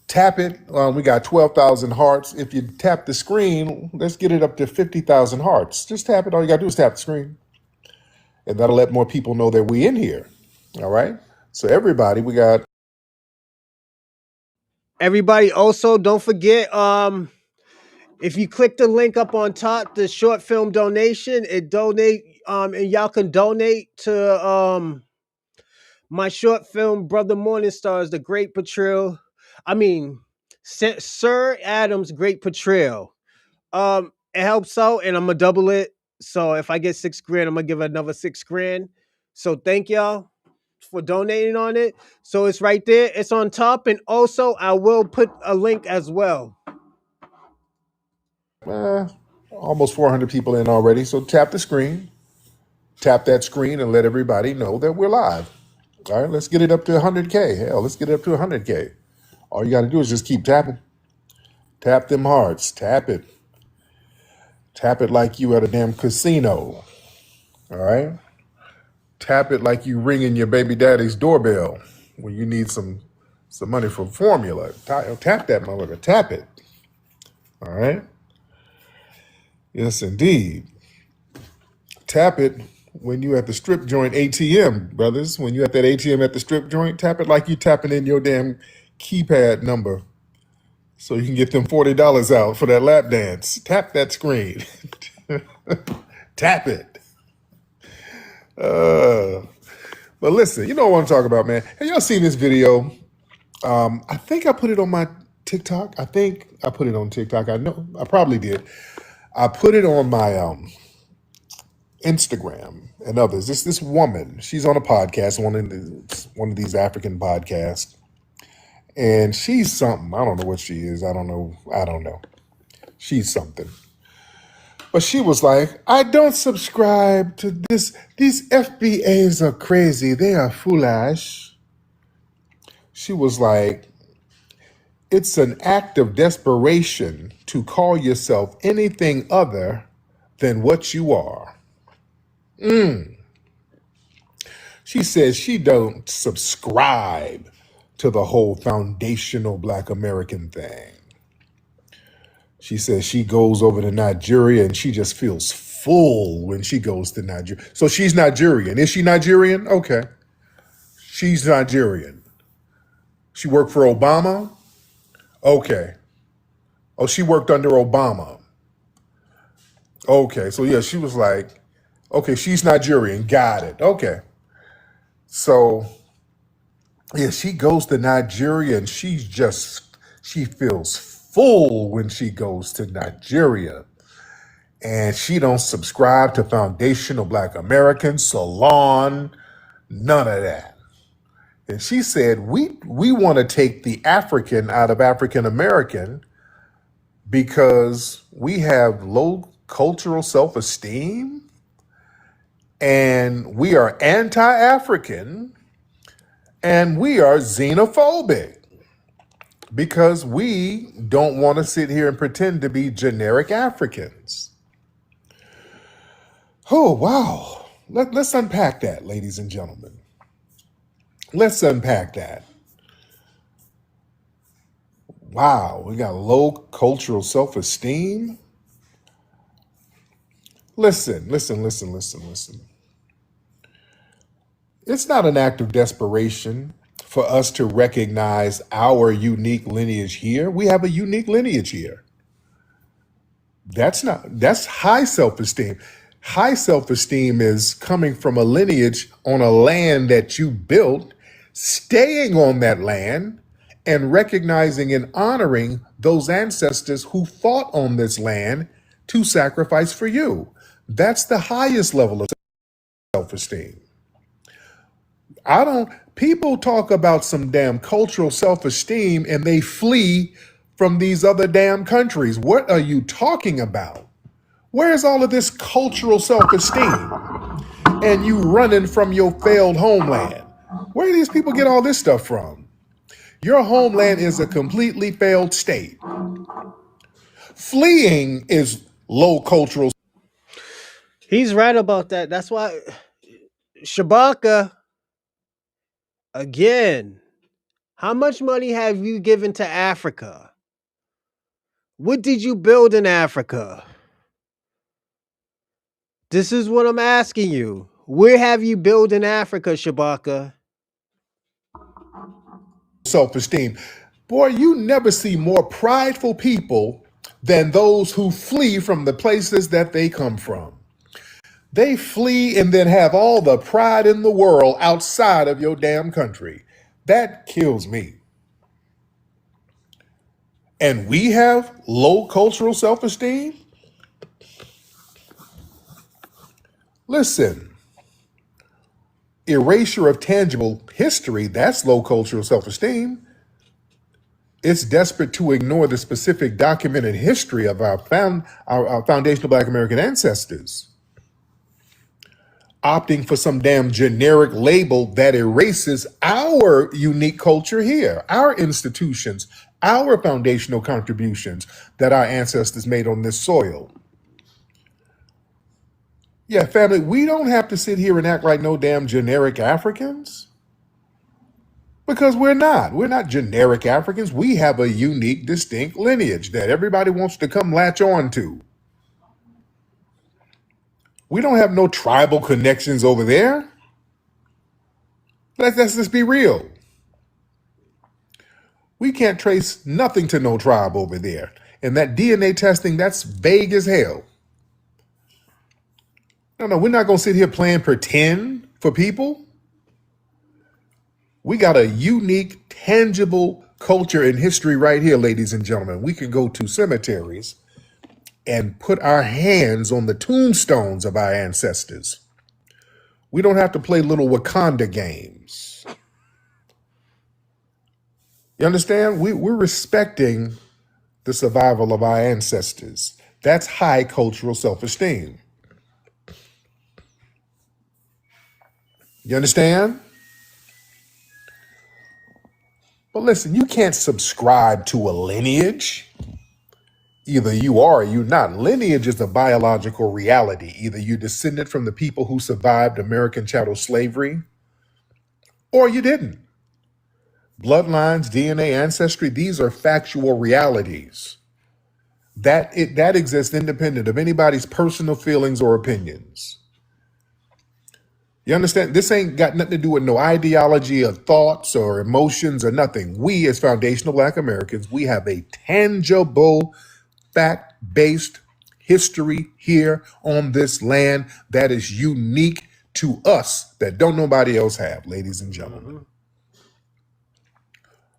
Tap it. We got 12,000 hearts. If you tap the screen, let's get it up to 50,000 hearts. Just tap it. All you got to do is tap the screen. And that'll let more people know that we in here. All right? So everybody, we got... Everybody, also don't forget, if you click the link up on top, the short film donation, it donate, and y'all can donate to my short film, Brother Morningstar's The Great Portrayal. Sir Adam's Great Portrayal. It helps out, and I'm gonna double it. So if I get $6,000, I'm gonna give another $6,000. So thank y'all for donating on it. So it's right there. It's on top, and also I will put a link as well. Almost 400 people in already. So tap the screen. Tap that screen and let everybody know that we're live. All right, let's get it up to 100K. Hell, let's get it up to 100K. All you got to do is just keep tapping. Tap them hearts. Tap it. Tap it like you at a damn casino. All right? Tap it like you ringing your baby daddy's doorbell when you need some money for formula. Tap that motherfucker. Tap it. All right? Yes, indeed. Tap it when you at the strip joint ATM, brothers. When you at that ATM at the strip joint, tap it like you tapping in your damn keypad number so you can get them $40 out for that lap dance. Tap that screen. Tap it. But listen, you know what I'm talking about, man. Have y'all seen this video? I think I put it on my TikTok. I think I put it on TikTok. I know I probably did. I put it on my Instagram and others. This woman, she's on a podcast, one of these African podcasts, and she's something. I don't know what she is. I don't know. She's something. But she was like, I don't subscribe to this. These FBAs are crazy. They are foolish. She was like, it's an act of desperation to call yourself anything other than what you are. She says she don't subscribe to the whole foundational Black American thing. She says she goes over to Nigeria and she just feels full when she goes to Nigeria. So she's Nigerian. Is she Nigerian? Okay. She's Nigerian. She worked for Obama? Okay. Oh, she worked under Obama. Okay, so yeah, she was like, okay, she's Nigerian. Got it. Okay. So yeah, she goes to Nigeria and she feels full when she goes to Nigeria. And she don't subscribe to Foundational Black American, Salon, none of that. And she said, we want to take the African out of African American because we have low cultural self-esteem and we are anti-African and we are xenophobic because we don't want to sit here and pretend to be generic Africans. Oh, wow. Let's unpack that, ladies and gentlemen. Let's unpack that. Wow, we got low cultural self-esteem. Listen. It's not an act of desperation for us to recognize our unique lineage here. We have a unique lineage here. That's high self-esteem. High self-esteem is coming from a lineage on a land that you built, staying on that land, and recognizing and honoring those ancestors who fought on this land to sacrifice for you. That's the highest level of self-esteem. People talk about some damn cultural self-esteem and they flee from these other damn countries. What are you talking about? Where's all of this cultural self-esteem? And you running from your failed homeland. Where do these people get all this stuff from? Your homeland is a completely failed state. Fleeing is low cultural. He's right about that. That's why Shabaka, again, how much money have you given to Africa? What did you build in Africa? This is what I'm asking you. Where have you built in Africa, Shabaka? Self-esteem. Boy, you never see more prideful people than those who flee from the places that they come from. They flee and then have all the pride in the world outside of your damn country. That kills me. And we have low cultural self-esteem? Listen, erasure of tangible history, that's low cultural self-esteem. It's desperate to ignore the specific documented history of our foundational Black American ancestors, opting for some damn generic label that erases our unique culture here, our institutions, our foundational contributions that our ancestors made on this soil. Yeah, family, we don't have to sit here and act like no damn generic Africans because we're not. We're not generic Africans. We have a unique, distinct lineage that everybody wants to come latch on to. We don't have no tribal connections over there. Let's just be real. We can't trace nothing to no tribe over there. And that DNA testing, that's vague as hell. No, we're not going to sit here playing pretend for people. We got a unique, tangible culture and history right here, ladies and gentlemen. We can go to cemeteries and put our hands on the tombstones of our ancestors. We don't have to play little Wakanda games. You understand? We're respecting the survival of our ancestors. That's high cultural self-esteem. You understand? But listen, you can't subscribe to a lineage. Either you are or you're not. Lineage is a biological reality. Either you descended from the people who survived American chattel slavery, or you didn't. Bloodlines, DNA, ancestry, these are factual realities. That exists independent of anybody's personal feelings or opinions. You understand? This ain't got nothing to do with no ideology or thoughts or emotions or nothing. We, as foundational Black Americans, we have a tangible, fact-based history here on this land that is unique to us, that don't nobody else have, ladies and gentlemen. Mhm.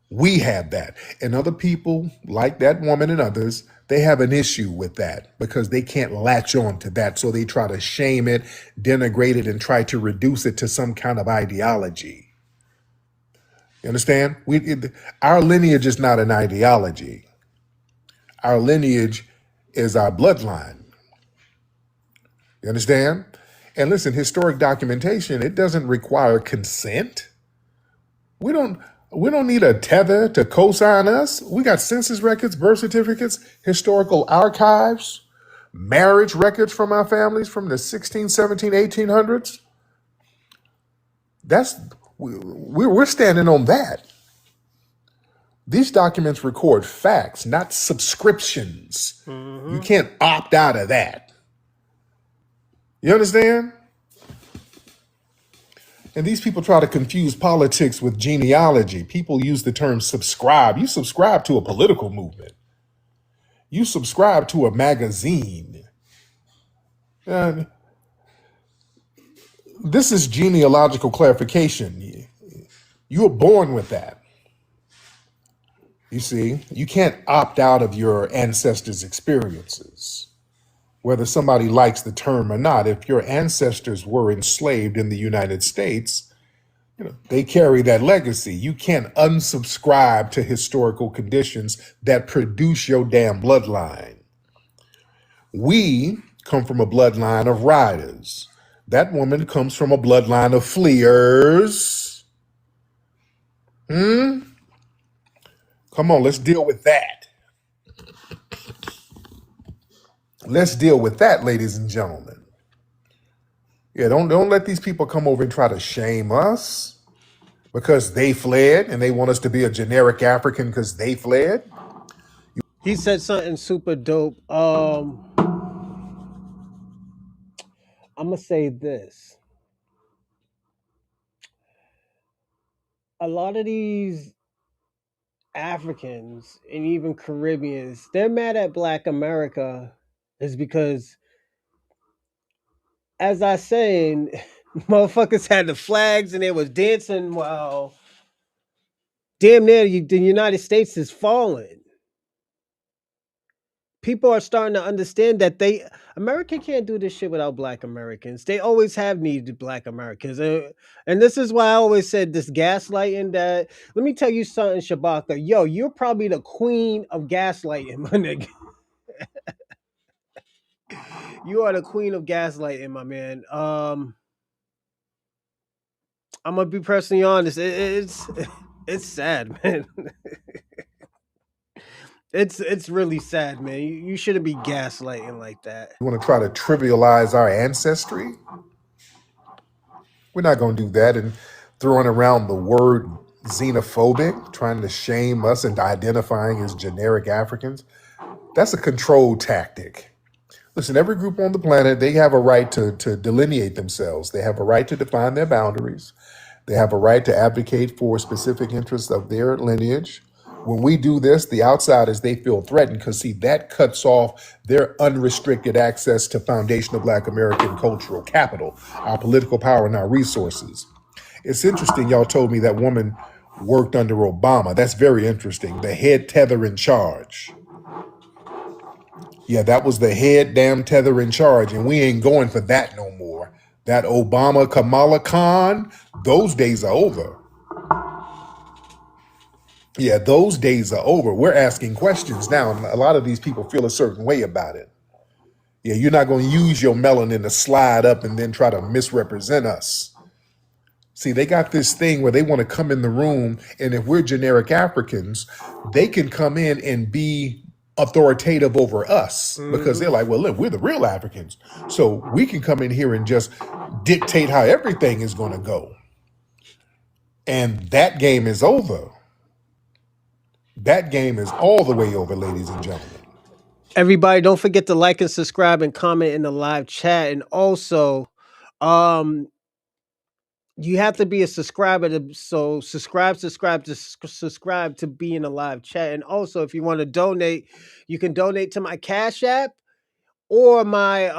We have that. And other people, like that woman and others, they have an issue with that because they can't latch on to that. So they try to shame it, denigrate it, and try to reduce it to some kind of ideology. You understand? Our lineage is not an ideology. Our lineage is our bloodline. You understand? And listen, historic documentation, it doesn't require consent. We don't need a tether to co-sign us. We got census records, birth certificates, historical archives, marriage records from our families from the 16, 17, 1800s. We're standing on that. These documents record facts, not subscriptions. You can't opt out of that. You understand? And these people try to confuse politics with genealogy. People use the term subscribe. You subscribe to a political movement. You subscribe to a magazine. And this is genealogical clarification. You were born with that. You see, you can't opt out of your ancestors' experiences, whether somebody likes the term or not. If your ancestors were enslaved in the United States, they carry that legacy. You can't unsubscribe to historical conditions that produce your damn bloodline. We come from a bloodline of riders. That woman comes from a bloodline of fleers. Come on, let's deal with that. Let's deal with that, ladies and gentlemen. Yeah, don't let these people come over and try to shame us because they fled and they want us to be a generic African because they fled. He said something super dope. I'm gonna say this. A lot of these Africans and even Caribbeans, they're mad at Black America is because, as I saying, motherfuckers had the flags and they was dancing while damn near the United States is falling. People are starting to understand that America can't do this shit without Black Americans. They always have needed Black Americans. And this is why I always said this gaslighting that, let me tell you something, Shabaka. Yo, you're probably the queen of gaslighting, my nigga. You are the queen of gaslighting, my man. I'm gonna be personally honest. It's sad, man. It's really sad, man. You shouldn't be gaslighting like that. You want to try to trivialize our ancestry? We're not going to do that. And throwing around the word xenophobic, trying to shame us and identifying as generic Africans, that's a control tactic. Listen, every group on the planet, they have a right to delineate themselves. They have a right to define their boundaries. They have a right to advocate for specific interests of their lineage. When we do this, the outsiders, they feel threatened because, see, that cuts off their unrestricted access to foundational Black American cultural capital, our political power, and our resources. It's interesting, y'all told me that woman worked under Obama. That's very interesting. The head tether in charge. Yeah, that was the head damn tether in charge, and we ain't going for that no more. That Obama Kamala Khan, those days are over. Yeah, those days are over. We're asking questions now, and a lot of these people feel a certain way about it. Yeah, you're not going to use your melanin to slide up and then try to misrepresent us. See, they got this thing where they want to come in the room, and if we're generic Africans, they can come in and be authoritative over us because they're like, well, look, we're the real Africans. So we can come in here and just dictate how everything is going to go. And that game is over. That game is all the way over, ladies and gentlemen. Everybody, don't forget to like and subscribe and comment in the live chat. And also, You have to be a subscriber to so subscribe to be in a live chat. And also, if you want to donate, you can donate to my Cash App or my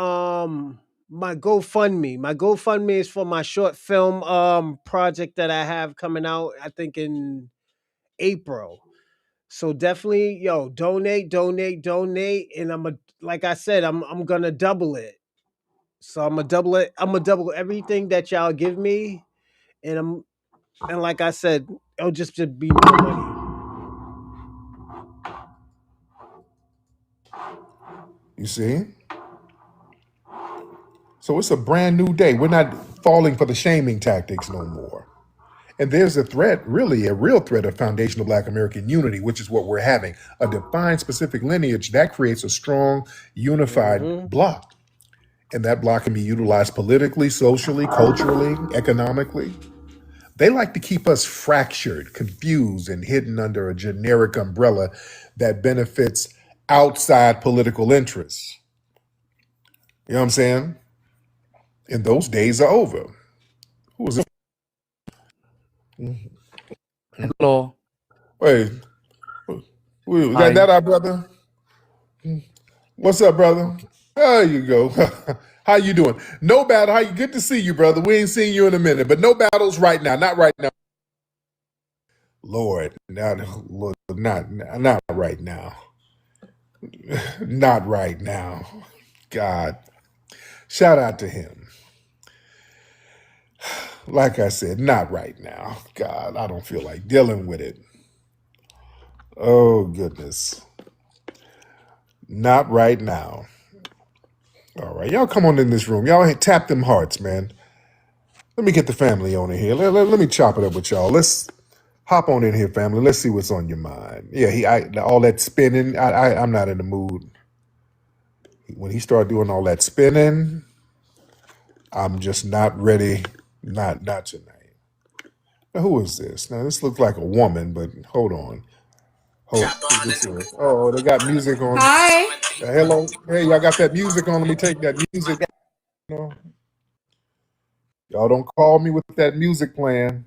GoFundMe. My GoFundMe is for my short film project that I have coming out, I think in April. So definitely, yo, donate, and like I said, I'm gonna double it. So I'm gonna double it. I'm gonna double everything that y'all give me, and like I said, it'll just be more money. You see? So it's a brand new day. We're not falling for the shaming tactics no more. And there's a threat, really a real threat of foundational Black American unity, which is what we're having. A defined specific lineage that creates a strong, unified block. And that block can be utilized politically, socially, culturally, economically. They like to keep us fractured, confused, and hidden under a generic umbrella that benefits outside political interests. You know what I'm saying? And those days are over. Who was it? Hello. Wait, is Hi. that our brother? What's up, brother? There you go. How you doing? No battle. How you? Good to see you, brother. We ain't seen you in a minute, but no battles right now. Not right now. Lord, not right now. Not right now. God, shout out to him. Like I said, not right now. God, I don't feel like dealing with it. Oh goodness, not right now. All right, y'all come on in this room. Y'all tap them hearts, man. Let me get the family on in here. Let me chop it up with y'all. Let's hop on in here, family. Let's see what's on your mind. Yeah, all that spinning. I'm not in the mood. When he started doing all that spinning, I'm just not ready. Not tonight. Now, who is this? Now this looks like a woman, but hold on. Oh, they got music on. Hi. Hello, hey, y'all got that music on? Let me take that music. No. Y'all don't call me with that music playing.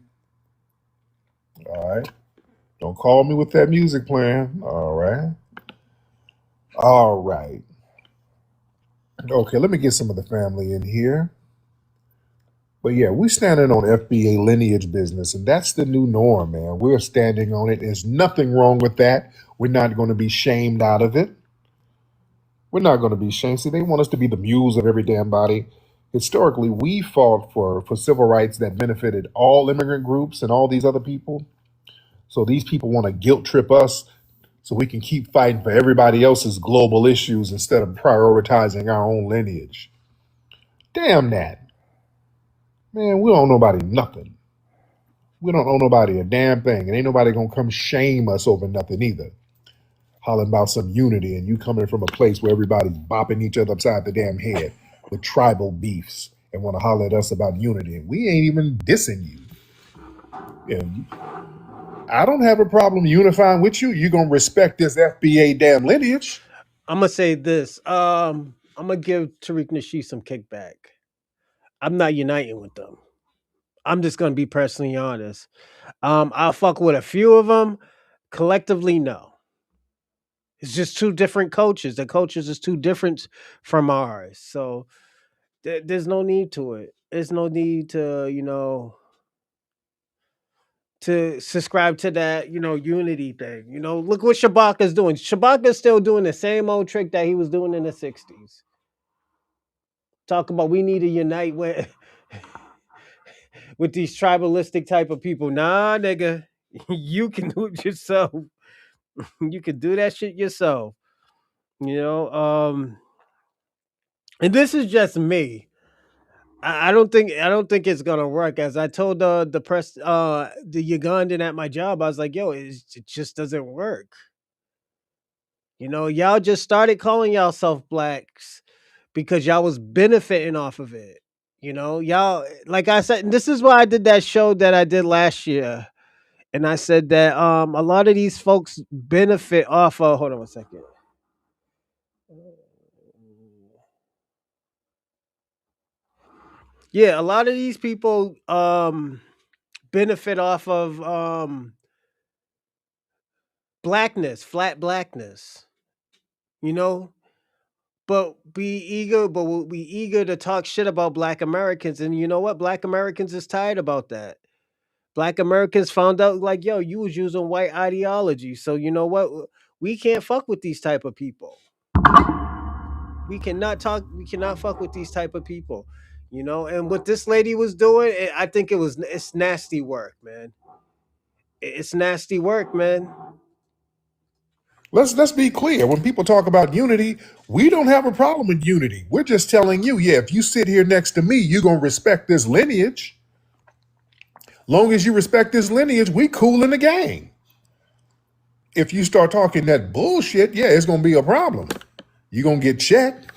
All right. Don't call me with that music playing. All right. All right. Okay, let me get some of the family in here. But yeah, we're standing on FBA lineage business, and that's the new norm, man. We're standing on it. There's nothing wrong with that. We're not going to be shamed out of it. We're not going to be shamed. See, they want us to be the mules of every damn body. Historically, we fought for civil rights that benefited all immigrant groups and all these other people. So these people want to guilt trip us so we can keep fighting for everybody else's global issues instead of prioritizing our own lineage. Damn that. Man, we don't know nobody nothing. We don't owe nobody a damn thing. And ain't nobody gonna come shame us over nothing either. Hollering about some unity and you coming from a place where everybody's bopping each other upside the damn head with tribal beefs and want to holler at us about unity. And we ain't even dissing you. I don't have a problem unifying with you. You're gonna respect this FBA damn lineage. I'm gonna say this. I'm gonna give Tariq Nasheed some kickback. I'm not uniting with them. I'm just gonna be personally honest. I'll fuck with a few of them. Collectively, no. It's just two different cultures. The cultures is too different from ours. So there's no need to it. There's no need to, to subscribe to that, unity thing. Look what Shabaka's doing. Shabaka's still doing the same old trick that he was doing in the 60s. Talk about we need to unite with with these tribalistic type of people. Nah, nigga. You can do it yourself. You can do that shit yourself. And this is just me. I don't think it's gonna work. As I told the press, the Ugandan at my job, I was like, "Yo, it just doesn't work." Y'all just started calling yourself blacks because y'all was benefiting off of it. Y'all, like I said, and this is why I did that show that I did last year, and I said that a lot of these folks benefit off of. Hold on one second. Yeah, a lot of these people benefit off of blackness, flat blackness, you know? But we eager to talk shit about black Americans, and you know what? Black Americans is tired about that. Black Americans found out like, yo, you was using white ideology. So you know what? We can't fuck with these type of people. We cannot fuck with these type of people. You know, and what this lady was doing, I think it's nasty work, man. It's nasty work, man. Let's be clear. When people talk about unity, we don't have a problem with unity. We're just telling you, yeah, if you sit here next to me, you're gonna respect this lineage. Long as you respect this lineage, we cool in the gang. If you start talking that bullshit, yeah, it's gonna be a problem. You're gonna get checked.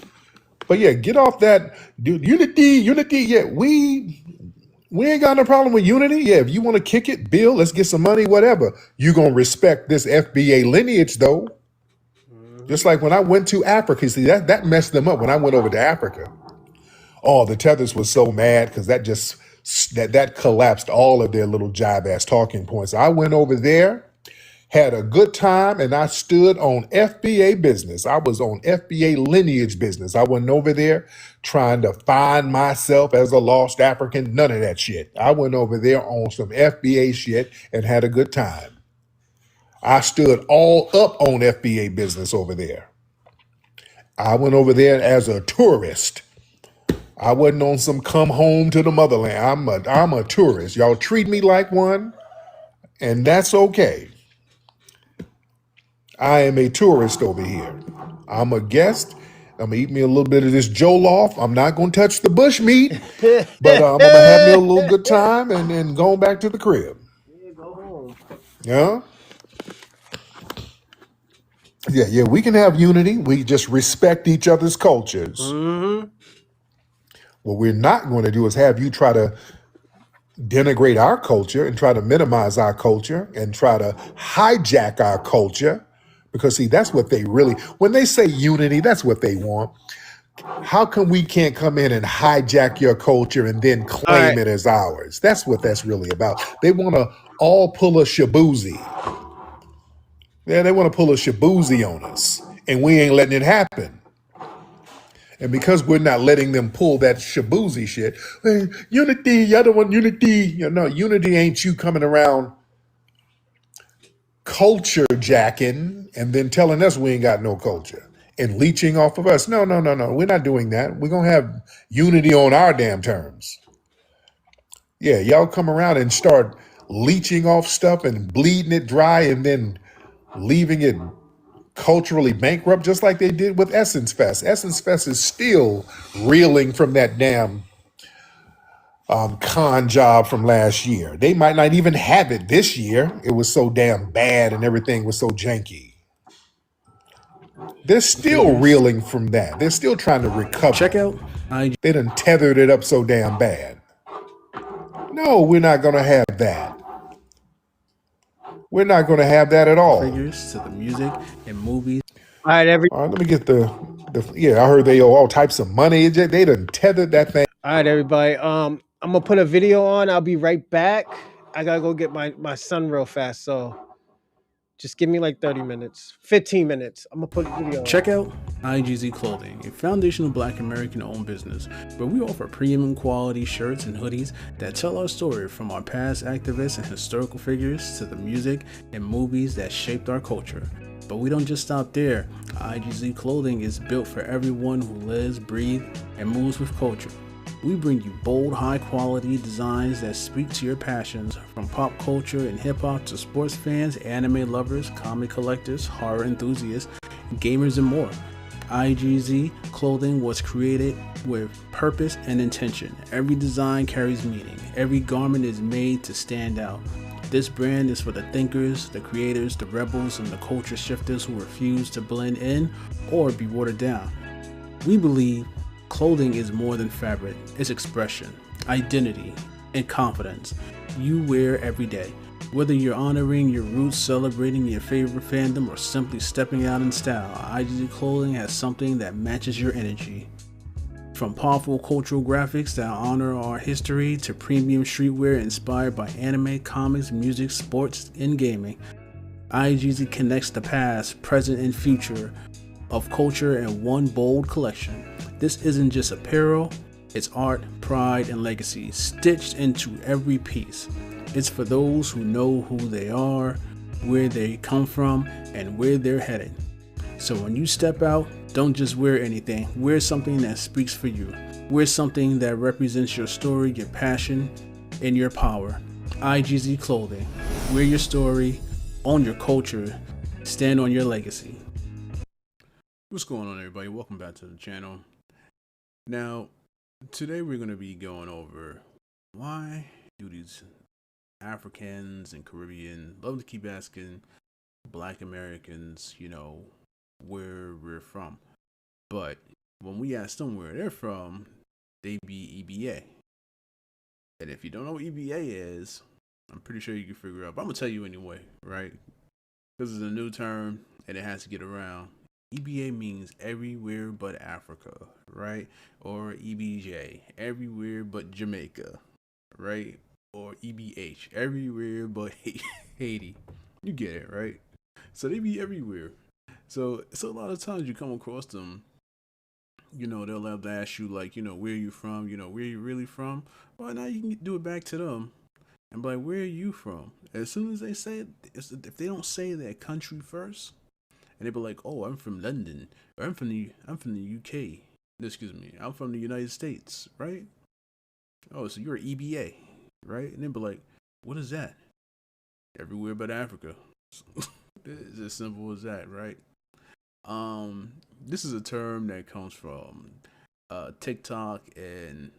But yeah, get off that dude. Unity. Yeah, we ain't got no problem with unity. Yeah, if you want to kick it, Bill, let's get some money, whatever. You gonna respect this FBA lineage though. Just like when I went to Africa, see that messed them up when I went over to Africa. Oh, the Tethers was so mad because that collapsed all of their little jive ass talking points. I went over there, had a good time, and I stood on FBA business. I was on FBA lineage business. I wasn't over there trying to find myself as a lost African. None of that shit. I went over there on some FBA shit and had a good time. I stood all up on FBA business over there. I went over there as a tourist. I wasn't on some come home to the motherland. I'm a tourist. Y'all treat me like one, and that's okay. I am a tourist over here. I'm a guest. I'm gonna eat me a little bit of this jollof. I'm not gonna touch the bush meat, but I'm gonna have me a little good time and then going back to the crib. Yeah, go home. Yeah, yeah. We can have unity. We just respect each other's cultures. Mm-hmm. What we're not going to do is have you try to denigrate our culture and try to minimize our culture and try to hijack our culture. Because see, that's what they really, when they say unity, that's what they want. How come we can't come in and hijack your culture and then All claim right. it as ours? That's what that's really about. They want to all pull a shabuzi. Yeah, they want to pull a shabuzi on us, and we ain't letting it happen. And because we're not letting them pull that shabuzi shit, hey, unity, y'all don't want unity. You know, unity ain't you coming around culture jacking and then telling us we ain't got no culture and leeching off of us. No. We're not doing that. We're going to have unity on our damn terms. Yeah, y'all come around and start leeching off stuff and bleeding it dry and then leaving it culturally bankrupt, just like they did with Essence Fest. Essence Fest is still reeling from that damn con job from last year. They might not even have it this year. It was so damn bad and everything was so janky. They're still reeling from that. They're still trying to recover. Check out IG They done tethered it up so damn bad. No, we're not going to have that. We're not going to have that at all. figures to the music and movies All right, All right, let me get the yeah, I heard they owe all types of money. They done tethered that thing. All right, everybody. I'm gonna put a video on. I'll be right back. I gotta go get my son real fast. So just give me like 30 minutes, 15 minutes. I'm gonna put a video on. Check out IGZ Clothing, a foundational Black American-owned business where we offer premium quality shirts and hoodies that tell our story from our past activists and historical figures to the music and movies that shaped our culture. But we don't just stop there. IGZ Clothing is built for everyone who lives, breathes, and moves with culture. We bring you bold, high-quality designs that speak to your passions, from pop culture and hip-hop to sports fans, anime lovers, comic collectors, horror enthusiasts, gamers, and more. IGZ Clothing was created with purpose and intention. Every design carries meaning. Every garment is made to stand out. This brand is for the thinkers, the creators, the rebels, and the culture shifters who refuse to blend in or be watered down. We believe clothing is more than fabric. It's expression, identity, and confidence you wear every day. Whether you're honoring your roots, celebrating your favorite fandom, or simply stepping out in style, IGZ Clothing has something that matches your energy. From powerful cultural graphics that honor our history to premium streetwear inspired by anime, comics, music, sports, and gaming, iGeezy connects the past, present, and future of culture in one bold collection. This isn't just apparel, it's art, pride, and legacy stitched into every piece. It's for those who know who they are, where they come from, and where they're headed. So when you step out, don't just wear anything. Wear something that speaks for you. Wear something that represents your story, your passion, and your power. iGeezy Clothing. Wear your story, own your culture, stand on your legacy. What's going on, everybody? Welcome back to the channel. Now, today we're going to be going over why do these Africans and Caribbean love to keep asking Black Americans, where we're from. But when we ask them where they're from, they be EBA. And if you don't know what EBA is, I'm pretty sure you can figure out. But I'm going to tell you anyway, right? This is a new term and it has to get around. EBA means everywhere but Africa, right? Or EBJ, everywhere but Jamaica, right? Or EBH, everywhere but Haiti. You get it, right? So they be everywhere. So a lot of times you come across them, they'll have to ask you like, where you from, where you really from. Well, now you can do it back to them and be like, where are you from? As soon as they say it, if they don't say their country first, and they be like, oh, I'm from London, or I'm from the UK. Excuse me, I'm from the United States, right? Oh, so you're EBA, right? And they be like, what is that? Everywhere but Africa. It's as simple as that, right? This is a term that comes from TikTok and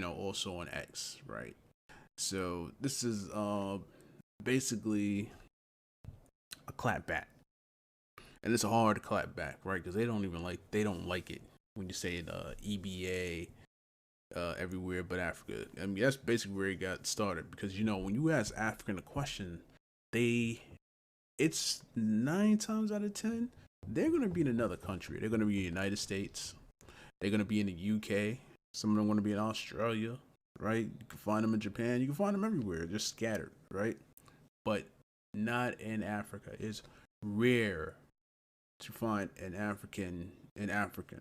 also on X, right? So this is basically a clap back, and it's a hard clap back, right? Because they don't like it when you say EBA, everywhere but Africa. I mean, that's basically where it got started, because when you ask African a question, it's 9 times out of 10 they're going to be in another country. They're going to be in the United States. They're going to be in the UK. Some of them want to be in Australia, right? You can find them in Japan. You can find them everywhere. They're scattered, right? But not in Africa. It's rare to find an African in Africa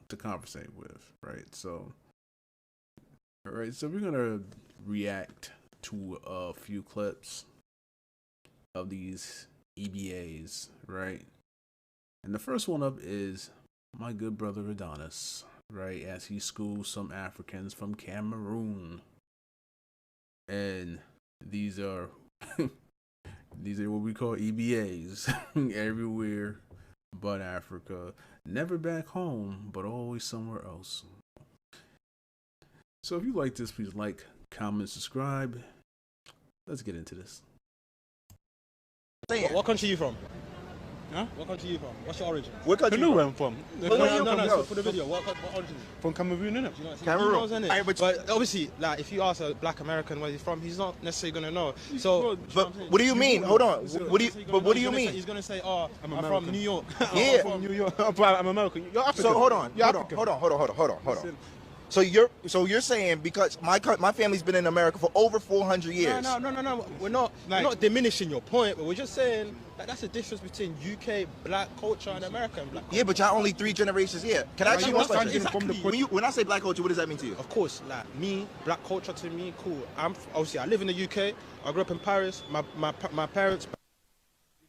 to conversate with, right? So, all right. So we're going to react to a few clips of these EBAs, right? And the first one up is my good brother Adonis, right? As he schools some Africans from Cameroon. And these are what we call EBAs. Everywhere but Africa. Never back home, but always somewhere else. So if you like this, please like, comment, subscribe. Let's get into this. What country are you from? Huh? What country are you from? What's your origin? What country you where I'm from? No, for the video. What origin? From Cameroon, innit? You know, Cameroon. But obviously, like, if you ask a Black American where he's from, he's not necessarily gonna know. So, But what do you mean? Hold on. What do you mean? He's gonna say, "Oh, I'm from New York." Yeah. I'm from New York. I'm American. You're African. So hold on. You're Hold African. on. So you're saying because my family's been in America for over 400 years. No. We're not diminishing your point, but we're just saying that that's the difference between UK Black culture and American Black culture. Yeah, but y'all only 3 generations here. Can I ask you one question? Exactly. When I say Black culture, what does that mean to you? Of course, like me, Black culture to me, cool. Obviously I live in the UK. I grew up in Paris. My parents,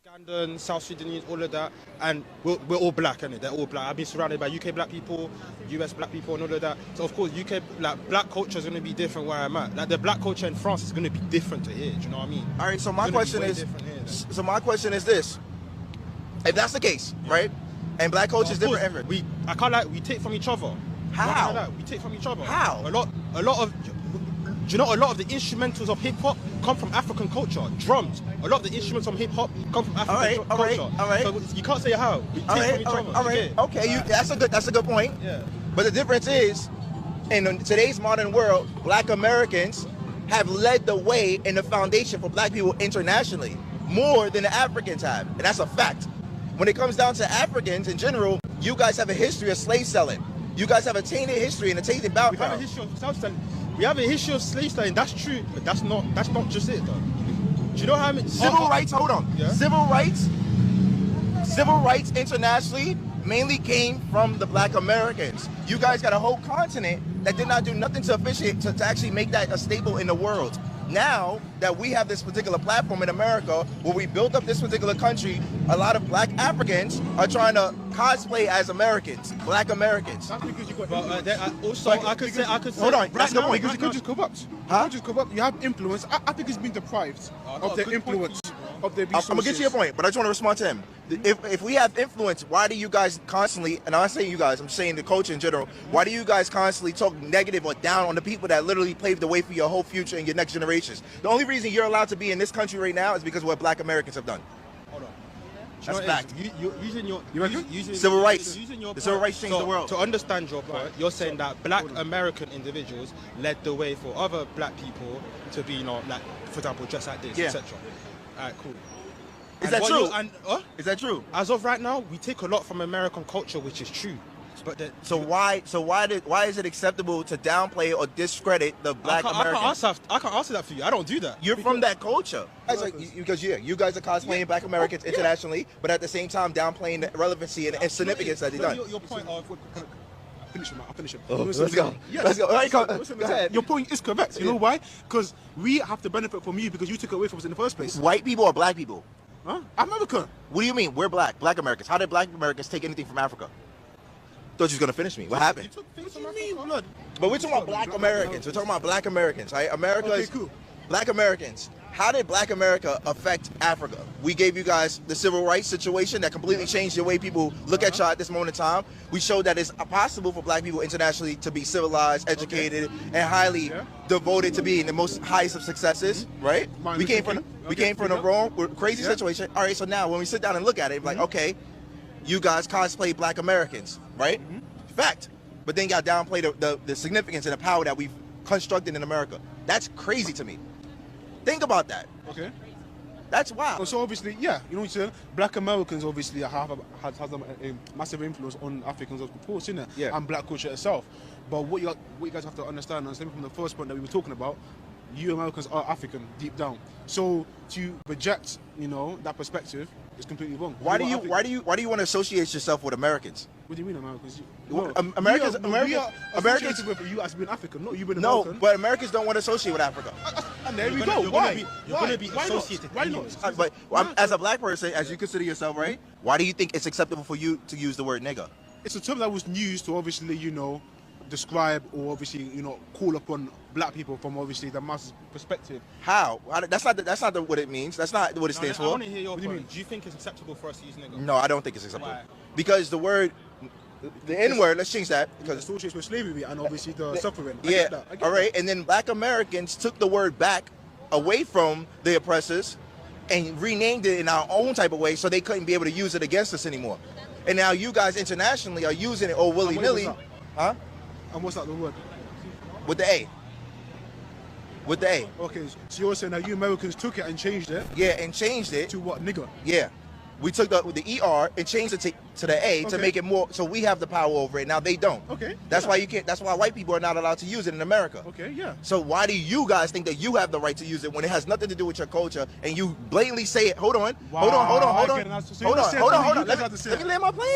Ugandan, South Sudanese, all of that, and we're all black, innit? They're all black. I've been surrounded by UK black people, US black people, and all of that. So of course, UK black culture is going to be different where I'm at. Like the black culture in France is going to be different to here. Do you know what I mean? All right. So my question is this: if that's the case, right, and black culture is different everywhere, we take from each other. How? We take from each other. How? A lot of. Do you know a lot of the instrumentals of hip hop come from African culture? Drums. A lot of the instruments from hip hop come from African culture. All right. So you can't say how. We take from each other. All right. Okay. That's a good point. Yeah. But the difference is, in today's modern world, Black Americans have led the way in the foundation for Black people internationally more than the Africans have, and that's a fact. When it comes down to Africans in general, you guys have a history of slave selling. You guys have a tainted history and a tainted We have a background. history of slave selling. We have a history of slave selling. That's true, but that's not just it, though. Do you know how many Civil rights, hold on. Yeah? Civil rights internationally mainly came from the Black Americans. You guys got a whole continent that did not do nothing to officiate to actually make that a staple in the world. Now that we have this particular platform in America where we built up this particular country, a lot of Black Africans are trying to cosplay as Americans, Black Americans. That's because you got. But also, I could say. Hold on, that's the point. Because the country's corrupt. Huh? The country's corrupt. You have influence. I think it's been deprived of their influence, of their I'm resources. gonna get to your point, but I just want to respond to him. If we have influence, why do you guys constantly, and I'm not saying you guys, I'm saying the culture in general, why do you guys constantly talk negative or down on the people that literally paved the way for your whole future and your next generations? The only reason you're allowed to be in this country right now is because of what Black Americans have done. Hold on. That's fact. You're using your Civil rights. Using your The civil rights changed the world. To understand your point, you're saying that Black American individuals led the way for other Black people to be, like, for example, dress like this, Yeah. etc. Alright, cool. Is And that what true? you're- Is that true? As of right now, we take a lot from American culture, which is true. But Why is it acceptable to downplay or discredit the Black Americans? I can't answer that for you. I don't do that. You're from that culture. Because you guys are cosplaying Black Americans internationally, but at the same time downplaying the relevancy and significance that they've done. Your point of I'll finish it. Oh, let's go. Yes. Let's go. All right, go ahead. Your point is correct. You know why? Because we have to benefit from you because you took it away from us in the first place. White people or Black people? Huh? America. What do you mean? We're Black Americans. How did Black Americans take anything from Africa? Thought you was gonna finish me. What happened? What do you mean, blood? But we're talking about Black Americans. We're talking about Black Americans, right? America Okay, is cool. Black Americans. How did Black America affect Africa? We gave you guys the civil rights situation that completely changed the way people look at y'all at this moment in time. We showed that it's possible for Black people internationally to be civilized, educated, and highly devoted to being the most highest of successes, right? We came from the wrong, crazy situation. All right, so now when we sit down and look at it, like, okay, you guys cosplay Black Americans, right? Fact. But then y'all downplay the significance and the power that we've constructed in America. That's crazy to me. Think about that. Okay. That's wild. So obviously, yeah, you know what I'm saying? Black Americans obviously has a massive influence on Africans of course, innit? Yeah. And Black culture itself. But what you guys have to understand, and stemming from the first point that we were talking about, you Americans are African deep down. So to reject, that perspective is completely wrong. Why do you want to associate yourself with Americans? What do you mean Americans? Americans with you as being African, not you being No, American. but Americans don't want to associate with Africa. And there we You're go. gonna Why? be- you're gonna be Why not? associated Why anyways. not? But as a Black person, as you consider yourself, right? Why do you think it's acceptable for you to use the word nigger? It's a term that was used to obviously, describe or obviously, call upon Black people from obviously the mass perspective. How? That's not what it means. That's not what it stands I for. want to hear your What do you point. mean? Do you think it's acceptable for us to use nigger? No, I don't think it's acceptable. Why? Because the word, the N word. Let's change that. Because Because associates with slavery and obviously the suffering. I yeah, get that. I get all right. And then Black Americans took the word back away from the oppressors and renamed it in our own type of way, so they couldn't be able to use it against us anymore. And now you guys internationally are using it all willy nilly, what's huh? And what's that the word? With the A. With the A. Okay, so you're saying that you Americans took it and changed it Yeah, and changed it. to what, nigger? Yeah. We took the ER and changed it to the A to Okay. make it more, so we have the power over it. Now they don't. Okay, That's yeah. why you can't. That's why white people are not allowed to use it in America. Okay, yeah. So why do you guys think that you have the right to use it when it has nothing to do with your culture and you blatantly say it? Hold on. Wow, Hold on. I get it. So you just said Hold something on. you Let guys had to say. me land my plane.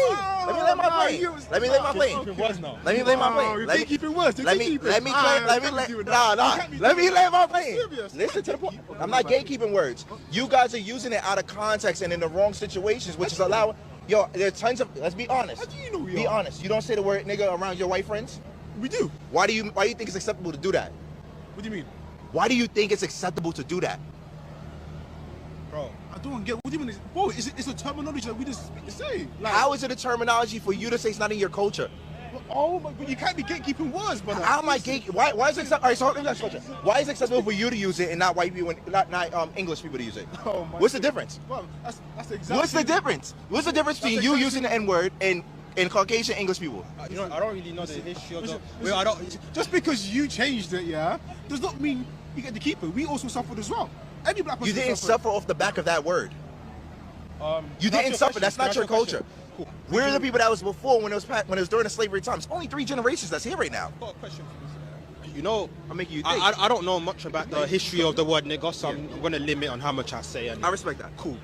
Let me land my Wow, plane. you- Let me land my plane. Keeping words now. Let me land my Wow, plane. you Let keep me keeping words. You let keep me keeping- let me Ah, let me I can't let do that. nah. You can't be Let me doing land my that. plane. Serious. Listen to the point. I'm not gatekeeping words. You guys are using it out of context and in the wrong situations, which is allowing. Yo, there's tons of. Let's be honest. How do you know we Be are? honest. You don't say the word nigga around your white friends. We do. Why do you think it's acceptable to do that? What do you mean? Why do you think it's acceptable to do that? Bro, I don't get. What do you mean? Bro, it's a terminology that we just say. Like, How is it a terminology for you to say it's not in your culture? Oh my! But you can't be gatekeeping words, brother. How am I gate? Why is it acceptable? All right, so let me ask you a question. Why is it acceptable for you to use it and not white people, and not English people to use it? Oh my What's the God. difference? Well, that's exactly. What's the difference? What's the difference between you using the N word and Caucasian English people? you know, I don't really know the history of the. Listen, Wait, I don't. Just because you changed it, yeah, does not mean you get to keep it. We also suffered as well. Every black person You didn't suffered. suffer off the back of that word. You Can I ask didn't a suffer. question? That's Can I not ask your a question? culture. Cool. We're the people that was before when it was during the slavery times. Only 3 generations that's here right now. I've got a question for you. You know, I'm making you think. I don't know much about the history of the word nigger, so I'm going to limit on how much I say. I respect that. Cool.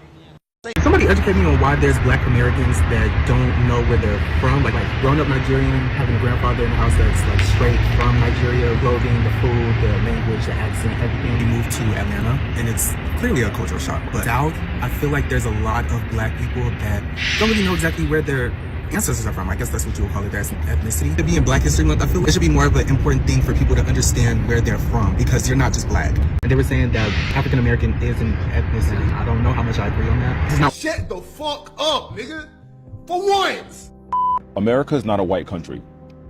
Somebody educate me on why there's black Americans that don't know where they're from. Like growing up Nigerian, having a grandfather in the house that's like straight from Nigeria, clothing, the food, the language, the accent, everything. We moved to Atlanta, and it's clearly a cultural shock. But South, I feel like there's a lot of black people that don't really know exactly where their ancestors are from. I guess that's what you would call it, as ethnicity. To be in Black History Month, I feel like it should be more of an important thing for people to understand where they're from, because you're not just black. And they were saying that African American is an ethnicity. I don't know how much I agree on that. It's not. Shut the fuck up, nigga. For once. America is not a white country.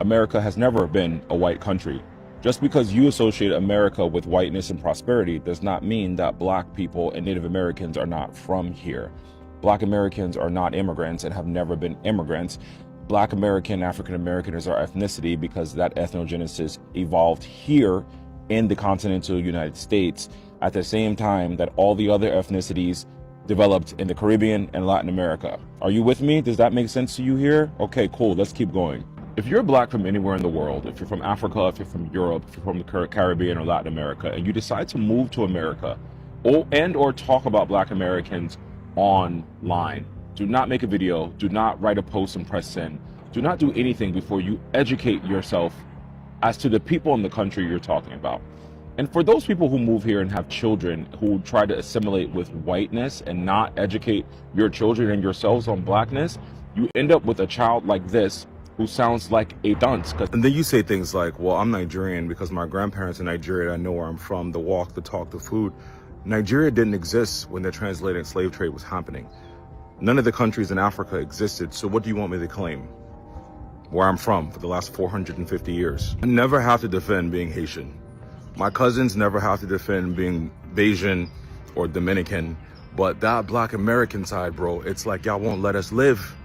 America has never been a white country. Just because you associate America with whiteness and prosperity does not mean that black people and Native Americans are not from here. Black Americans are not immigrants and have never been immigrants. Black American, African American is our ethnicity because that ethnogenesis evolved here in the continental United States at the same time that all the other ethnicities developed in the Caribbean and Latin America. Are you with me? Does that make sense to you here? Okay, cool, let's keep going. If you're black from anywhere in the world, if you're from Africa, if you're from Europe, if you're from the Caribbean or Latin America, and you decide to move to America or talk about black Americans online, do not make a video, do not write a post and press send, do not do anything before you educate yourself as to the people in the country you're talking about. And for those people who move here and have children who try to assimilate with whiteness and not educate your children and yourselves on blackness, you end up with a child like this who sounds like a dunce. And then you say things like, well, I'm Nigerian because my grandparents are Nigerian, I know where I'm from, the walk, the talk, the food. Nigeria didn't exist when the transatlantic slave trade was happening. None of the countries in Africa existed, so what do you want me to claim? Where I'm from for the last 450 years. I never have to defend being Haitian. My cousins never have to defend being Bayesian or Dominican, but that black American side, bro, it's like y'all won't let us live.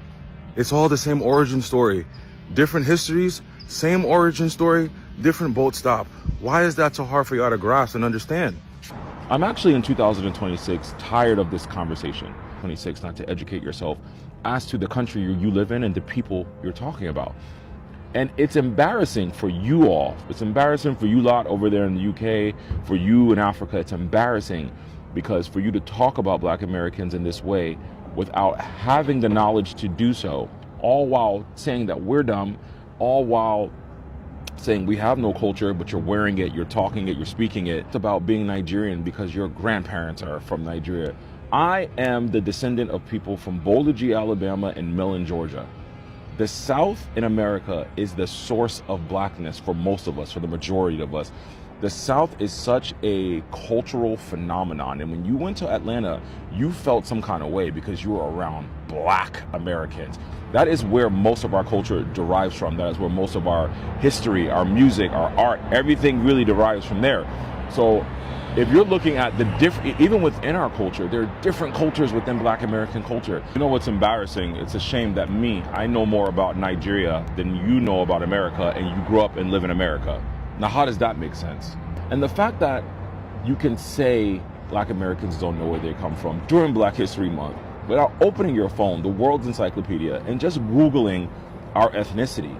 It's all the same origin story. Different histories, same origin story, different boat stop. Why is that so hard for y'all to grasp and understand? I'm actually in 2026 tired of this conversation. 26, not to educate yourself as to the country you live in and the people you're talking about. And it's embarrassing for you all. It's embarrassing for you lot over there in the UK, for you in Africa. It's embarrassing because for you to talk about black Americans in this way without having the knowledge to do so, all while saying that we're dumb, all while saying we have no culture, but you're wearing it, you're talking it, you're speaking it. It's about being Nigerian because your grandparents are from Nigeria. I am the descendant of people from Boulder, Alabama and Millen, Georgia. The South in America is the source of blackness for most of us, for the majority of us. The South is such a cultural phenomenon. And when you went to Atlanta, you felt some kind of way because you were around black Americans. That is where most of our culture derives from. That is where most of our history, our music, our art, everything really derives from there. So if you're looking at the different, even within our culture, there are different cultures within black American culture. You know what's embarrassing? It's a shame that I know more about Nigeria than you know about America, and you grew up and live in America. Now, how does that make sense? And the fact that you can say black Americans don't know where they come from during Black History Month without opening your phone, the world's encyclopedia, and just Googling our ethnicity,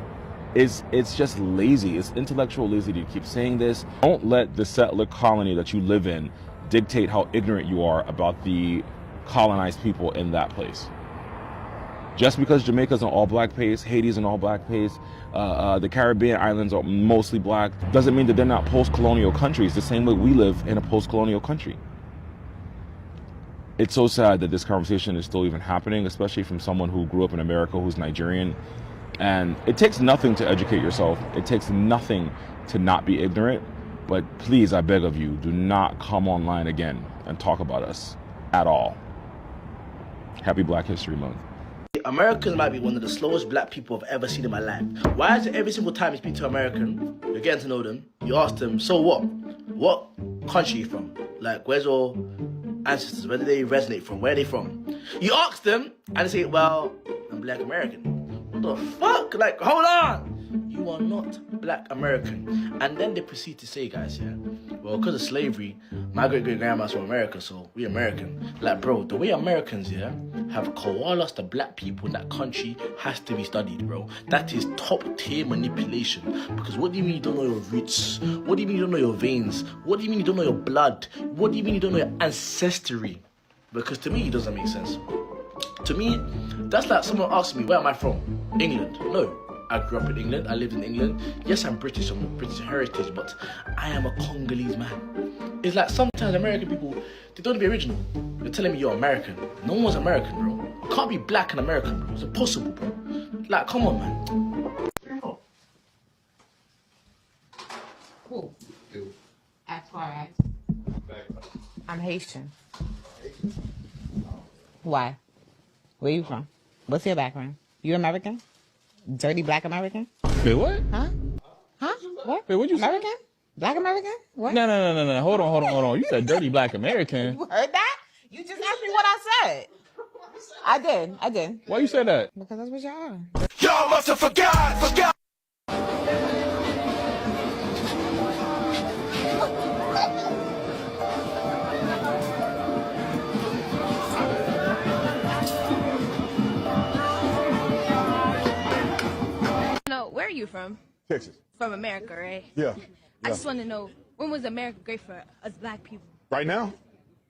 it's just lazy. It's intellectual lazy to keep saying this. Don't let the settler colony that you live in dictate how ignorant you are about the colonized people in that place. Just because Jamaica's an all-black place, Haiti's an all-black place, the Caribbean islands are mostly black, doesn't mean that they're not post-colonial countries, the same way we live in a post-colonial country. It's so sad that this conversation is still even happening, especially from someone who grew up in America, who's Nigerian. And it takes nothing to educate yourself. It takes nothing to not be ignorant. But please, I beg of you, do not come online again and talk about us at all. Happy Black History Month. Americans might be one of the slowest black people I've ever seen in my life. Why is it every single time you speak to an American, you're getting to know them, you ask them, so what? What country are you from? Like, where's your ancestors? Where do they resonate from? Where are they from? You ask them, and they say, well, I'm black American. What the fuck? Like, hold on! You are not black American. And then they proceed to say, guys, yeah, well, because of slavery, my great-great-grandma's from America, so we American. Like, bro, the way Americans, have coalesced the black people in that country has to be studied, bro. That is top-tier manipulation. Because what do you mean you don't know your roots? What do you mean you don't know your veins? What do you mean you don't know your blood? What do you mean you don't know your ancestry? Because to me, it doesn't make sense. To me, that's like someone asking me, where am I from? England. No. I grew up in England. I lived in England. Yes, I'm British. I'm of British heritage, but I am a Congolese man. It's like sometimes American people, they don't want to be original. They're telling me you're American. No one's American, bro. You can't be black and American, bro. It's impossible, bro. Like, come on, man. Cool. As far as I'm Haitian. Why? Where you from? What's your background? You American? Dirty black American? Wait, what? Huh? Huh? What? Wait, what'd you American? say? Black American? What? No. Hold on. You said dirty black American. You heard that? You just asked me what I said. I did. Why you said that? Because that's what y'all are. Y'all must have forgot. Where are you from? Texas. From America, right? Yeah. I just want to know, when was America great for us black people? Right now?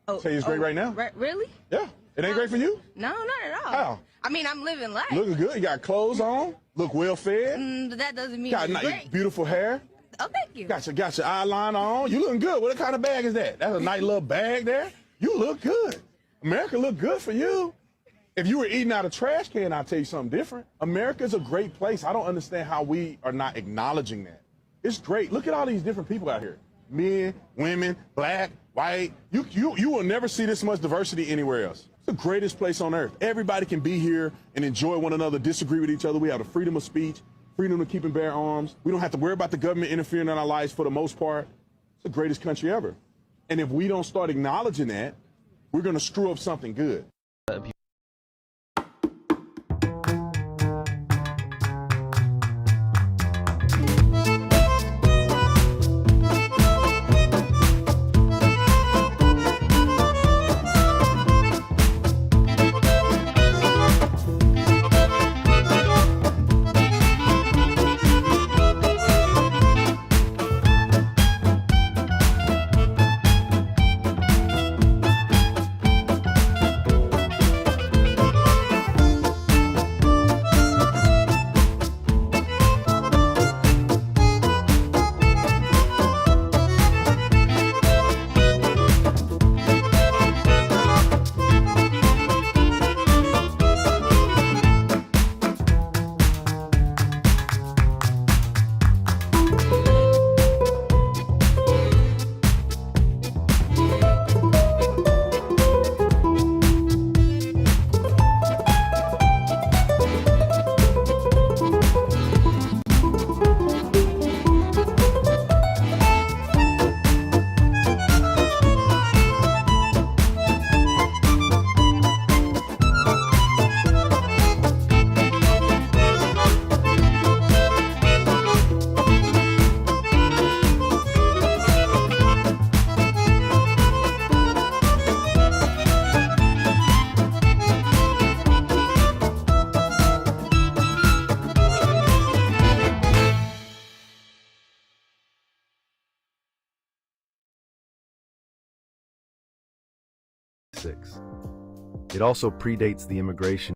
Tell you it's great right now? Really? Yeah. It ain't great for you? No, not at all. How? I mean, I'm living life. Looking good. You got clothes on. Look well fed. But that doesn't mean Got it's nice, great. beautiful hair. Oh, thank you. Got your eyeliner on. You looking good. What kind of bag is that? That's a nice little bag there. You look good. America look good for you. If you were eating out of trash can, I'll tell you something different. America's a great place. I don't understand how we are not acknowledging that. It's great. Look at all these different people out here. Men, women, black, white. You will never see this much diversity anywhere else. It's the greatest place on earth. Everybody can be here and enjoy one another, disagree with each other. We have the freedom of speech, freedom to keep and bear arms. We don't have to worry about the government interfering in our lives for the most part. It's the greatest country ever. And if we don't start acknowledging that, we're going to screw up something good. It also predates the immigration.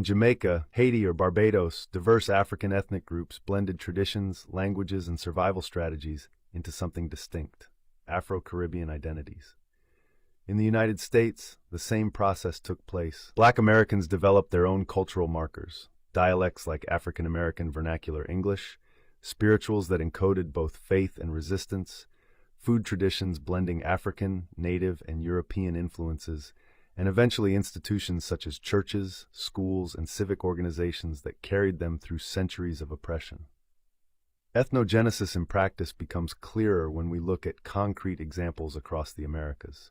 In Jamaica, Haiti, or Barbados, diverse African ethnic groups blended traditions, languages, and survival strategies into something distinct: Afro-Caribbean identities. In the United States, the same process took place. Black Americans developed their own cultural markers: dialects like African American Vernacular English, spirituals that encoded both faith and resistance, food traditions blending African, Native, and European influences, and eventually institutions such as churches, schools, and civic organizations that carried them through centuries of oppression. Ethnogenesis in practice becomes clearer when we look at concrete examples across the Americas.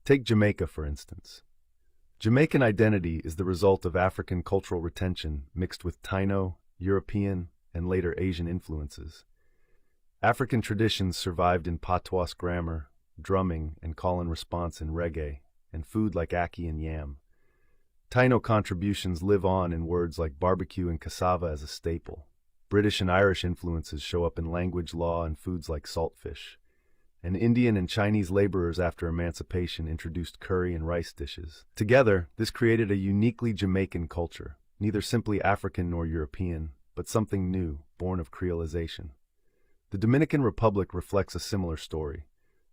Take Jamaica, for instance. Jamaican identity is the result of African cultural retention mixed with Taino, European, and later Asian influences. African traditions survived in patois grammar, drumming, and call and response in reggae, and food like ackee and yam. Taino contributions live on in words like barbecue and cassava as a staple. British and Irish influences show up in language, law, and foods like saltfish. And Indian and Chinese laborers after emancipation introduced curry and rice dishes. Together, this created a uniquely Jamaican culture, neither simply African nor European, but something new, born of creolization. The Dominican Republic reflects a similar story.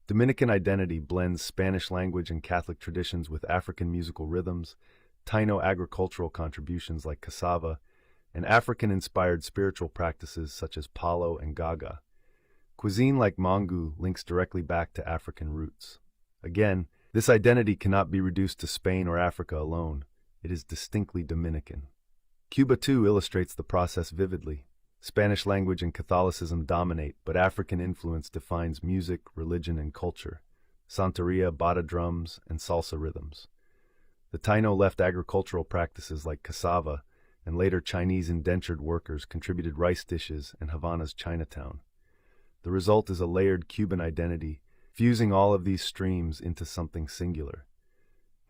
Dominican identity blends Spanish language and Catholic traditions with African musical rhythms, Taino agricultural contributions like cassava, and African-inspired spiritual practices such as palo and gaga. Cuisine like mangu links directly back to African roots. Again, this identity cannot be reduced to Spain or Africa alone. It is distinctly Dominican. Cuba, too, illustrates the process vividly. Spanish language and Catholicism dominate, but African influence defines music, religion, and culture: santeria, bata drums, and salsa rhythms. The Taino left agricultural practices like cassava, and later Chinese indentured workers contributed rice dishes in Havana's Chinatown. The result is a layered Cuban identity, fusing all of these streams into something singular.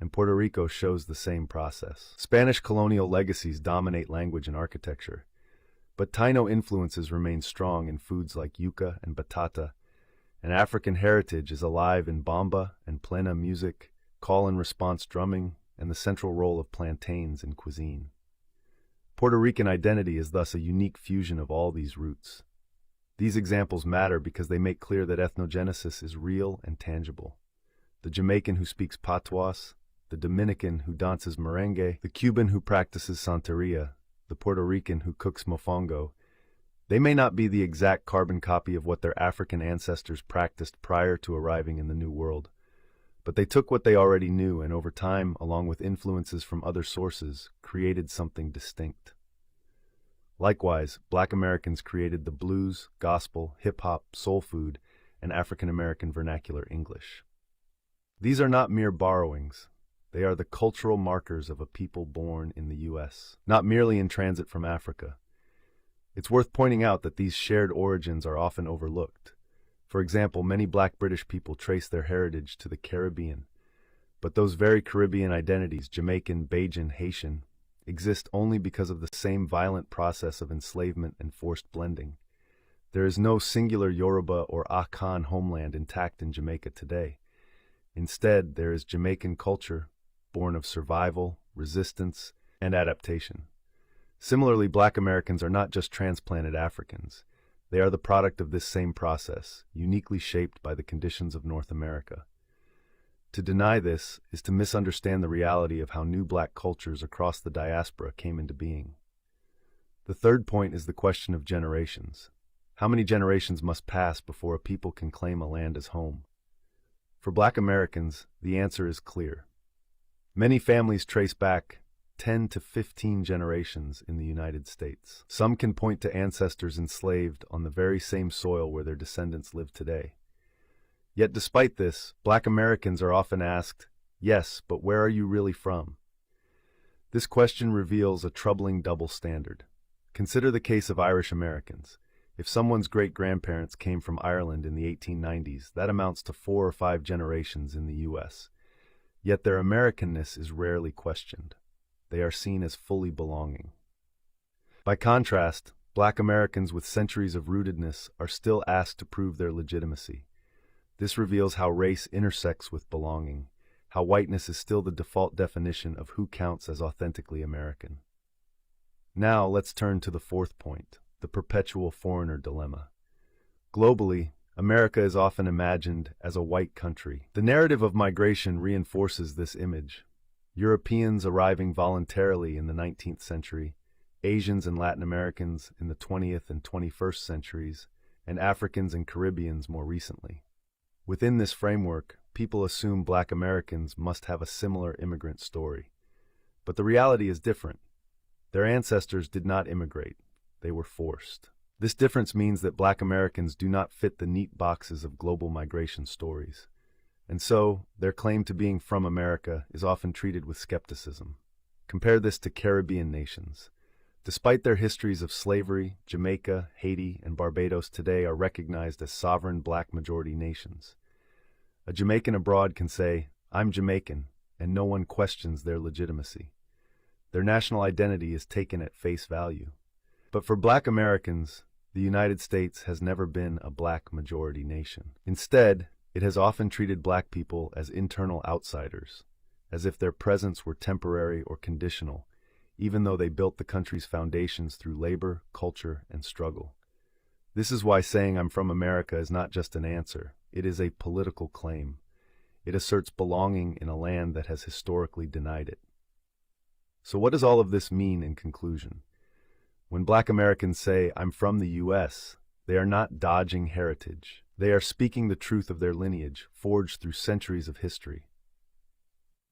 And Puerto Rico shows the same process. Spanish colonial legacies dominate language and architecture, but Taino influences remain strong in foods like yuca and batata, and African heritage is alive in bamba and plena music, call and response drumming, and the central role of plantains in cuisine. Puerto Rican identity is thus a unique fusion of all these roots. These examples matter because they make clear that ethnogenesis is real and tangible. The Jamaican who speaks patois, the Dominican who dances merengue, the Cuban who practices santeria, the Puerto Rican who cooks mofongo, they may not be the exact carbon copy of what their African ancestors practiced prior to arriving in the New World, but they took what they already knew and over time, along with influences from other sources, created something distinct. Likewise, Black Americans created the blues, gospel, hip-hop, soul food, and African American vernacular English. These are not mere borrowings. They are the cultural markers of a people born in the U.S., not merely in transit from Africa. It's worth pointing out that these shared origins are often overlooked. For example, many Black British people trace their heritage to the Caribbean, but those very Caribbean identities, Jamaican, Bajan, Haitian, exist only because of the same violent process of enslavement and forced blending. There is no singular Yoruba or Akan homeland intact in Jamaica today. Instead, there is Jamaican culture, born of survival, resistance, and adaptation. Similarly, Black Americans are not just transplanted Africans. They are the product of this same process, uniquely shaped by the conditions of North America. To deny this is to misunderstand the reality of how new Black cultures across the diaspora came into being. The third point is the question of generations. How many generations must pass before a people can claim a land as home? For Black Americans, the answer is clear. Many families trace back 10 to 15 generations in the United States. Some can point to ancestors enslaved on the very same soil where their descendants live today. Yet despite this, Black Americans are often asked, "Yes, but where are you really from?" This question reveals a troubling double standard. Consider the case of Irish Americans. If someone's great-grandparents came from Ireland in the 1890s, that amounts to 4 or 5 generations in the U.S. Yet their Americanness is rarely questioned. They are seen as fully belonging. By contrast, Black Americans with centuries of rootedness are still asked to prove their legitimacy. This reveals how race intersects with belonging, how whiteness is still the default definition of who counts as authentically American. Now let's turn to the fourth point, the perpetual foreigner dilemma. Globally, America is often imagined as a white country. The narrative of migration reinforces this image. Europeans arriving voluntarily in the 19th century, Asians and Latin Americans in the 20th and 21st centuries, and Africans and Caribbeans more recently. Within this framework, people assume Black Americans must have a similar immigrant story. But the reality is different. Their ancestors did not immigrate. They were forced. This difference means that Black Americans do not fit the neat boxes of global migration stories. And so, their claim to being from America is often treated with skepticism. Compare this to Caribbean nations. Despite their histories of slavery, Jamaica, Haiti, and Barbados today are recognized as sovereign Black majority nations. A Jamaican abroad can say, "I'm Jamaican," and no one questions their legitimacy. Their national identity is taken at face value. But for Black Americans, the United States has never been a Black majority nation. Instead, it has often treated Black people as internal outsiders, as if their presence were temporary or conditional, even though they built the country's foundations through labor, culture, and struggle. This is why saying "I'm from America" is not just an answer, it is a political claim. It asserts belonging in a land that has historically denied it. So what does all of this mean in conclusion? When Black Americans say "I'm from the U.S., they are not dodging heritage. They are speaking the truth of their lineage, forged through centuries of history.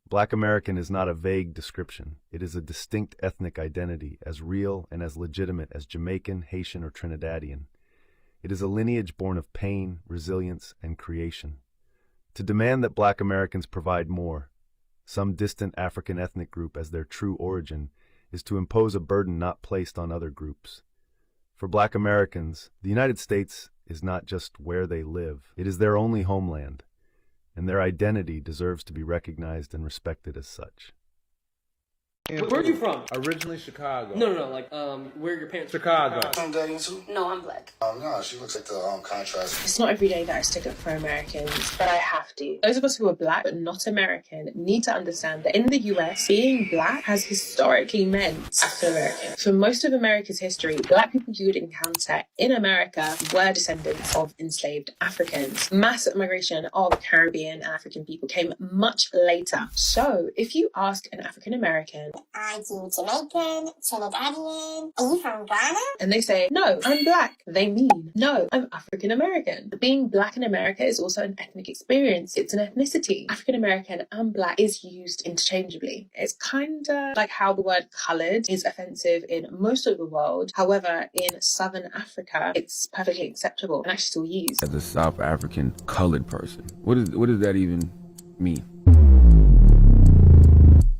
Black American is not a vague description. It is a distinct ethnic identity, as real and as legitimate as Jamaican, Haitian, or Trinidadian. It is a lineage born of pain, resilience, and creation. To demand that Black Americans provide more, some distant African ethnic group as their true origin, is to impose a burden not placed on other groups. For Black Americans, the United States is not just where they live, it is their only homeland, and their identity deserves to be recognized and respected as such. Where are you from? Originally Chicago. No, like, where are your parents from? Chicago. I'm dating too? No, I'm Black. No, she looks like the contrast. It's not every day that I stick up for Americans, but I have to. Those of us who are Black but not American need to understand that in the US, being Black has historically meant African American. For most of America's history, Black people you would encounter in America were descendants of enslaved Africans. Mass migration of Caribbean and African people came much later. So, if you ask an African American, "Are you Jamaican, Trinidadian? Are you from Ghana?" and they say, "No, I'm Black," they mean, "No, I'm African American." Being Black in America is also an ethnic experience. It's an ethnicity. African American and Black is used interchangeably. It's kind of like how the word coloured is offensive in most of the world. However, in Southern Africa, it's perfectly acceptable and actually still used. As a South African colored person, what does that even mean?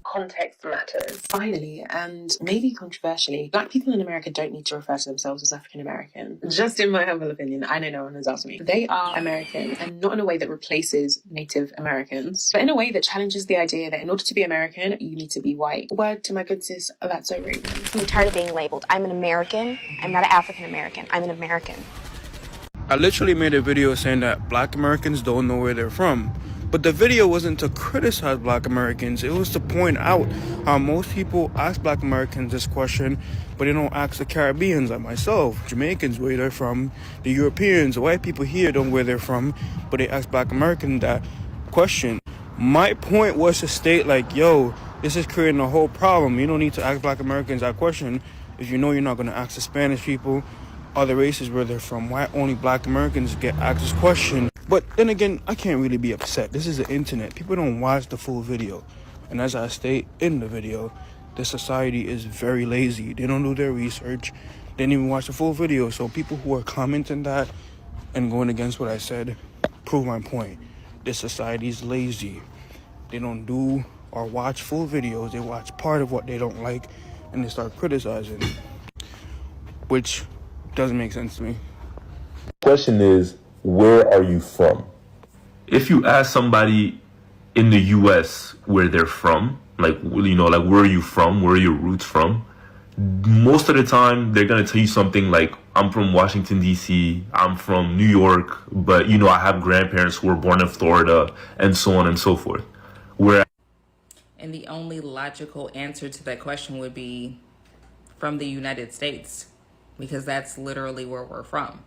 Context matters. Finally, and maybe controversially, Black people in America don't need to refer to themselves as African American. Just in my humble opinion, I know no one has asked me. They are American, and not in a way that replaces Native Americans, but in a way that challenges the idea that in order to be American, you need to be white. Word to my good sis, that's so rude. I'm tired of being labeled. I'm an American. I'm not an African American. I'm an American. I literally made a video saying that Black Americans don't know where they're from. But the video wasn't to criticize Black Americans, it was to point out how most people ask Black Americans this question, but they don't ask the Caribbeans like myself, Jamaicans where they're from, the Europeans, the white people here don't know where they're from, but they ask Black Americans that question. My point was to state like, yo, this is creating a whole problem. You don't need to ask Black Americans that question if you know you're not going to ask the Spanish people, other races where they're from. Why only Black Americans get asked this question? But then again, I can't really be upset. This is the internet. People don't watch the full video. And as I state in the video, the society is very lazy. They don't do their research. They didn't even watch the full video. So people who are commenting that and going against what I said prove my point. This society is lazy. They don't do or watch full videos. They watch part of what they don't like and they start criticizing, which doesn't make sense to me. Question is, where are you from? If you ask somebody in the US where they're from, like, you know, like, where are you from? Where are your roots from? Most of the time, they're going to tell you something like, I'm from Washington, D.C., I'm from New York, but, you know, I have grandparents who were born in Florida, and so on and so forth. Whereas And the only logical answer to that question would be from the United States, because that's literally where we're from.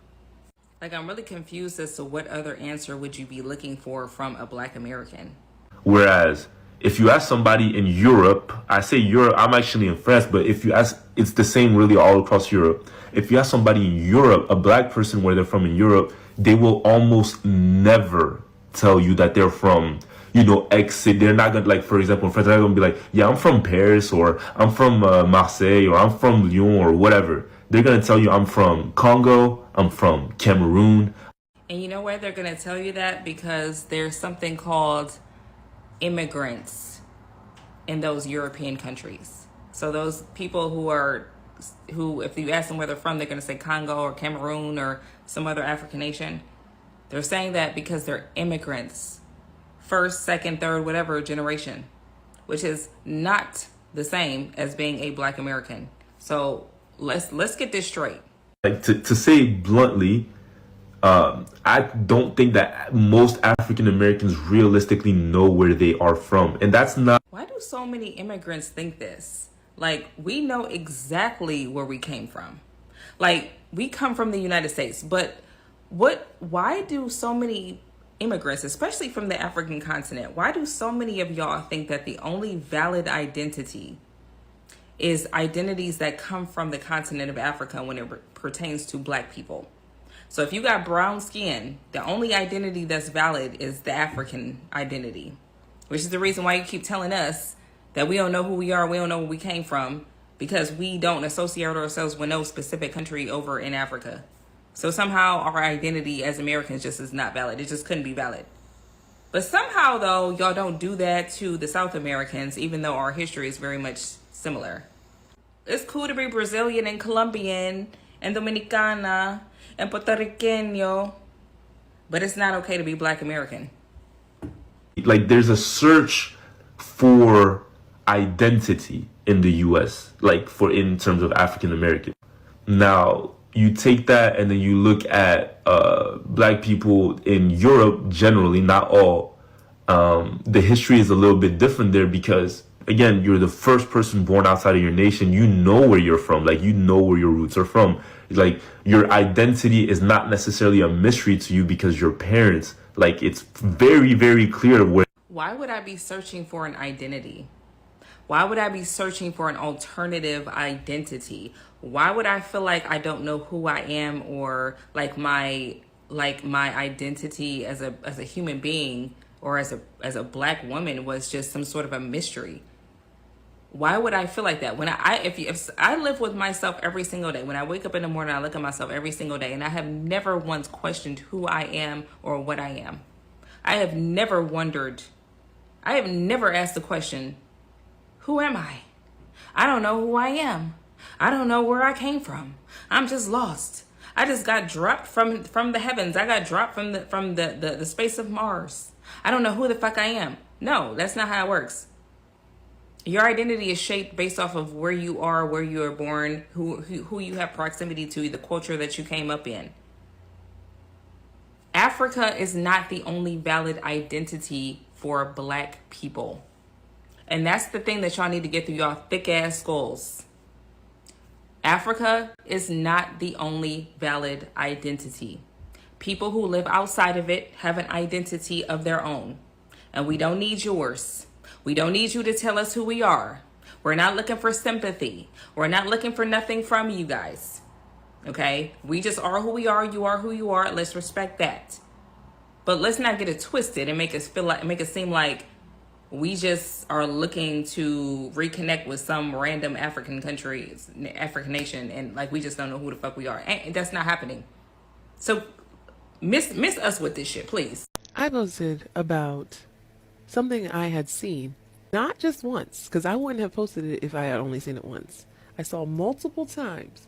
Like, I'm really confused as to what other answer would you be looking for from a Black American? Whereas if you ask somebody in Europe, I say Europe, I'm actually in France, but if you ask, it's the same really all across Europe. If you ask somebody in Europe, a Black person where they're from in Europe, they will almost never tell you that they're from, you know, X city. They're not gonna, like, for example, in France, they're not gonna be like, yeah, I'm from Paris, or I'm from Marseille, or I'm from Lyon, or whatever. They're gonna tell you I'm from Congo, I'm from Cameroon. And you know why they're going to tell you that? Because there's something called immigrants in those European countries. So those people who, if you ask them where they're from, they're going to say Congo or Cameroon or some other African nation. They're saying that because they're immigrants, first, second, third, whatever generation, which is not the same as being a Black American. So let's get this straight. Like, to say bluntly, I don't think that most African Americans realistically know where they are from. And that's not... Why do so many immigrants think this? Like, we know exactly where we came from. Like, we come from the United States, but why do so many immigrants, especially from the African continent, why do so many of y'all think that the only valid identity is identities that come from the continent of Africa when it pertains to Black people? So if you got brown skin, the only identity that's valid is the African identity, which is the reason why you keep telling us that we don't know who we are, we don't know where we came from, because we don't associate ourselves with no specific country over in Africa. So somehow our identity as Americans just is not valid. It just couldn't be valid. But somehow, though, y'all don't do that to the South Americans, even though our history is very much similar. It's cool to be Brazilian and Colombian and Dominicana and Puerto Rican, but it's not okay to be Black American. Like, there's a search for identity in the US, like, for in terms of African American. Now, you take that and then you look at Black people in Europe generally, not all. The history is a little bit different there because, again, you're the first person born outside of your nation. You know where you're from. Like, you know where your roots are from. Like, your identity is not necessarily a mystery to you because your parents, like, it's very, very clear where. Why would I be searching for an identity? Why would I be searching for an alternative identity? Why would I feel like I don't know who I am, or like my identity as a human being or as a Black woman was just some sort of a mystery? Why would I feel like that? When if I live with myself every single day, when I wake up in the morning, I look at myself every single day, and I have never once questioned who I am or what I am. I have never wondered. I have never asked the question, who am I? I don't know who I am. I don't know where I came from. I'm just lost. I just got dropped from the heavens. I got dropped from the space of Mars. I don't know who the fuck I am. No, that's not how it works. Your identity is shaped based off of where you are, where you are born, who you have proximity to, the culture that you came up in. Africa is not the only valid identity for Black people. And that's the thing that y'all need to get through y'all thick ass skulls. Africa is not the only valid identity. People who live outside of it have an identity of their own. And we don't need yours. We don't need you to tell us who we are. We're not looking for sympathy. We're not looking for nothing from you guys. Okay? We just are who we are. You are who you are. Let's respect that. But let's not get it twisted and make it seem like we just are looking to reconnect with some random African country, African nation, and like we just don't know who the fuck we are. And that's not happening. So miss us with this shit, please. I posted about something I had seen, not just once, because I wouldn't have posted it if I had only seen it once. I saw multiple times.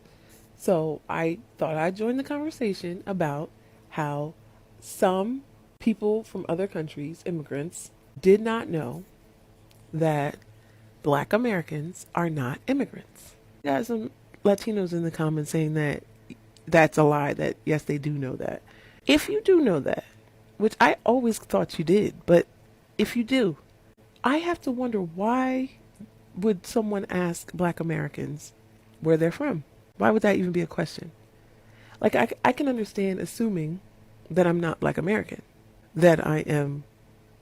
So I thought I'd join the conversation about how some people from other countries, immigrants, did not know that Black Americans are not immigrants. Got some Latinos in the comments saying that that's a lie, that yes, they do know that. If you do know that, which I always thought you did, but if you do, I have to wonder, why would someone ask Black Americans where they're from? Why would that even be a question? Like, I can understand assuming that I'm not Black American, that I am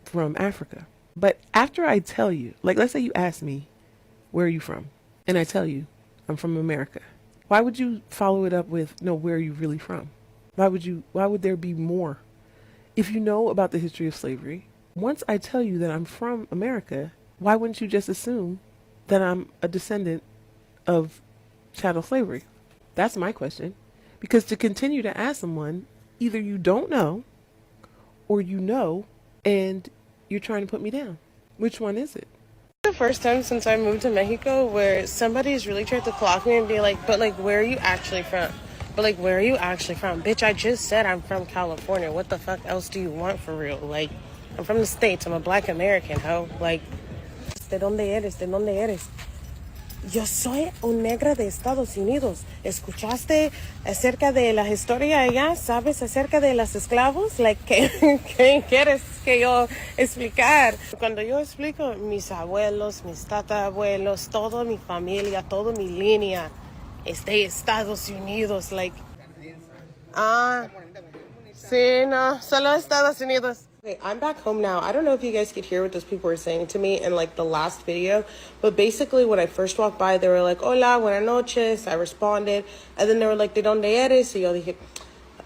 from Africa. But after I tell you, like, let's say you ask me, where are you from? And I tell you, I'm from America. Why would you follow it up with, no, where are you really from? Why would there be more? If you know about the history of slavery, once I tell you that I'm from America, why wouldn't you just assume that I'm a descendant of chattel slavery? That's my question. Because to continue to ask someone, either you don't know, or you know, and you're trying to put me down. Which one is it? The first time since I moved to Mexico where somebody's really tried to clock me and be like, but like, where are you actually from? But like, where are you actually from? Bitch, I just said I'm from California. What the fuck else do you want for real? Like, I'm from the States. I'm a Black American, ho. Like, ¿de dónde eres? ¿De dónde eres? Yo soy un negra de Estados Unidos. ¿Escuchaste acerca de la historia allá? ¿Sabes acerca de los esclavos? Like, ¿qué quieres que yo explicar? Cuando yo explico mis abuelos, mis tatarabuelos, toda mi familia, toda mi línea es de Estados Unidos. Like, sí, no, solo Estados Unidos. Okay, I'm back home now. I don't know if you guys could hear what those people were saying to me in like the last video, but basically when I first walked by, they were like, hola, buenas noches. I responded, and then they were like, ¿de dónde eres? Y yo dije,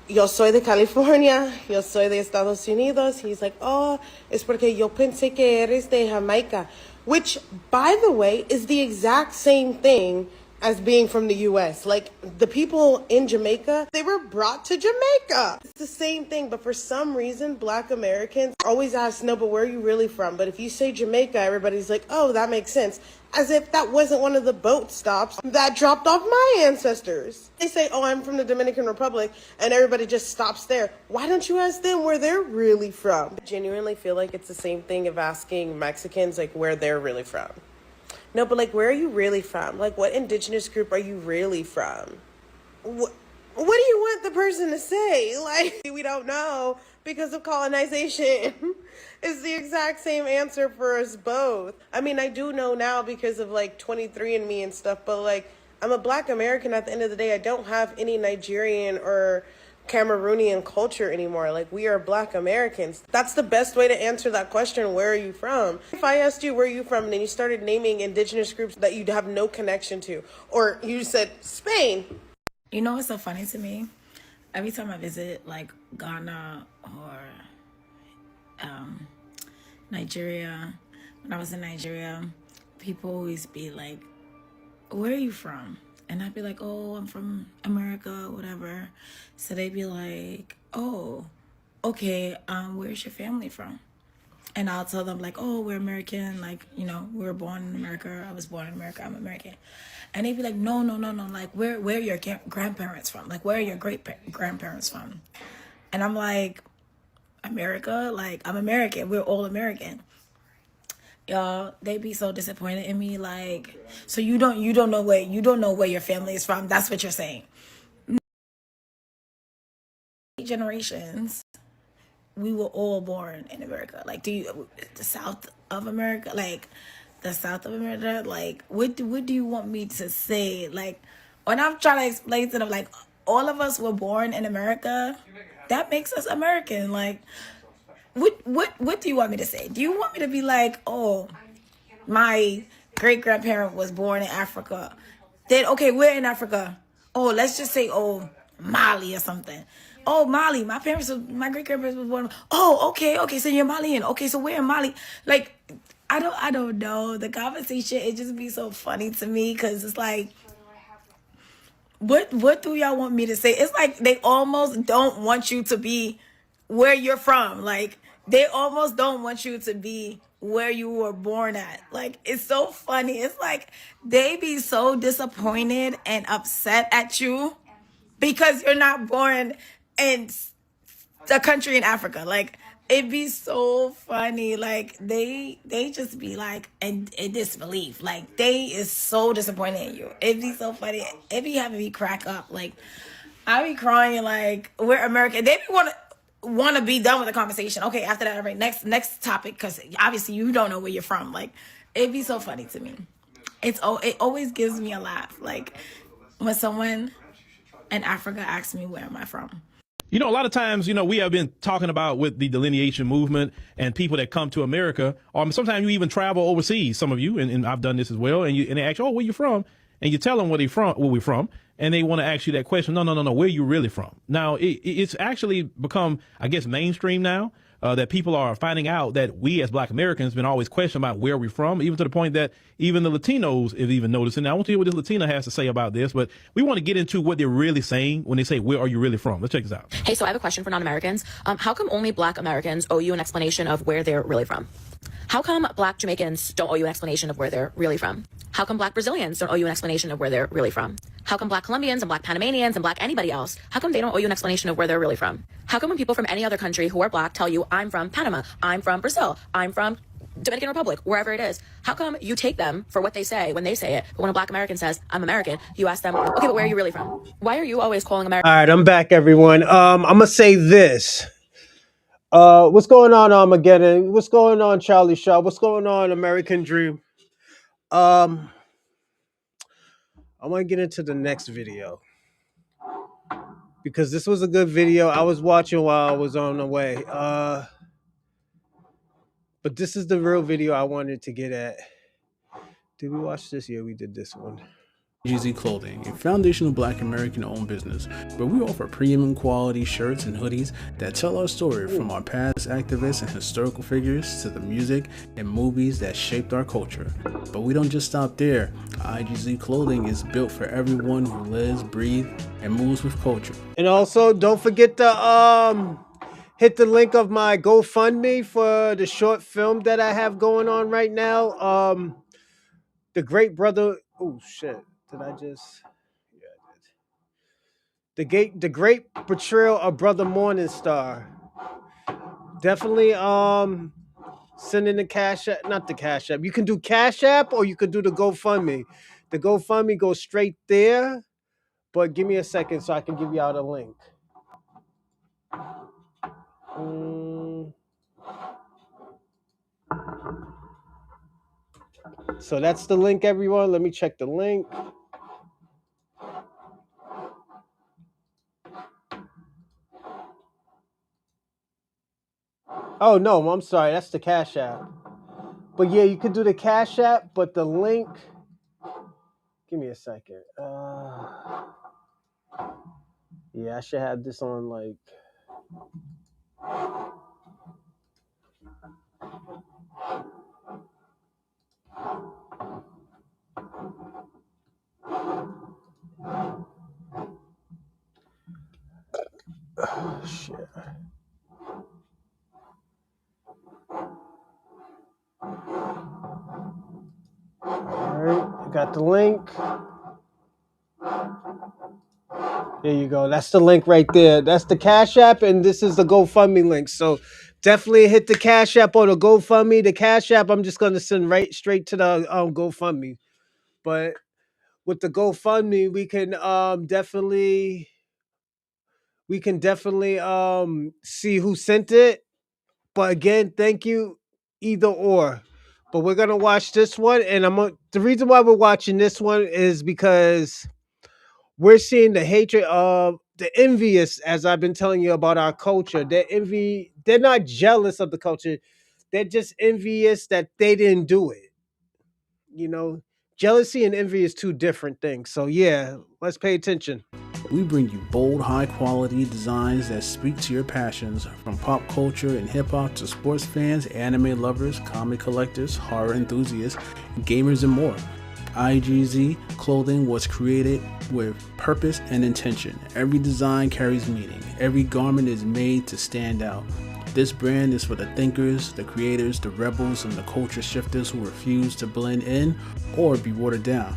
yo soy de California, yo soy de Estados Unidos. He's like, oh, es porque yo pensé que eres de Jamaica, which, by the way, is the exact same thing as being from the U.S. Like, the people in Jamaica, they were brought to Jamaica. It's the same thing, but for some reason, Black Americans always ask, no, but where are you really from? But if you say Jamaica, everybody's like, oh, that makes sense. As if that wasn't one of the boat stops that dropped off my ancestors. They say, oh, I'm from the Dominican Republic, and everybody just stops there. Why don't you ask them where they're really from? I genuinely feel like it's the same thing of asking Mexicans, like, where they're really from. No, but like, where are you really from? Like, what indigenous group are you really from? What do you want the person to say? Like, we don't know because of colonization. It's the exact same answer for us both. I mean, I do know now because of like 23andMe and stuff, but like, I'm a Black American at the end of the day. I don't have any Nigerian or Cameroonian culture anymore. Like, we are Black Americans. That's the best way to answer that question, where are you from? If I asked you where are you from and then you started naming indigenous groups that you'd have no connection to, or you said Spain. You know what's so funny to me? Every time I visit like Ghana or Nigeria, when I was in Nigeria, people always be like, where are you from? And I'd be like, oh, I'm from America, whatever. So they'd be like, oh, okay, where's your family from? And I'll tell them like, oh, we're American. Like, you know, we were born in America. I was born in America. I'm American. And they'd be like, no. Like, where are your grandparents from? Like, where are your great-grandparents from? And I'm like, America? Like, I'm American. We're all American. Y'all, they be so disappointed in me. Like, so you don't know where your family is from. That's what you're saying. Generations, we were all born in America. Like, the South of America, like the South of America. Like, what do you want me to say? Like, when I'm trying to explain to them, like, all of us were born in America. That makes us American. Like, what do you want me to say? Do you want me to be like, oh, my great-grandparent was born in Africa? Then, okay, we're in Africa. Oh, let's just say, oh, Mali or something. Oh, Mali. My great-grandparents was born. Oh, okay, so you're Malian. Okay, so we're in Mali. Like, I don't know. The conversation, it just be so funny to me because it's like, what do y'all want me to say? It's like they almost don't want you to be where you're from. Like, they almost don't want you to be where you were born at. Like, it's so funny. It's like they be so disappointed and upset at you because you're not born in a country in Africa. Like, it'd be so funny. Like, they just be like in disbelief. Like, they is so disappointed in you. It'd be so funny. It'd be having me crack up. Like, I be crying like, we're American. They be want to, want to be done with the conversation. Okay, after that, all right, next topic, because obviously you don't know where you're from. Like, it'd be so funny to me. It always gives me a laugh. Like when someone in Africa asks me, where am I from? You know, a lot of times, you know, we have been talking about with the delineation movement and people that come to America, or sometimes you even travel overseas, some of you, and I've done this as well, and they ask you, oh, where you from? And you tell them where we're from, and they want to ask you that question. No, where you really from? Now, it's actually become, I guess, mainstream now. That people are finding out that we as Black Americans been always questioned about where we're from, even to the point that even the Latinos is even noticing. Now, I want to hear what this Latina has to say about this, but we want to get into what they're really saying when they say, where are you really from? Let's check this out. Hey, so I have a question for non-Americans. How come only Black Americans owe you an explanation of where they're really from? How come Black Jamaicans don't owe you an explanation of where they're really from? How come Black Brazilians don't owe you an explanation of where they're really from? How come Black Colombians and Black Panamanians and Black anybody else, how come they don't owe you an explanation of where they're really from? How come when people from any other country who are Black tell you, I'm from Panama, I'm from Brazil, I'm from Dominican Republic, wherever it is, how come you take them for what they say when they say it, but when a Black American says, I'm American, you ask them, okay, but where are you really from? Why are you always calling America? All right, I'm back, everyone. I'm gonna say this. What's going on, Armageddon? What's going on, Charlie Shaw? What's going on, American Dream? I want to get into the next video because this was a good video. I was watching while I was on the way. But this is the real video I wanted to get at. Did we watch this? Yeah, we did this one. IGZ Clothing, a foundational Black American-owned business, where we offer premium quality shirts and hoodies that tell our story from our past activists and historical figures to the music and movies that shaped our culture. But we don't just stop there. IGZ Clothing is built for everyone who lives, breathes, and moves with culture. And also, don't forget to hit the link of my GoFundMe for the short film that I have going on right now. The Great Brother. Oh shit. Did I just? Yeah, I did. The great portrayal of Brother Morningstar. Definitely send in the Cash App, not the Cash App. You can do Cash App or you could do the GoFundMe. The GoFundMe goes straight there, but give me a second so I can give you out a link. So that's the link, everyone. Let me check the link. Oh, no, I'm sorry. That's the Cash App. But yeah, you could do the Cash App, but the link... Give me a second. Yeah, I should have this on, like... Oh, shit. All right, got the link. There you go. That's the link right there. That's the Cash App, and this is the GoFundMe link. So definitely hit the Cash App or the GoFundMe. The Cash App, I'm just gonna send right straight to the GoFundMe. But with the GoFundMe, we can definitely see who sent it. But again, thank you, either or. But we're gonna watch this one, and the reason why we're watching this one is because we're seeing the hatred of the envious, as I've been telling you about our culture. They're not jealous of the culture. They're just envious that they didn't do it. You know, jealousy and envy is two different things. So yeah, let's pay attention. We bring you bold, high-quality designs that speak to your passions, from pop culture and hip-hop to sports fans, anime lovers, comic collectors, horror enthusiasts, gamers, and more. IGZ Clothing was created with purpose and intention. Every design carries meaning. Every garment is made to stand out. This brand is for the thinkers, the creators, the rebels, and the culture shifters who refuse to blend in or be watered down.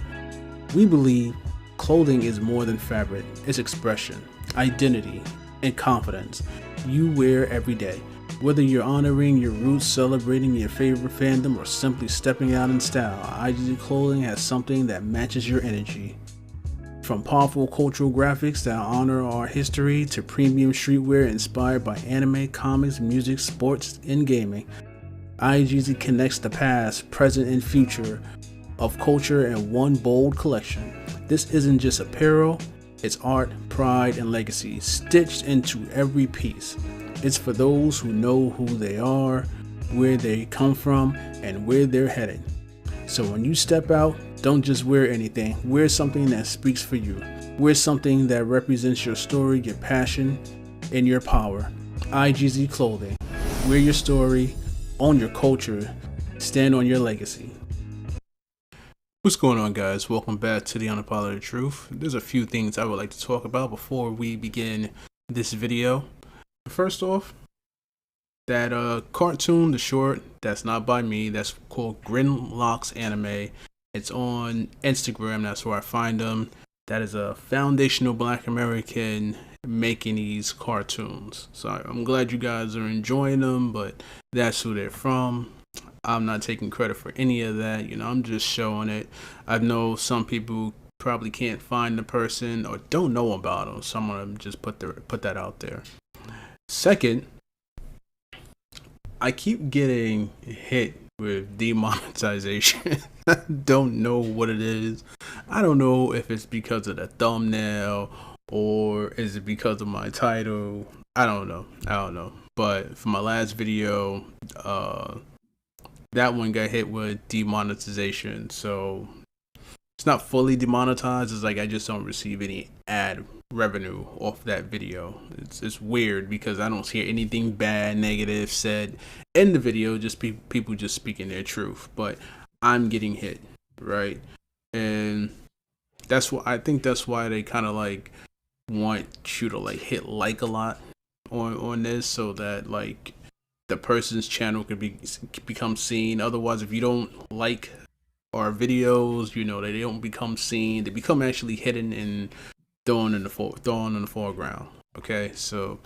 We believe clothing is more than fabric. It's expression, identity, and confidence you wear every day. Whether you're honoring your roots, celebrating your favorite fandom, or simply stepping out in style, IGZ Clothing has something that matches your energy. From powerful cultural graphics that honor our history to premium streetwear inspired by anime, comics, music, sports, and gaming, iGeezy connects the past, present, and future of culture in one bold collection. This isn't just apparel, it's art, pride, and legacy stitched into every piece. It's for those who know who they are, where they come from, and where they're headed. So when you step out, don't just wear anything. Wear something that speaks for you. Wear something that represents your story, your passion, and your power. iGeezy Clothing. Wear your story, own your culture, stand on your legacy. What's going on, guys? Welcome back to The Unapologetic Truth. There's a few things I would like to talk about before we begin this video. First off, that cartoon, the short, that's not by me, that's called Grimlocks Anime. It's on Instagram, that's where I find them. That is a foundational Black American making these cartoons. So I'm glad you guys are enjoying them, but that's who they're from. I'm not taking credit for any of that, you know, I'm just showing it. I know some people probably can't find the person or don't know about them, so I'm gonna just put that out there. Second, I keep getting hit with demonetization. I don't know what it is. I don't know if it's because of the thumbnail or is it because of my title. I don't know. But for my last video, that one got hit with demonetization. So it's not fully demonetized. It's like I just don't receive any ad revenue off that video. It's weird because I don't hear anything bad, negative said in the video, just people just speaking their truth, but I'm getting hit, right? And that's why I think that's why they kind of like want you to like hit like a lot on this, so that like the person's channel could become seen. Otherwise, if you don't like our videos, you know, they don't become seen, they become actually hidden and thrown in the foreground. Okay, so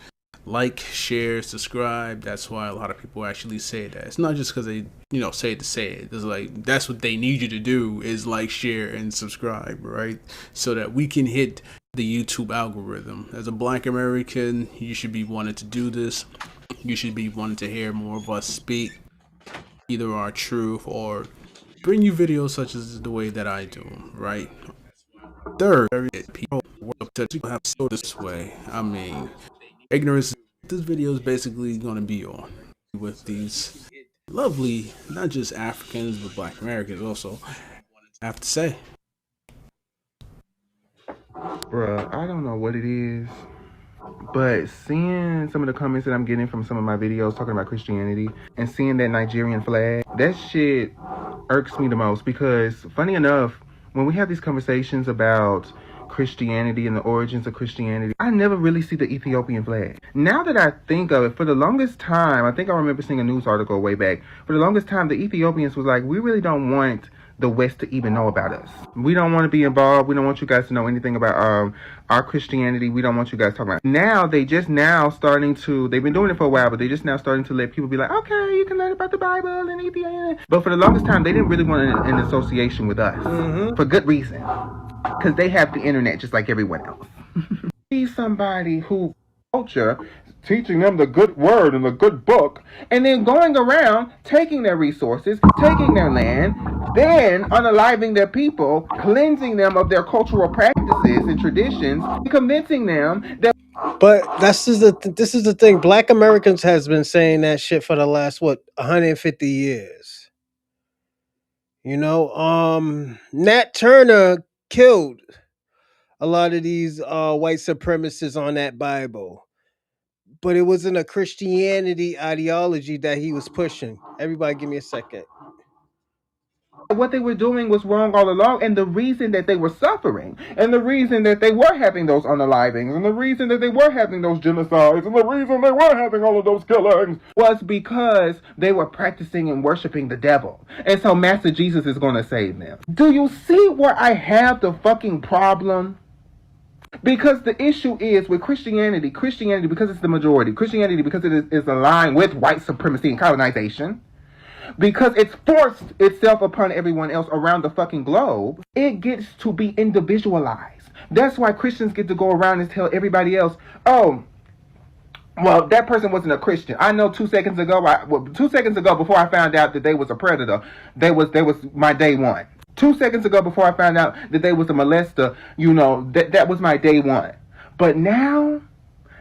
like, share, subscribe. That's why a lot of people actually say that. It's not just because they, you know, say it to say it. It's like that's what they need you to do is like, share, and subscribe, right? So that we can hit the YouTube algorithm. As a Black American, you should be wanting to do this. You should be wanting to hear more of us speak either our truth or bring you videos such as the way that I do, right? Third, people have so this way. I mean, ignorance. This video is basically going to be on with these lovely, not just Africans, but Black Americans also, I have to say. Bruh, I don't know what it is, but seeing some of the comments that I'm getting from some of my videos talking about Christianity and seeing that Nigerian flag, that shit irks me the most because, funny enough, when we have these conversations about Christianity and the origins of Christianity, I never really see the Ethiopian flag. Now that I think of it, for the longest time, I think I remember seeing a news article way back, for the longest time, the Ethiopians was like, we really don't want the West to even know about us. We don't want to be involved. We don't want you guys to know anything about our Christianity. We don't want you guys talking about it. Now, they just now starting to, they've been doing it for a while, but they just now starting to let people be like, okay, you can learn about the Bible and Ethiopia. But for the longest time, they didn't really want an association with us. For good reason. Because they have the internet just like everyone else. See somebody who culture, teaching them the good word and the good book, and then going around taking their resources, taking their land, then unaliving their people, cleansing them of their cultural practices and traditions, convincing them that. But this is the thing. Black Americans has been saying that shit for the last 150 years. You know, Nat Turner killed a lot of these white supremacists on that Bible. But it wasn't a Christianity ideology that he was pushing. Everybody give me a second. What they were doing was wrong all along, and the reason that they were suffering, and the reason that they were having those unalivings, and the reason that they were having those genocides, and the reason they were having all of those killings was because they were practicing and worshiping the devil. And so Master Jesus is going to save them. Do you see where I have the fucking problem? Because the issue is with Christianity because it's the majority, Christianity because it is aligned with white supremacy and colonization. because it's forced itself upon everyone else around the fucking globe, it gets to be individualized. That's why Christians get to go around and tell everybody else, oh, well, that person wasn't a Christian. I know 2 seconds ago, 2 seconds ago before I found out that they was a predator, they was my day one. 2 seconds ago before I found out that they was a molester, you know, that was my day one. But now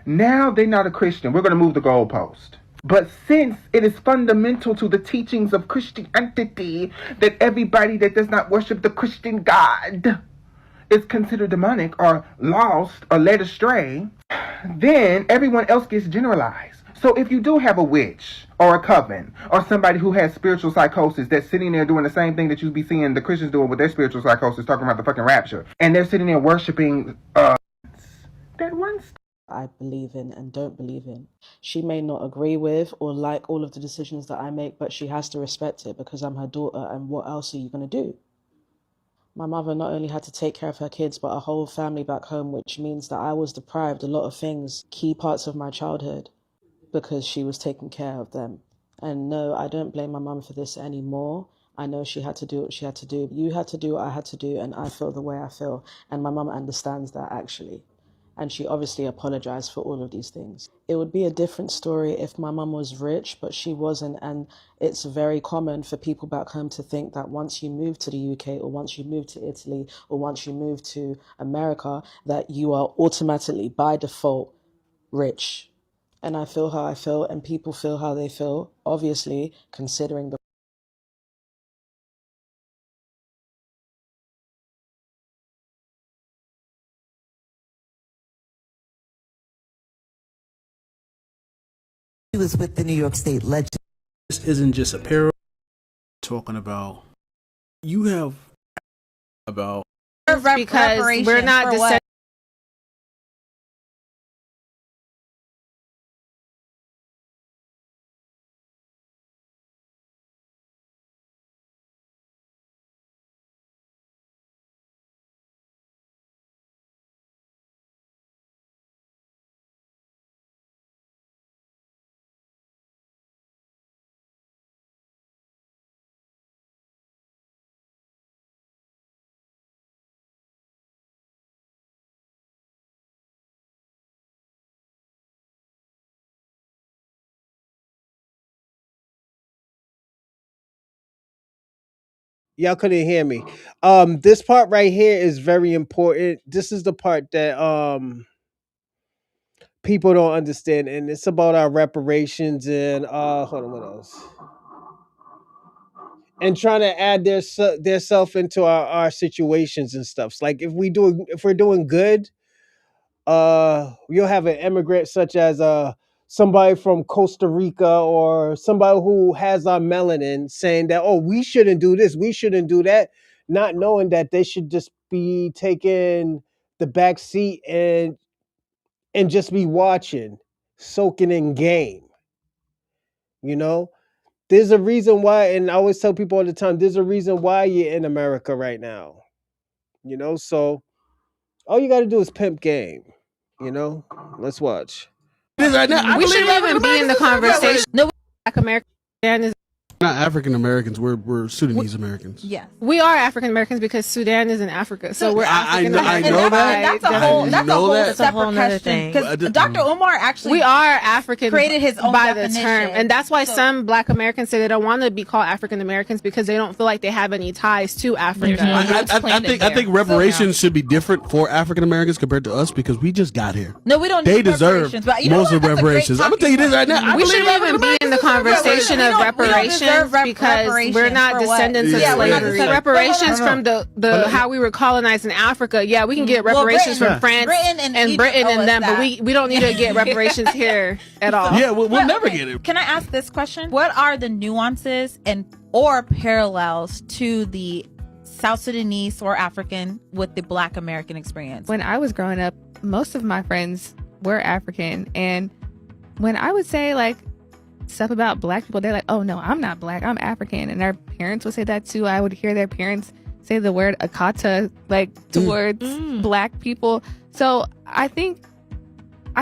they're not a Christian. We're going to move the goalpost. But since it is fundamental to the teachings of Christianity that everybody that does not worship the Christian God is considered demonic or lost or led astray, then everyone else gets generalized. So if you do have a witch or a coven or somebody who has spiritual psychosis that's sitting there doing the same thing that you be seeing the Christians doing with their spiritual psychosis, talking about the fucking rapture, and they're sitting there worshiping that one I believe in and don't believe in. She may not agree with or like all of the decisions that I make, but she has to respect it because I'm her daughter, and what else are you going to do? My mother not only had to take care of her kids, but a whole family back home, which means that I was deprived a lot of things, key parts of my childhood, because she was taking care of them. And no, I don't blame my mum for this anymore. I know she had to do what she had to do. You had to do what I had to do, and I feel the way I feel. And my mum understands that, actually. And she obviously apologized for all of these things. It would be a different story if my mum was rich, but she wasn't. And it's very common for people back home to think that once you move to the UK or once you move to Italy or once you move to America, that you are automatically by default rich. And I feel how I feel, and people feel how they feel, obviously, considering the He was with the New York State Legislature. This isn't just apparel. Talking about, you have about because we're not descendants. Y'all couldn't hear me. This part right here is very important. This is the part that people don't understand, and it's about our reparations and hold on, what else? And trying to add their self into our situations and stuff. Like if we're doing good, you'll have an immigrant such as somebody from Costa Rica or somebody who has our melanin saying that, oh, we shouldn't do this, we shouldn't do that, not knowing that they should just be taking the back seat and just be watching, soaking in game. You know, there's a reason why, and I always tell people all the time, there's a reason why you're in America right now. You know, so all you got to do is pimp game. You know, let's watch. We shouldn't even be in the conversation. No, Black American is not African Americans. We're Sudanese Americans. yes. We are African Americans because Sudan is in Africa, so we're African I Americans. know that. That's a whole, that's a whole that. separate question. Because Dr. Omar actually We are African created his own by definition. the term, and that's why some Black Americans say they don't want to be called African Americans because they don't feel like they have any ties to Africa. I think reparations should be different for African Americans compared to us because we just got here. No, we don't They need deserve reparations, but you know most what? of That's a great reparations. I'm gonna tell you this right now. I We believe shouldn't even be in the conversation of reparations because we're not descendants of slavery. Reparations from the how we were colonized in Africa. Yeah, we can get reparations from France and Britain and them, but we don't need to get reparations here at all. Yeah, we'll never get it. Can I ask this question? What are the nuances or parallels to the South Sudanese or African with the Black American experience? When I was growing up, most of my friends were African, and when I would say like stuff about Black people, they're like, oh no, I'm not Black, I'm African. And our parents would say that too. I would hear their parents say the word Akata like towards Black people. So I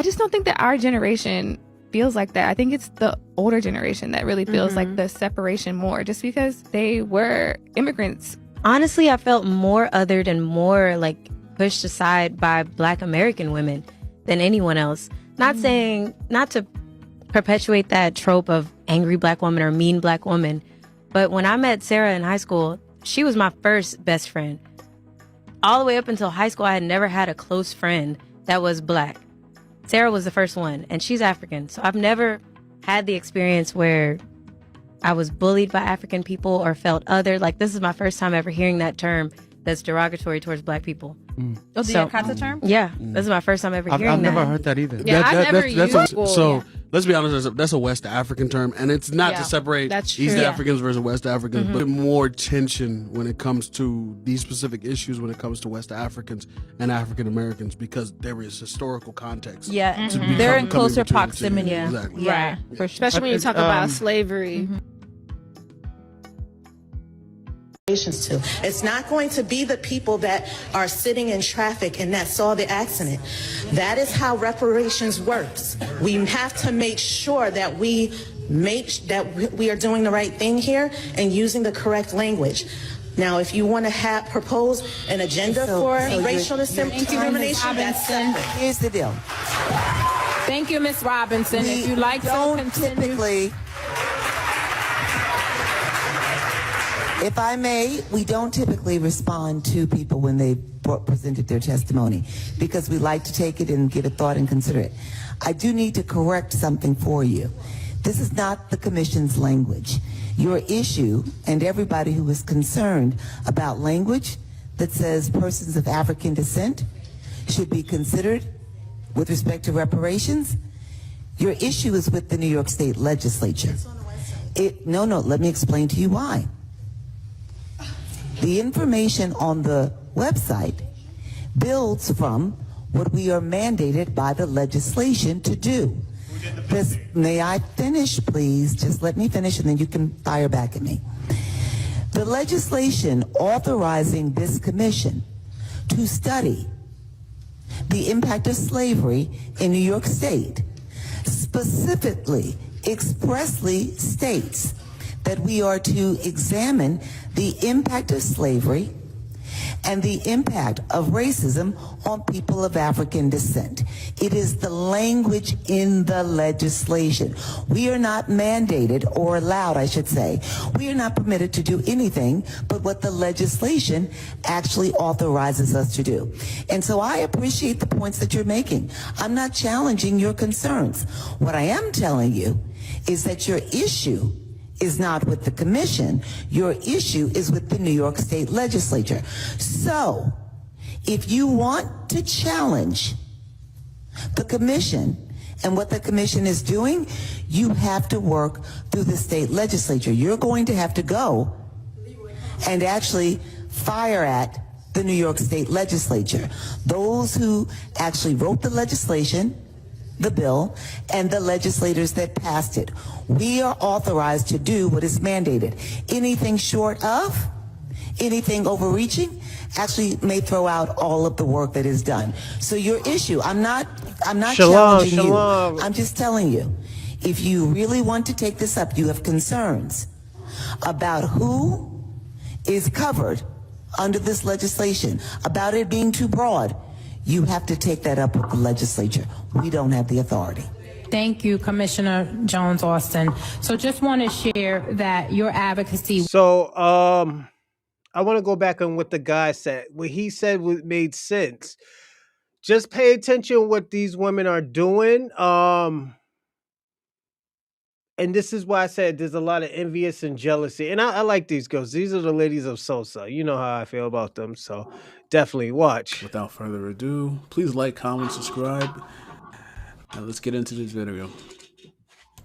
just don't think that our generation feels like that. I think it's the older generation that really feels like the separation more, just because they were immigrants. Honestly, I felt more othered and more like pushed aside by Black American women than anyone else. Not saying, not to perpetuate that trope of angry Black woman or mean Black woman, but when I met Sarah in high school, she was my first best friend. All the way up until high school, I had never had a close friend that was Black. Sarah was the first one, and she's African. So I've never had the experience where I was bullied by African people or felt other. Like, this is my first time ever hearing that term that's derogatory towards Black people. Oh, the Akata term? Yeah, this is my first time ever hearing I've that. never heard that either. Yeah, I've never used So let's be honest, that's a West African term, and it's not to separate that's East true. Africans versus West Africans, but more tension when it comes to these specific issues when it comes to West Africans and African Americans, because there is historical context. Yeah, to they're in coming closer between the two. proximity. Exactly. Yeah, for sure. Especially when you talk about slavery. To. It's not going to be the people that are sitting in traffic and that saw the accident. That is how reparations works. We have to make sure that we are doing the right thing here and using the correct language. Now, if you want to propose an agenda for racial discrimination, that's separate. Here's the deal. Thank you, Ms. Robinson. If you like to continue. If I may, we don't typically respond to people when they presented their testimony because we like to take it and give it thought and consider it. I do need to correct something for you. This is not the commission's language. Your issue, and everybody who is concerned about language that says persons of African descent should be considered with respect to reparations, your issue is with the New York State Legislature. No, let me explain to you why. The information on the website builds from what we are mandated by the legislation to do. May I finish, please? Just let me finish and then you can fire back at me. The legislation authorizing this commission to study the impact of slavery in New York State specifically, expressly states that we are to examine the impact of slavery and the impact of racism on people of African descent. It is the language in the legislation. We are not mandated or allowed, I should say. We are not permitted to do anything but what the legislation actually authorizes us to do. And so I appreciate the points that you're making. I'm not challenging your concerns. What I am telling you is that your issue is not with the commission. Your issue is with the New York State Legislature. So, if you want to challenge the commission and what the commission is doing, you have to work through the state legislature. You're going to have to go and actually fire at the New York State Legislature. Those who actually wrote the legislation, the bill, and the legislators that passed it. We are authorized to do what is mandated. Anything short of, anything overreaching, actually may throw out all of the work that is done. So your issue, I'm not challenging you. I'm just telling you, if you really want to take this up, you have concerns about who is covered under this legislation, about it being too broad, you have to take that up with the legislature. We don't have the authority. Thank you, Commissioner Jones Austin. So just want to share that your advocacy. So I want to go back on what the guy said. What he said made sense. Just pay attention what these women are doing. And this is why I said there's a lot of envious and jealousy. And I like these girls. These are the ladies of Sosa. You know how I feel about them. So definitely watch. Without further ado, please like, comment, subscribe. And let's get into this video.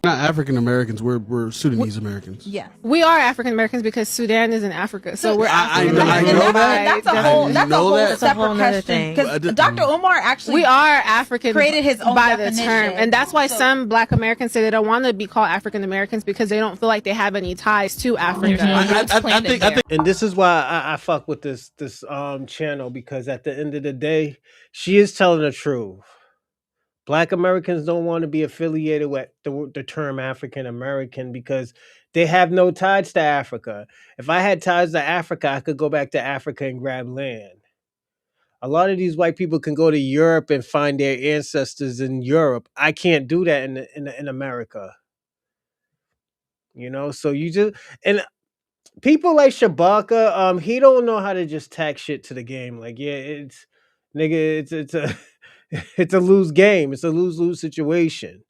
We're not African Americans. We're Sudanese Americans. Yeah, we are African Americans because Sudan is in Africa, so we're African I Americans. know that. That's a whole That's a whole separate nother question. thing. Because Dr. Umar actually We are African created his own by definition. the term, and that's why some Black Americans say they don't want to be called African Americans because they don't feel like they have any ties to Africa. I think, and this is why I fuck with this channel, because at the end of the day, she is telling the truth. Black Americans don't want to be affiliated with the term African American because they have no ties to Africa. If I had ties to Africa, I could go back to Africa and grab land. A lot of these white people can go to Europe and find their ancestors in Europe. I can't do that in America. You know, so you just and people like Shabaka, he don't know how to just tack shit to the game. Like, yeah, it's nigga, it's a it's a lose game. It's a lose-lose situation.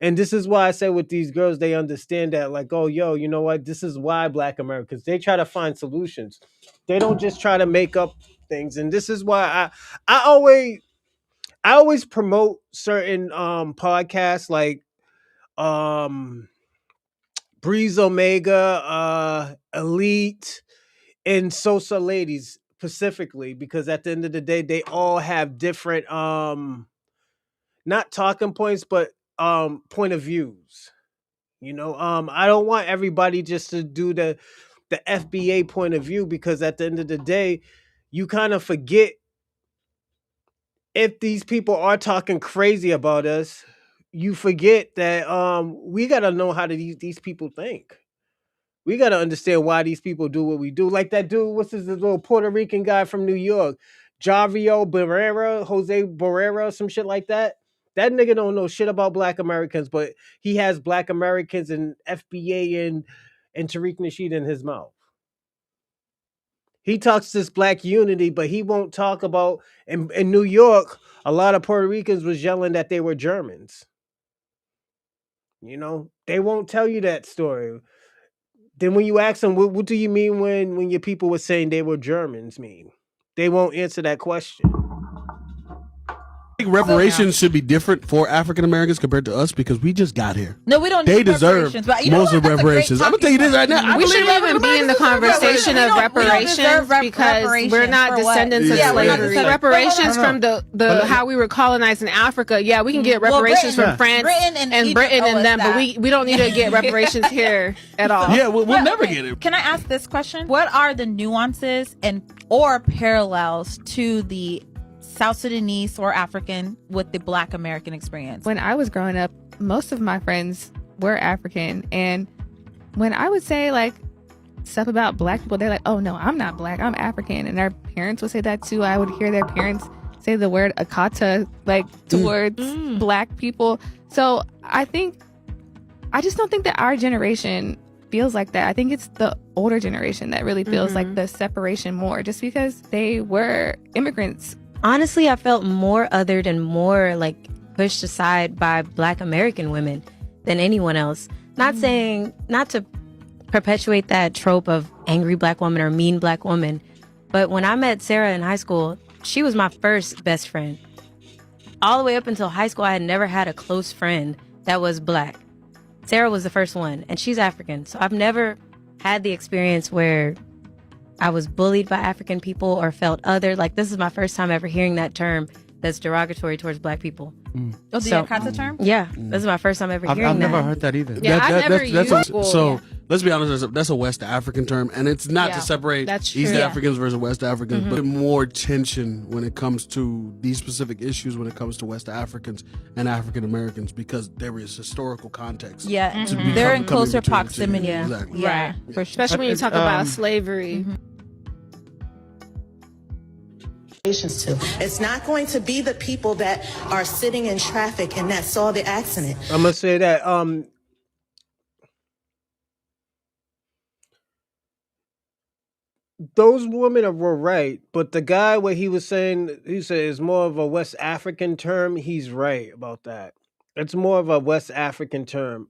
And this is why I say with these girls, they understand that, like, oh, yo, you know what? This is why Black Americans, they try to find solutions. They don't just try to make up things. And this is why I always promote certain podcasts like Breeze Omega, Elite, and Sosa Ladies specifically, because at the end of the day, they all have different not talking points, but point of views. You know, I don't want everybody just to do the FBA point of view, because at the end of the day, you kind of forget if these people are talking crazy about us, you forget that we got to know how these people think. We got to understand why these people do what we do. Like that dude, what's his little Puerto Rican guy from New York, Javio Barrera, Jose Barrera, some shit like that. That nigga don't know shit about Black Americans, but he has Black Americans and FBA and Tariq Nasheed in his mouth. He talks this Black unity, but he won't talk about in New York. A lot of Puerto Ricans was yelling that they were Germans. You know, they won't tell you that story. Then when you ask them, what do you mean when your people were saying they were Germans mean? They won't answer that question. I think reparations should be different for African Americans compared to us because we just got here. No, we don't. They need deserve reparations, most of reparations. I'm gonna tell you this right now. We shouldn't even be in the conversation of reparations because we're not descendants of slavery. Reparations from the how we were colonized in Africa. Yeah, we can get reparations from France and Britain and them, but we don't need to get reparations here at all. Yeah, we'll never get it. Can I ask this question? What are the nuances or parallels to the South Sudanese or African with the Black American experience? When I was growing up, most of my friends were African, and when I would say like stuff about Black people, they're like, oh no, I'm not Black, I'm African. And our parents would say that too. I would hear their parents say the word akata like towards Black people. So I just don't think that our generation feels like that. I think it's the older generation that really feels like the separation more, just because they were immigrants. Honestly, I felt more othered and more like pushed aside by Black American women than anyone else. Not to perpetuate that trope of angry Black woman or mean Black woman, but when I met Sarah in high school, she was my first best friend. All the way up until high school, I had never had a close friend that was Black. Sarah was the first one, and she's African. So I've never had the experience where I was bullied by African people or felt other. Like, this is my first time ever hearing that term that's derogatory towards Black people. Oh, the Akata term? Yeah, this is my first time ever hearing that. I've never heard that either. Yeah, I've never used it. So let's be honest, that's a West African term, and it's not to separate East Africans versus West Africans, but more tension when it comes to these specific issues when it comes to West Africans and African Americans, because there is historical context. Yeah, they're in closer proximity. Exactly. Yeah, for sure. Especially when you talk about slavery. To. It's not going to be the people that are sitting in traffic and that saw the accident. I'm gonna say that those women were right, but the guy what he was saying, he said is more of a West African term. He's right about that. It's more of a West African term.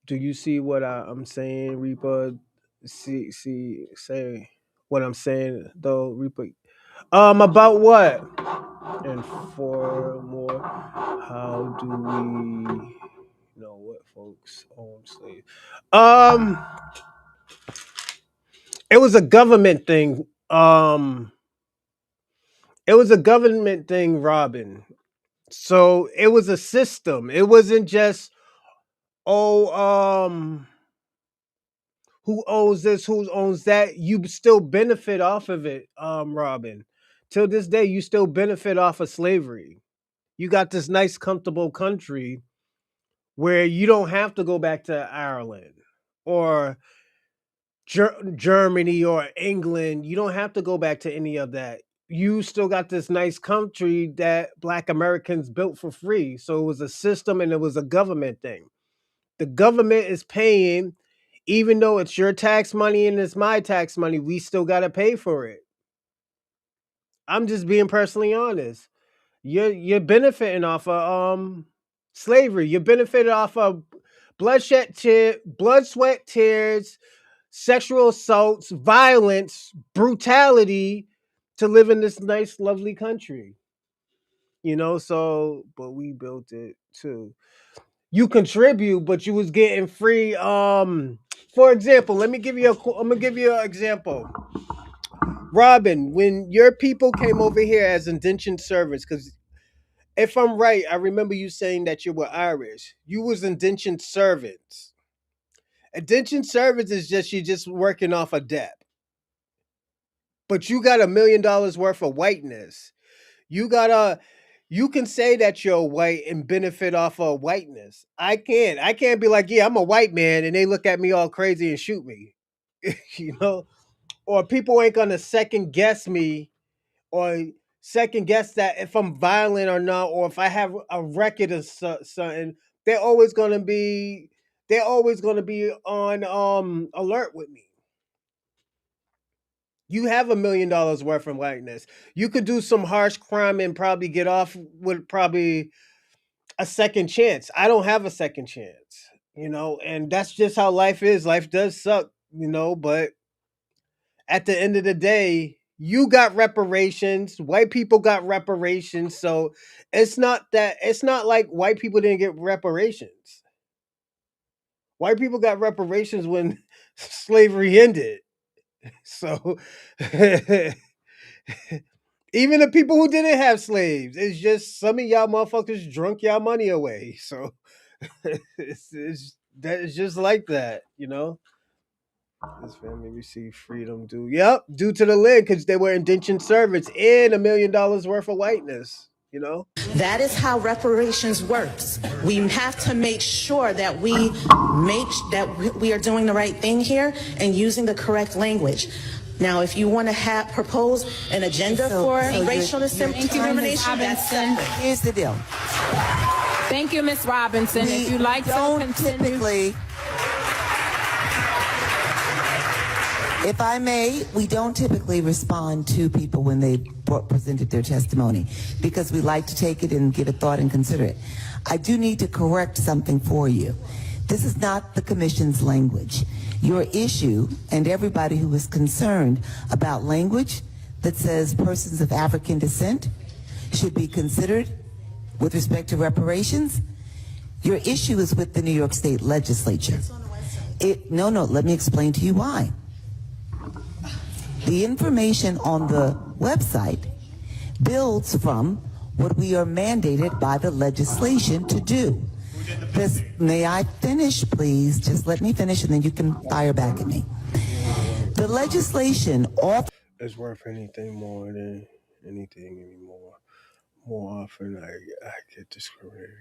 Do you see what I'm saying, Reaper? Say what I'm saying though, Reaper. About what? And for more, how do we know what folks own slaves? It was a government thing. It was a government thing, Robin. So it was a system. It wasn't just who owns this, who owns that. You still benefit off of it, Robin. till this day, you still benefit off of slavery. You got this nice, comfortable country where you don't have to go back to Ireland or Germany or England. You don't have to go back to any of that. You still got this nice country that Black Americans built for free. So it was a system and it was a government thing. The government is paying, even though it's your tax money and it's my tax money, we still got to pay for it. I'm just being personally honest. You're benefiting off of slavery. You're benefiting off of blood, sweat, tears, sexual assaults, violence, brutality to live in this nice, lovely country. So, but we built it too. You contribute, but you was getting free. For example, I'm gonna give you an example. Robin, when your people came over here as indentured servants, because if I'm right, I remember you saying that you were Irish. You was indentured servants. Indentured servants is you just working off a debt. But you got $1 million worth of whiteness. You can say that you're white and benefit off of whiteness. I can't be like, yeah, I'm a white man, and they look at me all crazy and shoot me. Or people ain't gonna second guess me or second guess that if I'm violent or not, or if I have a record of something. They're always gonna be on alert with me. You have $1 million worth of whiteness. You could do some harsh crime and probably get off with probably a second chance. I don't have a second chance, and that's just how life is. Life does suck, but at the end of the day, you got reparations. White people got reparations. So it's not like white people didn't get reparations. White people got reparations when slavery ended. So even the people who didn't have slaves, it's just some of y'all motherfuckers drunk y'all money away. So it's just like that, This family received freedom due to the land because they were indentured servants and $1 million worth of whiteness. That is how reparations works. We have to make sure that we are doing the right thing here and using the correct language. Now, if you want to propose an agenda for racial discrimination, that's separate. Here's the deal. Thank you, Ms. Robinson. If you like to continue. If I may, we don't typically respond to people when they presented their testimony because we like to take it and give it thought and consider it. I do need to correct something for you. This is not the commission's language. Your issue, and everybody who is concerned about language that says persons of African descent should be considered with respect to reparations, your issue is with the New York State Legislature. Let me explain to you why. The information on the website builds from what we are mandated by the legislation to do. May I finish, please? Just let me finish and then you can fire back at me. The legislation it's worth anything more than anything anymore. More often I get discriminated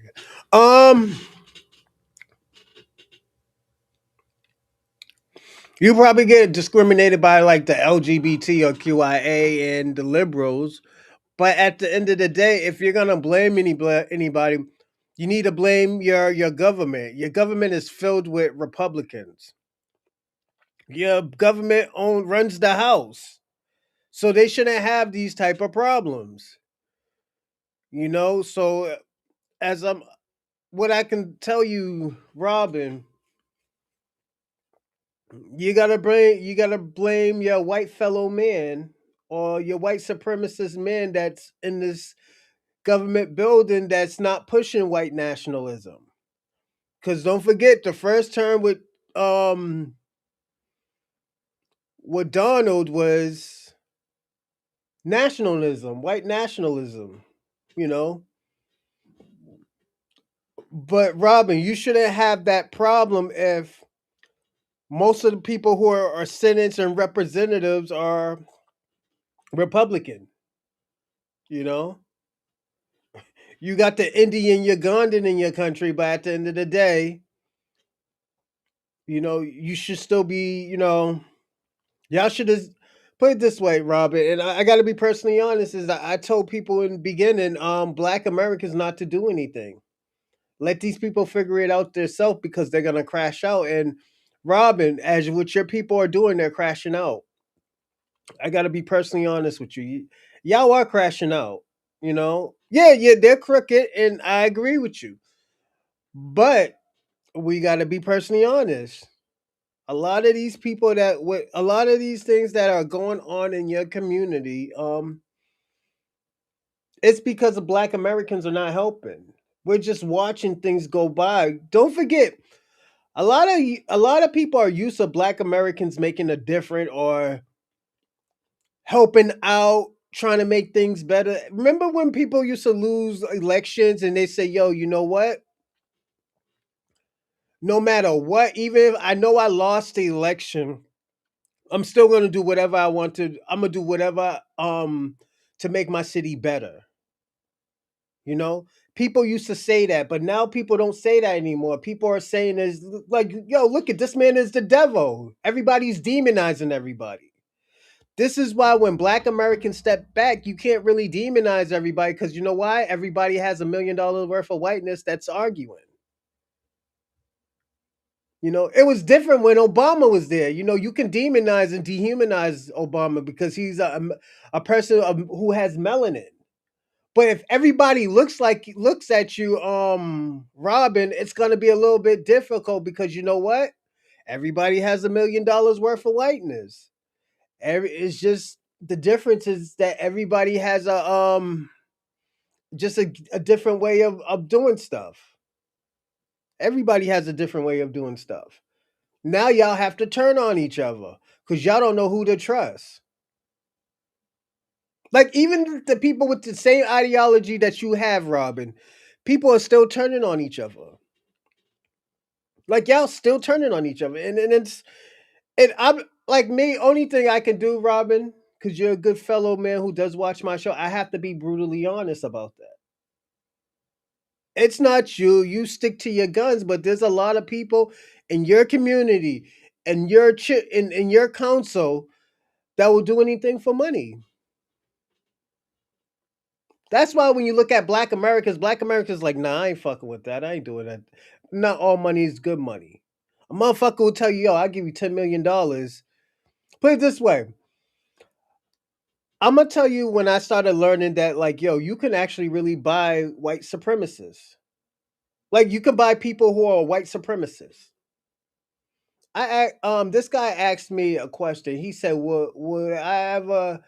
against. You probably get discriminated by like the LGBT or QIA and the liberals. But at the end of the day, if you're going to blame anybody, you need to blame your government. Your government is filled with Republicans. Your government runs the House. So they shouldn't have these type of problems. So what I can tell you, Robin, you gotta blame your white fellow man or your white supremacist man that's in this government building that's not pushing white nationalism. Because don't forget, the first term with Donald was nationalism, white nationalism, But Robin, you shouldn't have that problem if most of the people who are senators and representatives are Republican. You know, you got the Indian Ugandan in your country, but at the end of the day, you should still be, y'all should have put it this way, Robert. And I got to be personally honest. Is that I told people in the beginning, Black Americans not to do anything. Let these people figure it out themselves because they're gonna crash out. And Robin, as what your people are doing, they're crashing out. I got to be personally honest with you. Y'all are crashing out. Yeah, they're crooked, and I agree with you. But we got to be personally honest. A lot of these people a lot of these things that are going on in your community, it's because the Black Americans are not helping. We're just watching things go by. Don't forget, a lot of people are used to Black Americans making a difference or helping out, trying to make things better. Remember when people used to lose elections and they say, yo, you know what? No matter what, even if I know I lost the election, I'm still gonna do whatever I want to. I'm gonna do whatever to make my city better. People used to say that, but now people don't say that anymore. People are saying is like, yo, look at this man is the devil. Everybody's demonizing everybody. This is why when Black Americans step back, you can't really demonize everybody because you know why? Everybody has $1 million worth of whiteness that's arguing. It was different when Obama was there. You can demonize and dehumanize Obama because he's a person who has melanin. But if everybody looks at you, Robin, it's gonna be a little bit difficult because you know what? Everybody has $1 million worth of whiteness. It's just the difference is that everybody has just a different way of doing stuff. Everybody has a different way of doing stuff. Now y'all have to turn on each other because y'all don't know who to trust. Like even the people with the same ideology that you have, Robin, people are still turning on each other. Like y'all still turning on each other, and I'm like me. Only thing I can do, Robin, because you're a good fellow man who does watch my show. I have to be brutally honest about that. It's not you. You stick to your guns, but there's a lot of people in your community and in your council that will do anything for money. That's why when you look at Black Americans like, nah, I ain't fucking with that. I ain't doing that. Not all money is good money. A motherfucker will tell you, yo, I'll give you $10 million. Put it this way. I'm going to tell you when I started learning that, like, yo, you can actually really buy white supremacists. Like, you can buy people who are white supremacists. This guy asked me a question. He said, would I ever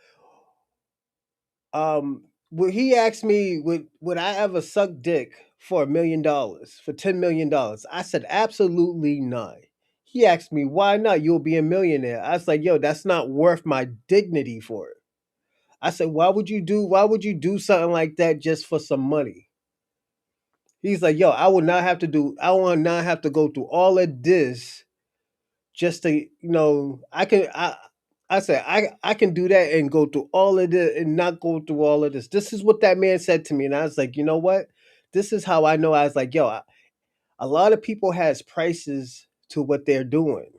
he asked me, would I ever suck dick for $1 million, for $10 million? I said, absolutely not. He asked me, why not? You'll be a millionaire. I was like, yo, that's not worth my dignity for it. I said, why would you do something like that just for some money? He's like, yo, I will not have to go through all of this just to, I said, I can do that and go through all of this and not go through all of this. This is what that man said to me. And I was like, you know what? This is how I know. I was like, yo, a lot of people has prices to what they're doing.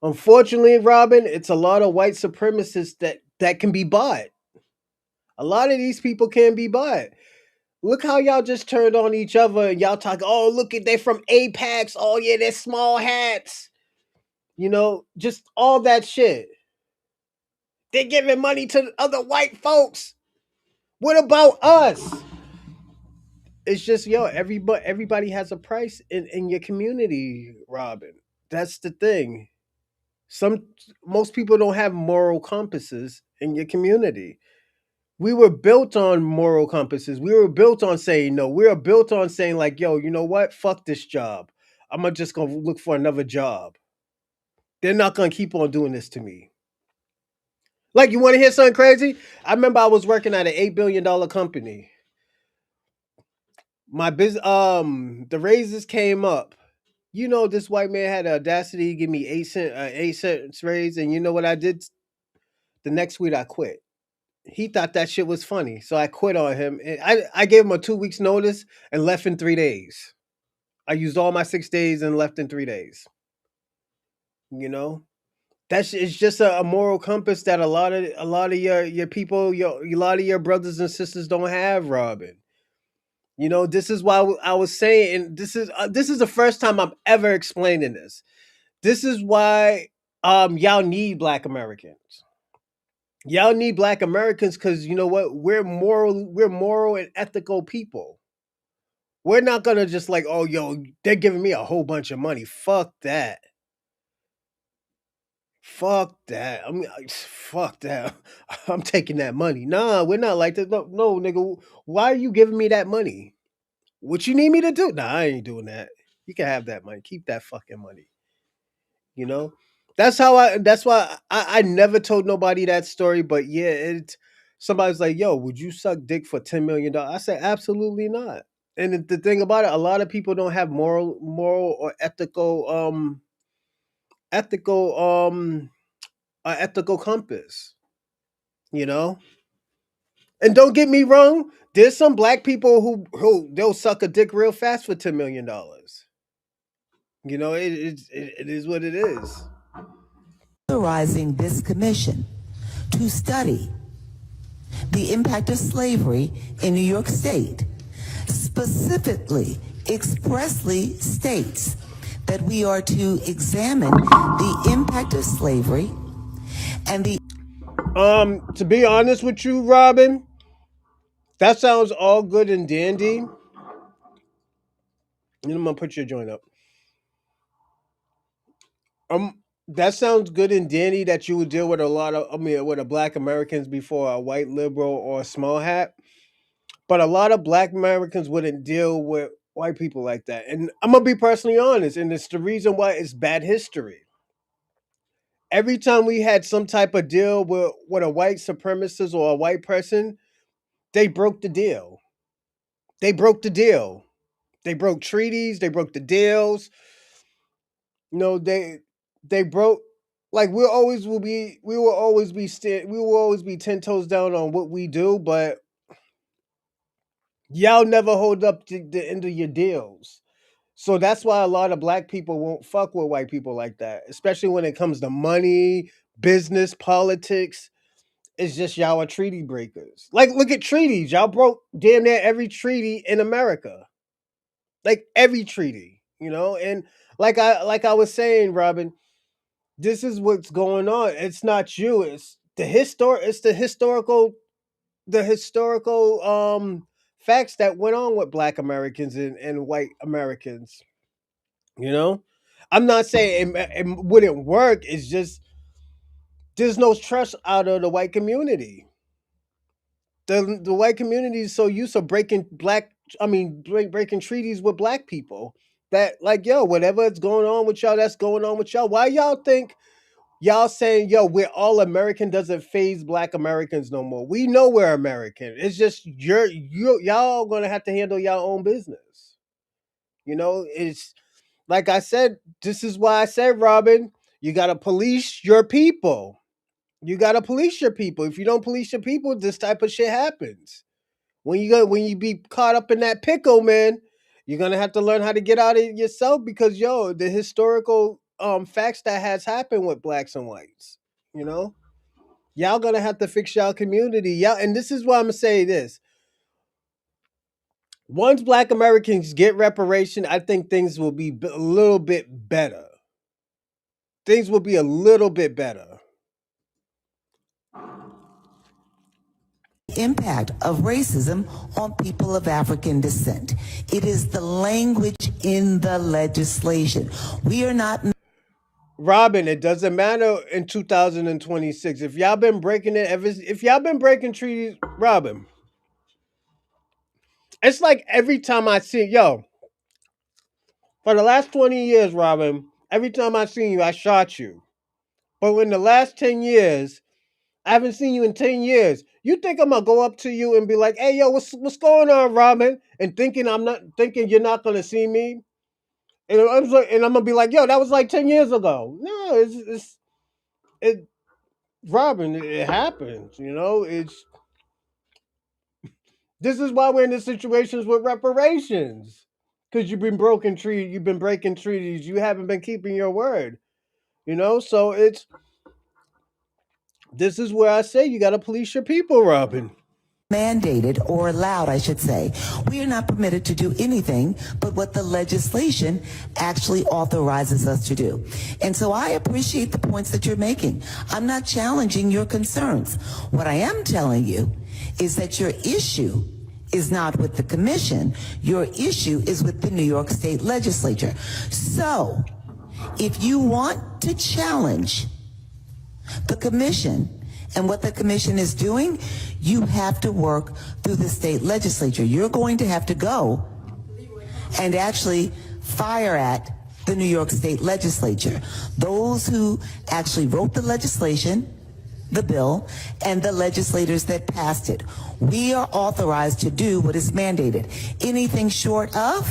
Unfortunately, Robin, it's a lot of white supremacists that can be bought. A lot of these people can be bought. Look how y'all just turned on each other and y'all talk, oh, look at they from Apex. Oh, yeah, they're small hats. Just all that shit. They're giving money to other white folks. What about us? It's just, yo, everybody has a price in your community, Robin. That's the thing. Most people don't have moral compasses in your community. We were built on moral compasses. We were built on saying no. We were built on saying like, yo, you know what? Fuck this job. I'm just going to look for another job. They're not going to keep on doing this to me. Like, you want to hear something crazy? I remember I was working at an $8 billion company. My the raises came up. This white man had the audacity to give me 8 cents raise, and you know what I did? The next week I quit. he thought that shit was funny. So I quit on him. And I gave him a 2 weeks notice and left in 3 days. I used all my 6 days and left in 3 days. You know? It's just a moral compass that a lot of your people, a lot of your brothers and sisters don't have, Robin. You know, this is why I was saying, and this is the first time I'm ever explaining this. This is why y'all need Black Americans. Y'all need Black Americans because you know what? We're moral and ethical people. We're not gonna just like, oh yo, they're giving me a whole bunch of money. Fuck that. Fuck that. I mean, fuck that. I'm taking that money. Nah, we're not like that. No, nigga. Why are you giving me that money? What you need me to do? Nah, I ain't doing that. You can have that money. Keep that fucking money. You know? That's why I never told nobody that story, but yeah, somebody's like, yo, would you suck dick for $10 million? I said, absolutely not. And the thing about it, a lot of people don't have moral or ethical compass, you know. And don't get me wrong, there's some Black people who they'll suck a dick real fast for $10 million. You know, it is what it is. Authorizing this commission to study the impact of slavery in New York State, specifically, expressly states that we are to examine the impact of slavery and the... To be honest with you, Robin, that sounds all good and dandy. And I'm gonna put your joint up. That sounds good and dandy that you would deal with with a Black Americans before a white liberal or a small hat. But a lot of Black Americans wouldn't deal with white people like that. And I'm gonna be personally honest, and it's the reason why it's bad history. Every time we had some type of deal with a white supremacist or a white person, they broke the deal. They broke the deal. They broke treaties. They broke the deals. You know, they broke. Like we will always be 10 toes down on what we do, but y'all never hold up to the end of your deals. So that's why a lot of Black people won't fuck with white people like that, especially when it comes to money, business, politics. It's just y'all are treaty breakers. Like, look at treaties. Y'all broke damn near every treaty in America. Like every treaty, you know? And like I was saying, Robin, this is what's going on. It's not you. It's the historical facts that went on with Black Americans and white Americans. You know? I'm not saying it wouldn't work. It's just there's no trust out of the white community. The white community is so used to breaking treaties with Black people that like, yo, whatever is going on with y'all, that's going on with y'all. Why y'all think y'all saying, yo, we're all American doesn't faze Black Americans no more? We know we're American. It's just y'all gonna have to handle y'all own business. You know, it's like I said, this is why I said, Robin, you gotta police your people. You gotta police your people. If you don't police your people, this type of shit happens. When you be caught up in that pickle, man, you're gonna have to learn how to get out of it yourself because the historical facts that has happened with Blacks and whites, you know, y'all gonna have to fix y'all community. Y'all, and this is why I'm gonna say this. Once Black Americans get reparation, I think things will be a little bit better. Things will be a little bit better. Impact of racism on people of African descent. It is the language in the legislation. We are not... Robin, it doesn't matter in 2026. If y'all been breaking it, if y'all been breaking treaties, Robin, it's like every time I see, for the last 20 years, Robin, every time I seen you, I shot you. But in the last 10 years, I haven't seen you in 10 years. You think I'm gonna go up to you and be like, hey, yo, what's going on, Robin? And thinking you're not gonna see me? And I'm gonna be like, yo, that was like 10 years ago. No, Robin, it happens, you know, This is why we're in the situations with reparations. Because you've been breaking treaties. You haven't been keeping your word. So this is where I say you got to police your people, Robin. Mandated or allowed, I should say. We are not permitted to do anything but what the legislation actually authorizes us to do. And so I appreciate the points that you're making. I'm not challenging your concerns. What I am telling you is that your issue is not with the commission. Your issue is with the New York State Legislature. So if you want to challenge the commission and what the commission is doing, you have to work through the state legislature. You're going to have to go and actually fire at the New York State Legislature. Those who actually wrote the legislation, the bill, and the legislators that passed it. We are authorized to do what is mandated. Anything short of,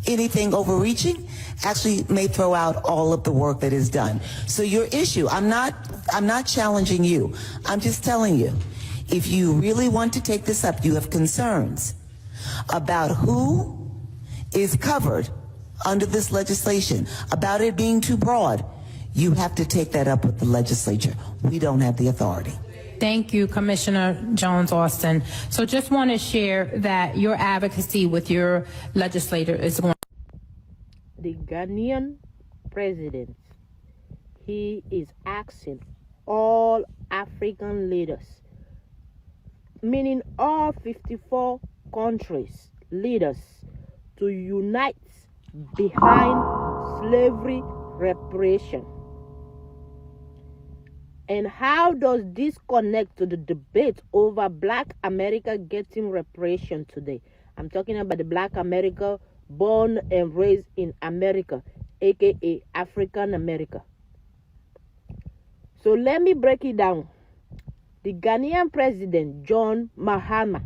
anything overreaching, actually may throw out all of the work that is done. So your issue, I'm not challenging you. I'm just telling you, if you really want to take this up, you have concerns about who is covered under this legislation, about it being too broad, you have to take that up with the legislature. We don't have the authority. Thank you, Commissioner Jones Austin. So just want to share that your advocacy with your legislator is going. The Ghanaian president, he is asking all African leaders, meaning all 54 countries leaders, to unite behind slavery reparation. And how does this connect to the debate over Black America getting reparation today? I'm talking about the Black America born and raised in America, aka African America. So let me break it down. The Ghanaian president, John Mahama,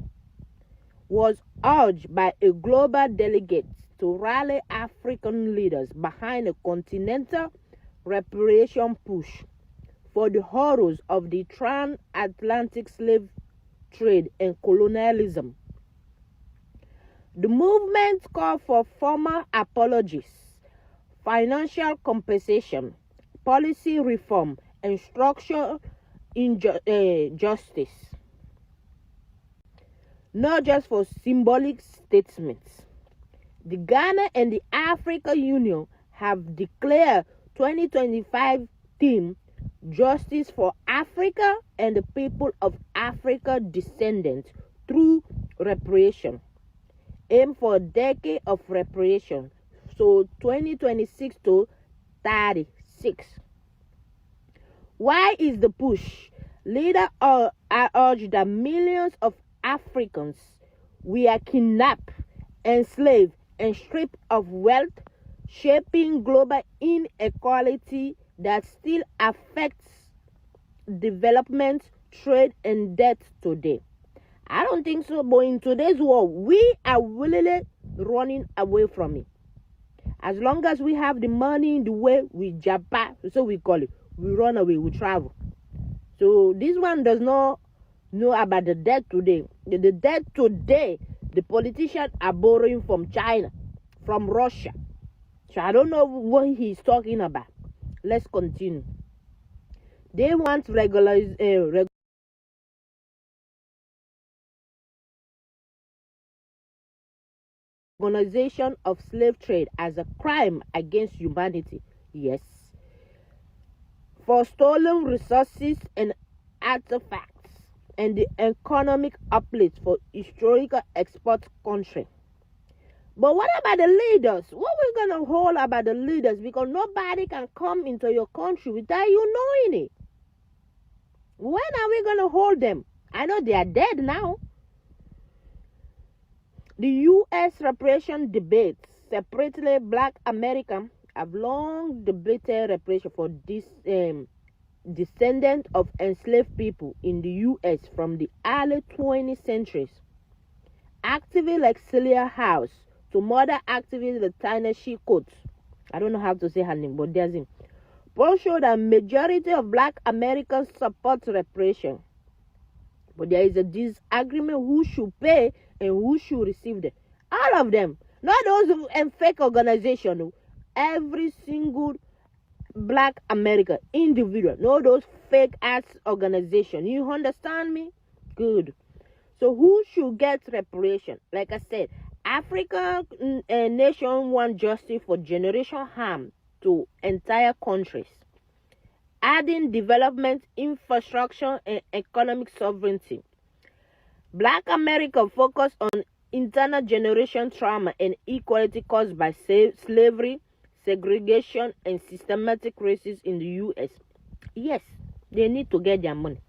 was urged by a global delegate to rally African leaders behind a continental reparation push for the horrors of the transatlantic slave trade and colonialism. The movement called for formal apologies, financial compensation, policy reform, and structural justice, not just for symbolic statements. The Ghana and the African Union have declared 2025 theme Justice for Africa and the people of Africa descendants through reparation. Aim for a decade of reparation, so 2026 to 36. Why is the push? Leaders urge that millions of Africans were kidnapped, enslaved, and stripped of wealth, shaping global inequality that still affects development, trade, and debt today. I don't think so, but in today's world, we are willingly running away from it. As long as we have the money in the way, we japa, so we call it. We run away, we travel. So this one does not know about the debt today. The debt today, the politicians are borrowing from China, from Russia. So I don't know what he's talking about. Let's continue. They want organization of slave trade as a crime against humanity. Yes. For stolen resources and artifacts and the economic uplift for historical export country. But what about the leaders? What we're going to hold about the leaders? Because nobody can come into your country without you knowing it. When are we going to hold them? I know they are dead now. The U.S. reparation debates, separately Black America, have long debated reparation for this descendants of enslaved people in the U.S. from the early 20th centuries. Activists like Celia House, to mother activist Latina She Coates, I don't know how to say her name, but there's him. Polls show that majority of Black Americans support reparation. But there is a disagreement who should pay and who should receive them. All of them. Not those who and fake organization. Every single Black American individual. Not those fake ass organization. You understand me? Good. So who should get reparation? Like I said, African nation want justice for generation harm to entire countries. Adding development, infrastructure, and economic sovereignty. Black America focus on internal generation trauma and inequality caused by slavery, segregation, and systematic racism in the U.S. Yes, they need to get their money.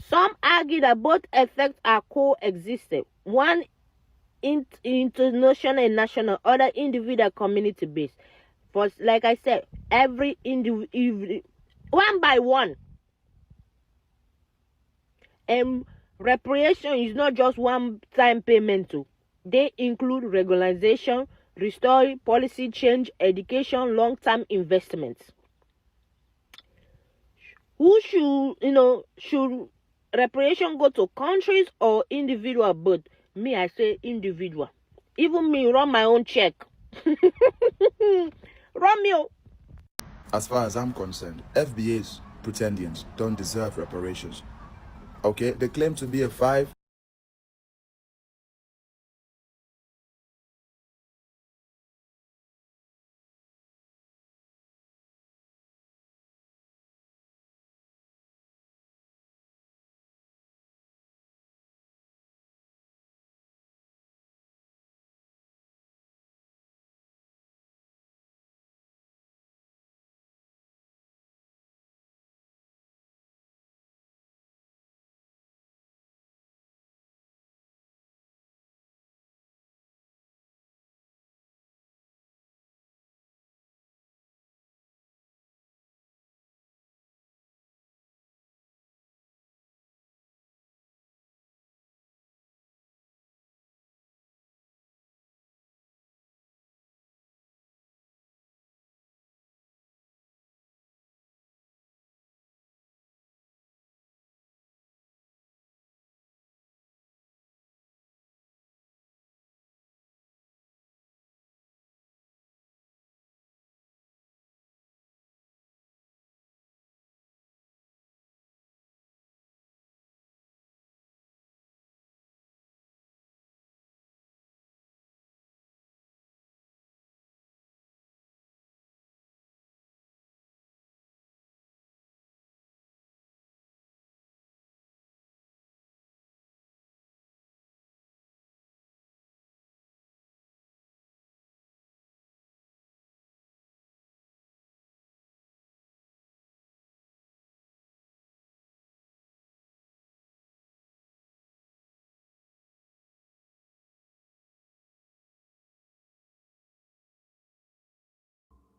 Some argue that both effects are coexistent. One international and national, other individual community based. For like I said, every individual, one by one. And reparation is not just one-time payment too. They include regularization, restoring, policy change, education, long-term investments. Who should reparation go to countries or individual? But me, I say individual. Even me, run my own check. Romeo. As far as I'm concerned, FBA's pretendians don't deserve reparations. Okay, they claim to be a 5.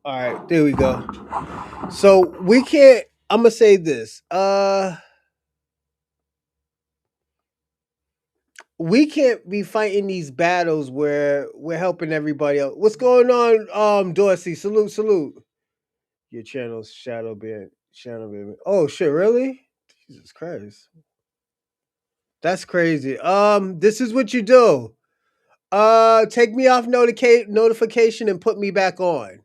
All right, there we go. So we can't. I'm gonna say this. We can't be fighting these battles where we're helping everybody else. What's going on, Dorsey? Salute. Your channel's shadow band. Oh shit, really? Jesus Christ. That's crazy. This is what you do. Take me off notification and put me back on.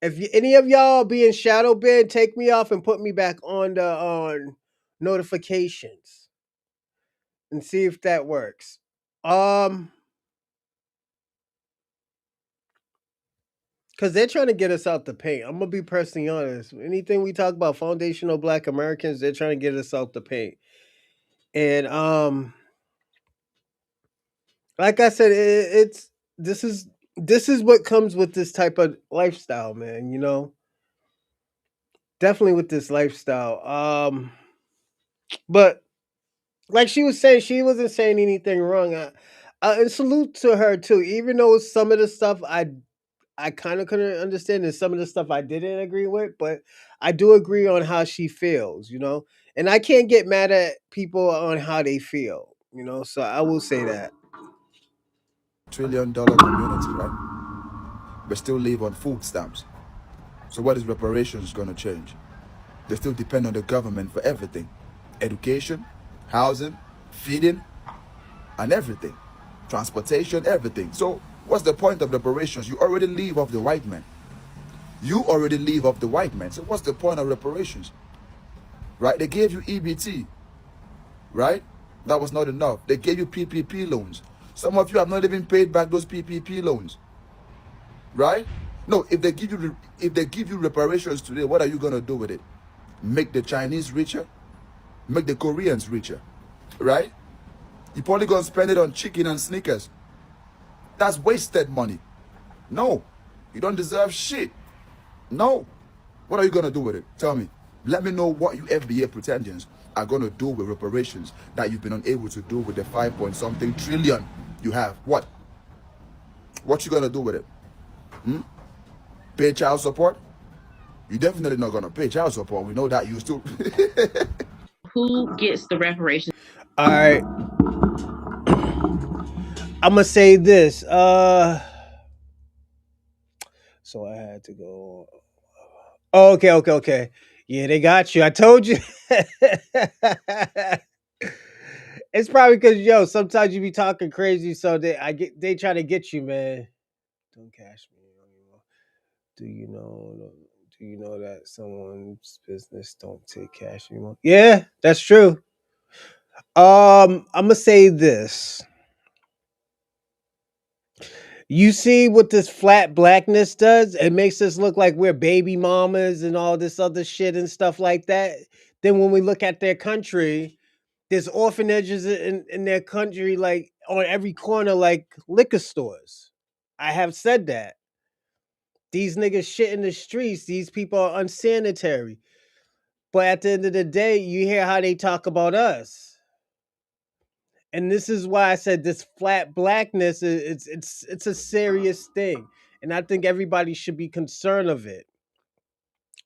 If any of y'all being shadow banned, take me off and put me back on the notifications and see if that works. Because they're trying to get us out the paint. I'm gonna be personally honest. Anything we talk about foundational Black Americans, they're trying to get us out the paint. And like I said, this is what comes with this type of lifestyle, man. You know, definitely with this lifestyle. But like she was saying, she wasn't saying anything wrong. And salute to her too. Even though some of the stuff I kind of couldn't understand, and some of the stuff I didn't agree with, but I do agree on how she feels. You know, and I can't get mad at people on how they feel. You know, so I will say that. $1 trillion community, right? But still live on food stamps. So what is reparations going to change? They still depend on the government for everything. education, housing, feeding, and everything. Transportation, everything. So what's the point of reparations? You already live off the white man. You already live off the white man. So what's the point of reparations? Right? They gave you EBT. Right? That was not enough. They gave you PPP loans. Some of you have not even paid back those PPP loans. Right? No, if they give you reparations today, what are you gonna do with it? Make the Chinese richer? Make the Koreans richer? Right? You're probably gonna spend it on chicken and sneakers. That's wasted money. No, you don't deserve shit. No. What are you gonna do with it? Tell me. Let me know what you FBA pretendians are gonna do with reparations that you've been unable to do with the 5-point-something trillion you have. What? What you gonna do with it? Pay child support? You're definitely not gonna pay child support. We know that you still. Who gets the reparations? All right. I'm gonna say this. So I had to go. Oh, okay. Yeah, they got you. I told you. It's probably because sometimes you be talking crazy, so they try to get you, man. Don't cash me anymore. Do you know that someone's business don't take cash anymore? Yeah, that's true. I'm gonna say this. You see what this flat blackness does? It makes us look like we're baby mamas and all this other shit and stuff like that. Then when we look at their country, there's orphanages in their country, like on every corner, like liquor stores. I have said that. These niggas shit in the streets. These people are unsanitary. But at the end of the day, you hear how they talk about us. And this is why I said this flat blackness it's a serious thing. And I think everybody should be concerned of it.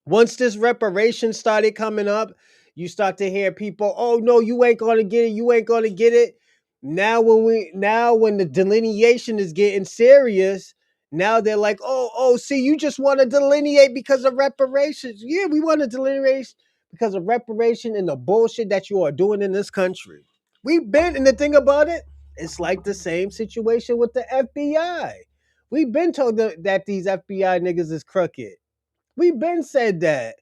Once this reparation started coming up, you start to hear people, oh no, you ain't gonna get it, you ain't gonna get it. Now when the delineation is getting serious, now they're like, oh, see, you just want to delineate because of reparations. Yeah, we want to delineate because of reparation and the bullshit that you are doing in this country. And the thing about it, it's like the same situation with the FBI. We've been told that these FBI niggas is crooked. We've been said that.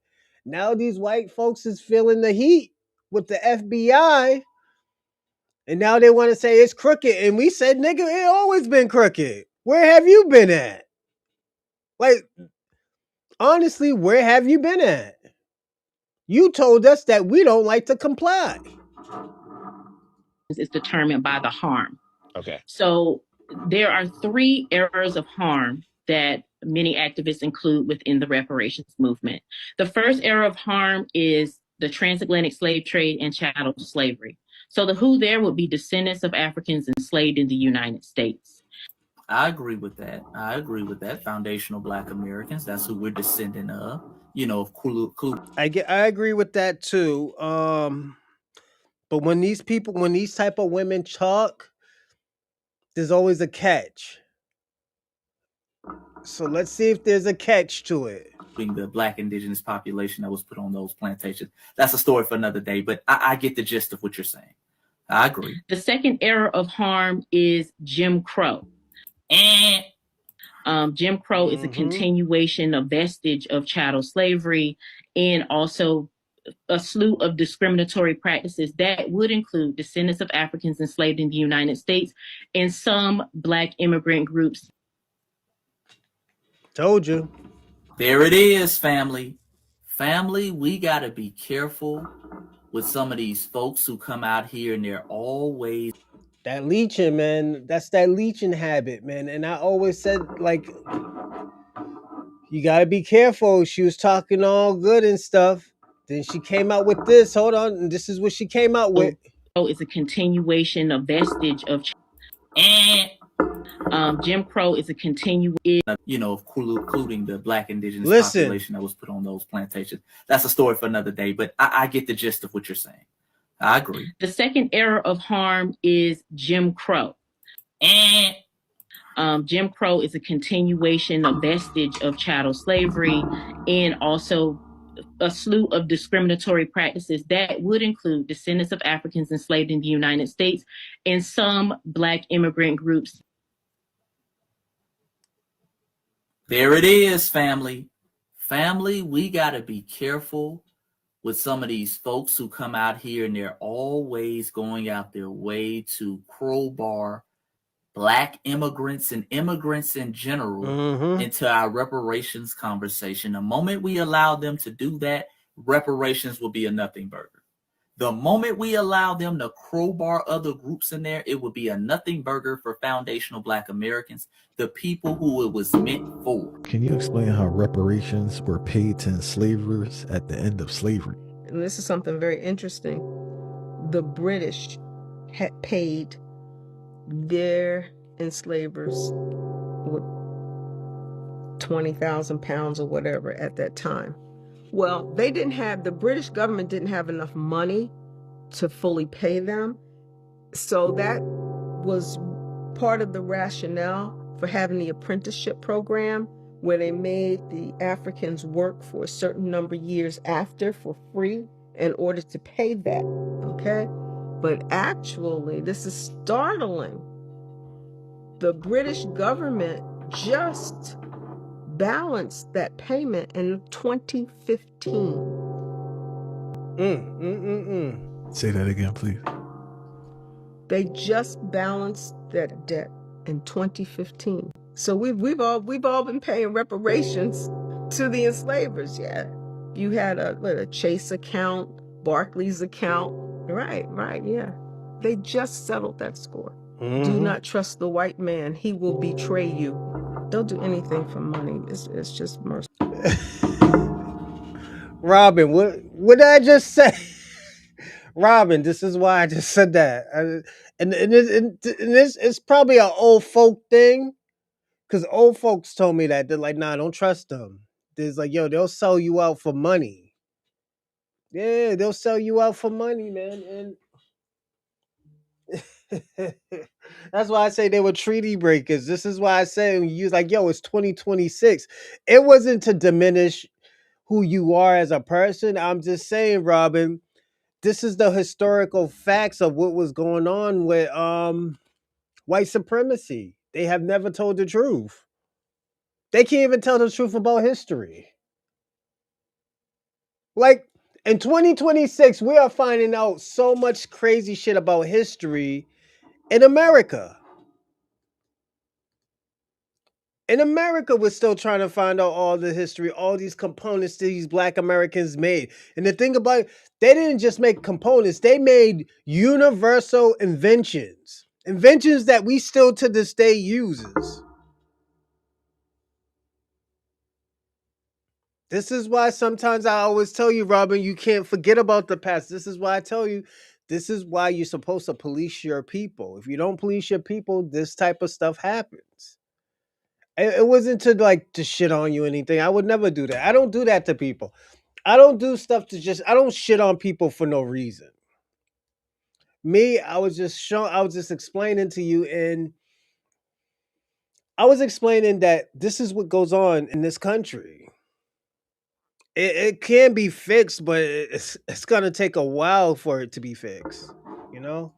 Now these white folks is feeling the heat with the FBI. And now they want to say it's crooked. And we said, nigga, it always been crooked. Where have you been at? Like, honestly, where have you been at? You told us that we don't like to comply. Is determined by the harm. Okay. So there are 3 errors of harm that many activists include within the reparations movement. The first error of harm is the transatlantic slave trade and chattel slavery. So the who there would be descendants of Africans enslaved in the United States. I agree with that. Foundational Black Americans, that's who we're descendant of. Of Kulu. I agree with that too. But when these type of women talk, there's always a catch. So let's see if there's a catch to it. Being the Black indigenous population that was put on those plantations. That's a story for another day, but I get the gist of what you're saying. I agree. The second error of harm is Jim Crow. Jim Crow is a continuation, a vestige of chattel slavery, and also a slew of discriminatory practices that would include descendants of Africans enslaved in the United States and some Black immigrant groups. Told you. There it is, family. Family, we got to be careful with some of these folks who come out here and they're always... That leeching, man. That's that leeching habit, man. And I always said, like, you got to be careful. She was talking all good and stuff. Then she came out with this. Hold on. And this is what she came out with. It's a continuation, a vestige of... Jim Crow is a continuation, including the Black indigenous population that was put on those plantations. That's a story for another day, but I get the gist of what you're saying. I agree. The second error of harm is Jim Crow. Jim Crow is a continuation, a vestige of chattel slavery, and also a slew of discriminatory practices that would include descendants of Africans enslaved in the United States and some Black immigrant groups. There it is, family. Family, we got to be careful with some of these folks who come out here and they're always going out their way to crowbar Black immigrants and immigrants in general into our reparations conversation. The moment we allow them to do that, reparations will be a nothing burger. The moment we allow them to crowbar other groups in there, it will be a nothing burger for foundational Black Americans, the people who it was meant for. Can you explain how reparations were paid to enslavers at the end of slavery? And this is something very interesting. The British had paid their enslavers with 20,000 pounds or whatever at that time. Well, the British government didn't have enough money to fully pay them. So that was part of the rationale for having the apprenticeship program, where they made the Africans work for a certain number of years after for free in order to pay that, okay? But actually, this is startling. The British government just balanced that payment in 2015. Say that again, please. They just balanced that debt in 2015. So we've all been paying reparations to the enslavers. Yeah, you had a Chase account, Barclays account. Right. Yeah, they just settled that score. Do not trust the white man; he will betray you. They'll do anything for money. It's just mercy. Robin, what did I just say? Robin, this is why I just said that. And it's probably an old folk thing, because old folks told me that. They're like, nah, don't trust them. There's like, yo, they'll sell you out for money. Yeah, they'll sell you out for money, man. And that's why I say they were treaty breakers. This is why I say when you was like, yo, it's 2026. It wasn't to diminish who you are as a person. I'm just saying, Robin, this is the historical facts of what was going on with white supremacy. They have never told the truth. They can't even tell the truth about history. Like, in 2026, we are finding out so much crazy shit about history in America. In America, we're still trying to find out all the history, all these components these Black Americans made. And the thing about it, they didn't just make components, they made universal inventions. Inventions that we still to this day uses. This is why sometimes I always tell you, Robin, you can't forget about the past. This is why I tell you, this is why you're supposed to police your people. If you don't police your people, this type of stuff happens. It wasn't to shit on you or anything. I would never do that. I don't do that to people. I don't do stuff I don't shit on people for no reason. Me, I was just explaining to you, and I was explaining that this is what goes on in this country. It can be fixed, but it's gonna take a while for it to be fixed, you know?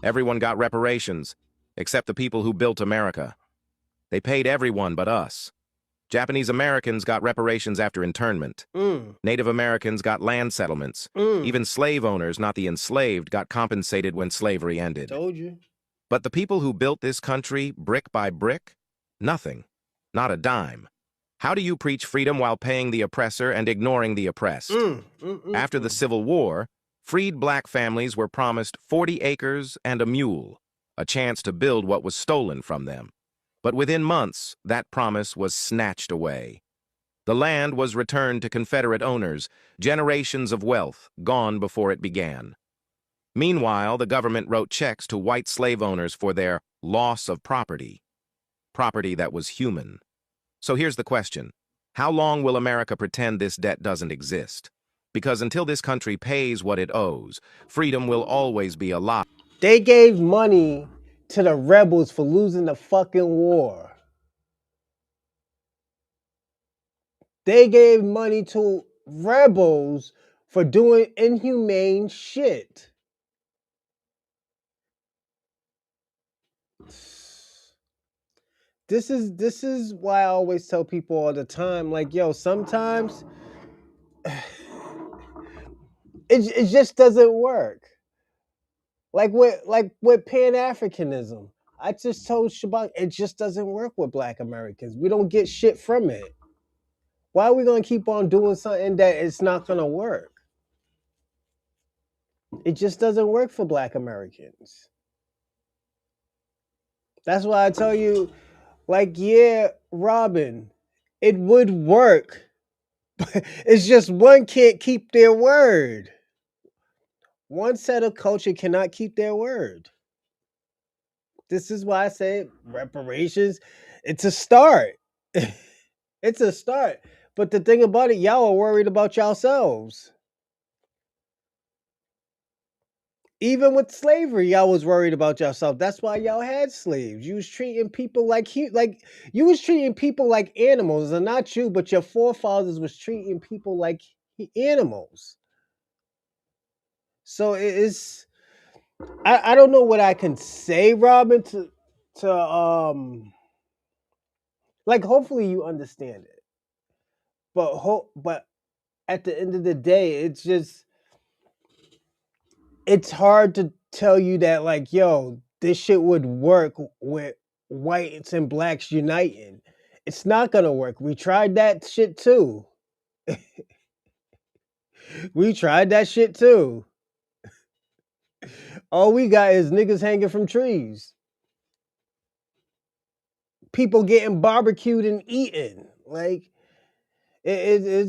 Everyone got reparations, except the people who built America. They paid everyone but us. Japanese Americans got reparations after internment. Native Americans got land settlements. Even slave owners, not the enslaved, got compensated when slavery ended. Told you. But the people who built this country, brick by brick, nothing. Not a dime. How do you preach freedom while paying the oppressor and ignoring the oppressed? After the Civil War, freed Black families were promised 40 acres and a mule, a chance to build what was stolen from them. But within months, that promise was snatched away. The land was returned to Confederate owners, generations of wealth gone before it began. Meanwhile, the government wrote checks to white slave owners for their loss of property that was human. So here's the question. How long will America pretend this debt doesn't exist? Because until this country pays what it owes, freedom will always be a lie. They gave money to the rebels for losing the fucking war. They gave money to rebels for doing inhumane shit. This is why I always tell people all the time, like, yo, sometimes it just doesn't work. Like with Pan-Africanism. I just told Shabak, it just doesn't work with Black Americans. We don't get shit from it. Why are we going to keep on doing something that it's not going to work? It just doesn't work for Black Americans. That's why I tell you, like, yeah, Robin, it would work. But it's just one can't keep their word. One set of culture cannot keep their word. This is why I say reparations, it's a start. It's a start. But the thing about it, y'all are worried about yourselves. Even with slavery, y'all was worried about yourself. That's why y'all had slaves. You was treating people like you was treating people like animals, and not you, but your forefathers was treating people like animals. So it's I don't know what I can say, Robin, to like, hopefully you understand it. But at the end of the day, it's hard to tell you that, like, yo, this shit would work with whites and blacks uniting. It's not gonna work. We tried that shit too. We tried that shit too. All we got is niggas hanging from trees. People getting barbecued and eaten. Like, it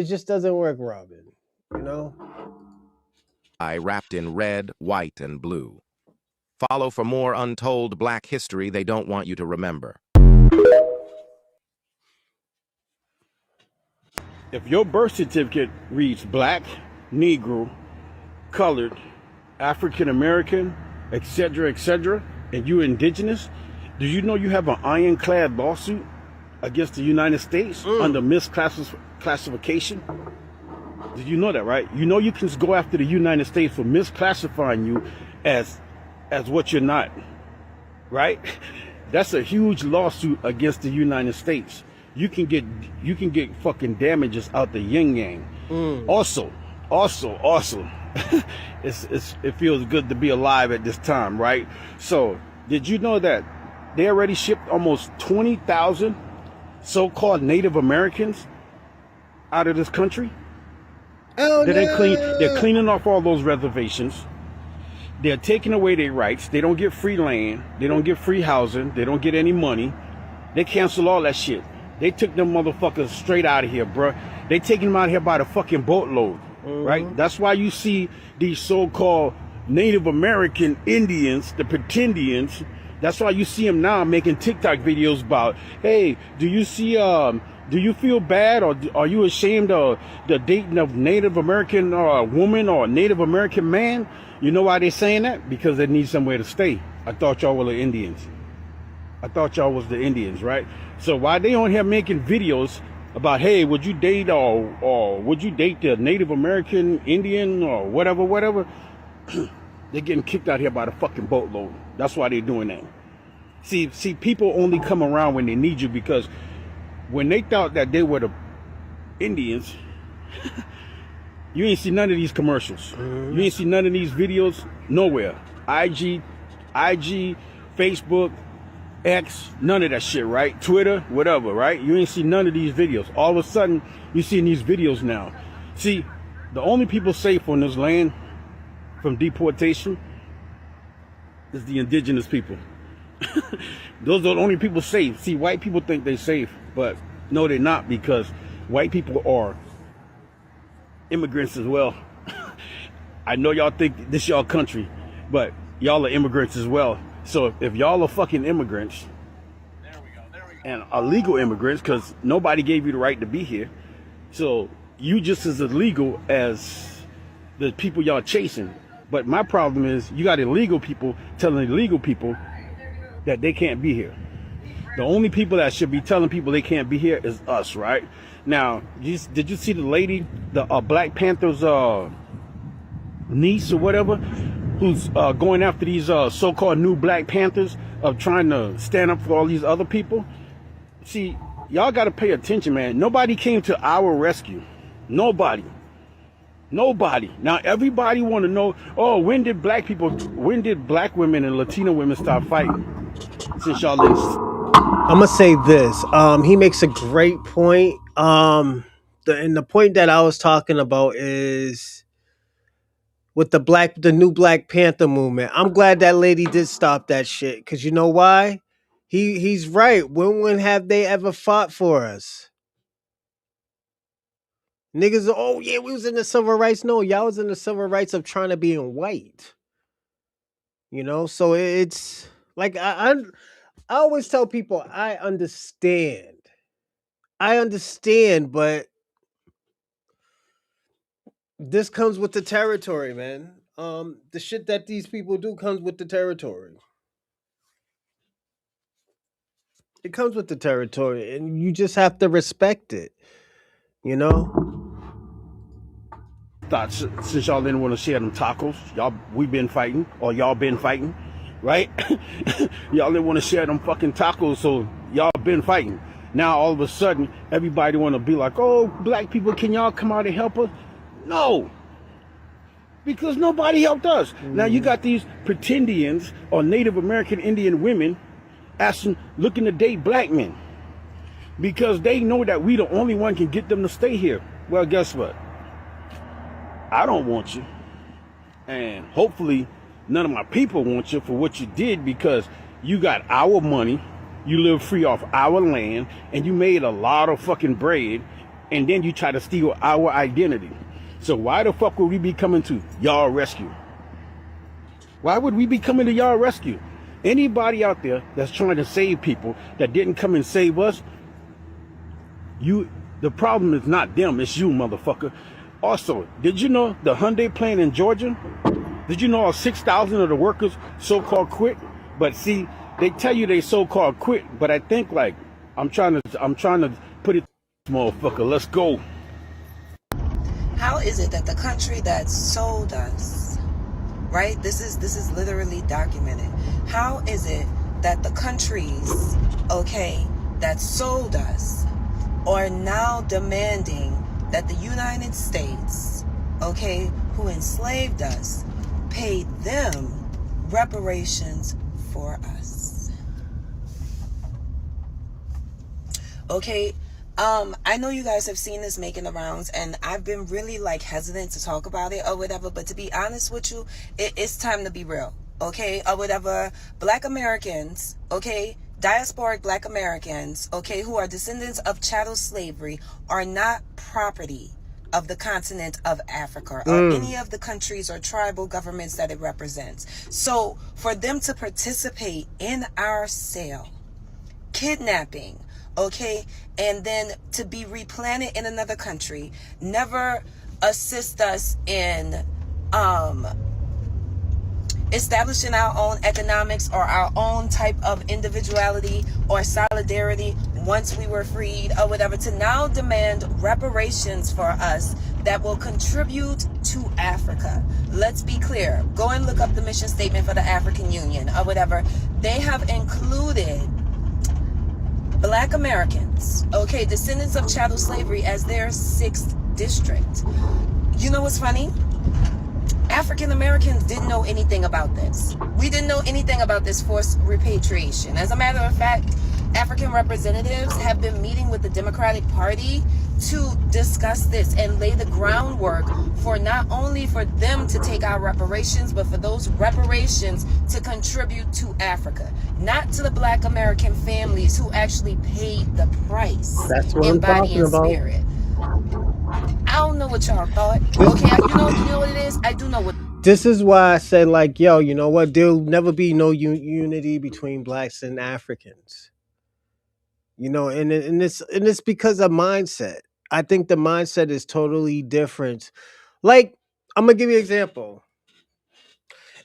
just doesn't work, Robin. You know? Wrapped in red, white, and blue. Follow for more untold Black history they don't want you to remember. If your birth certificate reads Black, Negro, Colored, African American, etc., and you're indigenous, do you know you have an ironclad lawsuit against the United States under misclassification? Did you know that, right? You know you can go after the United States for misclassifying you as what you're not, right? That's a huge lawsuit against the United States. You can get fucking damages out the yin yang. Also, it feels good to be alive at this time, right? So, did you know that they already shipped almost 20,000 so-called Native Americans out of this country? Oh, They're cleaning off all those reservations. They're taking away their rights. They don't get free land. They don't get free housing. They don't get any money. They cancel all that shit. They took them motherfuckers straight out of here, bruh. They taking them out of here by the fucking boatload, right? That's why you see these so-called Native American Indians, the pretendians. That's why you see them now making TikTok videos about, hey, do you feel bad, or are you ashamed of the dating of Native American woman or Native American man? You know why they're saying that? Because they need somewhere to stay. I thought y'all were the Indians. I thought y'all was the Indians, right? So why they on here making videos about, hey, would you date or would you date the Native American Indian or whatever? They're getting kicked out here by the fucking boatload. That's why they're doing that. See, people only come around when they need you, because when they thought that they were the Indians, you ain't see none of these commercials. You ain't see none of these videos nowhere. IG, Facebook, X, none of that shit, right? Twitter, whatever, right? You ain't see none of these videos. All of a sudden, you seeing these videos now. See, the only people safe on this land from deportation is the indigenous people. Those are the only people safe. See, white people think they're safe, but no, they're not, because white people are immigrants as well. I know y'all think this y'all country, but y'all are immigrants as well. So if y'all are fucking immigrants and are legal immigrants, because nobody gave you the right to be here, so you just as illegal as the people y'all chasing. But my problem is you got illegal people telling illegal people that they can't be here. The only people that should be telling people they can't be here is us, right? Now, did you see the lady, the Black Panther's niece or whatever, who's going after these so-called new Black Panthers of trying to stand up for all these other people? See, y'all got to pay attention, man. Nobody came to our rescue. Nobody. Now everybody want to know, oh, when did black women and Latino women start fighting? Since y'all didn't. I'm gonna say this. He makes a great point. And the point that I was talking about is with the new Black Panther movement. I'm glad that lady did stop that shit, because you know why? He's right. When have they ever fought for us? Niggas, oh yeah, we was in the civil rights. No, y'all was in the civil rights of trying to be in white. You know, so it's like I always tell people I understand, but this comes with the territory, man. The shit that these people do comes with the territory. It comes with the territory, and you just have to respect it. You know. Thought since y'all didn't want to share them tacos, y'all been fighting, right? Y'all didn't want to share them fucking tacos, so y'all been fighting. Now all of a sudden, everybody want to be like, oh, black people, can y'all come out and help us? No, because nobody helped us. Now you got these pretendians or Native American Indian women looking to date black men because they know that we the only one can get them to stay here. Well, guess what? I don't want you, and hopefully none of my people want you for what you did, because you got our money, you live free off our land, and you made a lot of fucking bread, and then you try to steal our identity. So why the fuck would we be coming to y'all rescue? Why would we be coming to y'all rescue? Anybody out there that's trying to save people that didn't come and save us, the problem is not them, it's you, motherfucker. Also, did you know the Hyundai plant in Georgia? Did you know all 6,000 of the workers so-called quit? But see, they tell you they so-called quit, but I think like I'm trying to put it, motherfucker. Let's go. How is it that the country that sold us, right? This is literally documented. How is it that the countries, okay, that sold us are now demanding that the United States, okay, who enslaved us, paid them reparations for us? Okay, I know you guys have seen this making the rounds, and I've been really like hesitant to talk about it or whatever, but to be honest with you, it's time to be real, okay, or whatever. Black Americans, okay, diasporic Black Americans, okay, who are descendants of chattel slavery, are not property of the continent of Africa or any of the countries or tribal governments that it represents. So for them to participate in our sale, kidnapping, okay, and then to be replanted in another country, never assist us in establishing our own economics or our own type of individuality or solidarity once we were freed or whatever, to now demand reparations for us that will contribute to Africa. Let's be clear. Go and look up the mission statement for the African Union or whatever. They have included Black Americans, okay, descendants of chattel slavery, as their 6th district. You know what's funny? African Americans didn't know anything about this. We didn't know anything about this forced repatriation. As a matter of fact, African representatives have been meeting with the Democratic Party to discuss this and lay the groundwork for not only for them to take our reparations, but for those reparations to contribute to Africa, not to the Black American families who actually paid the price. That's what in I'm body talking and about. spirit. I don't know what y'all thought. Okay, you know what it is? I do know what. This is why I said, like, yo, you know what? There'll never be no unity between blacks and Africans. You know, and it's because of mindset. I think the mindset is totally different. Like, I'm gonna give you an example.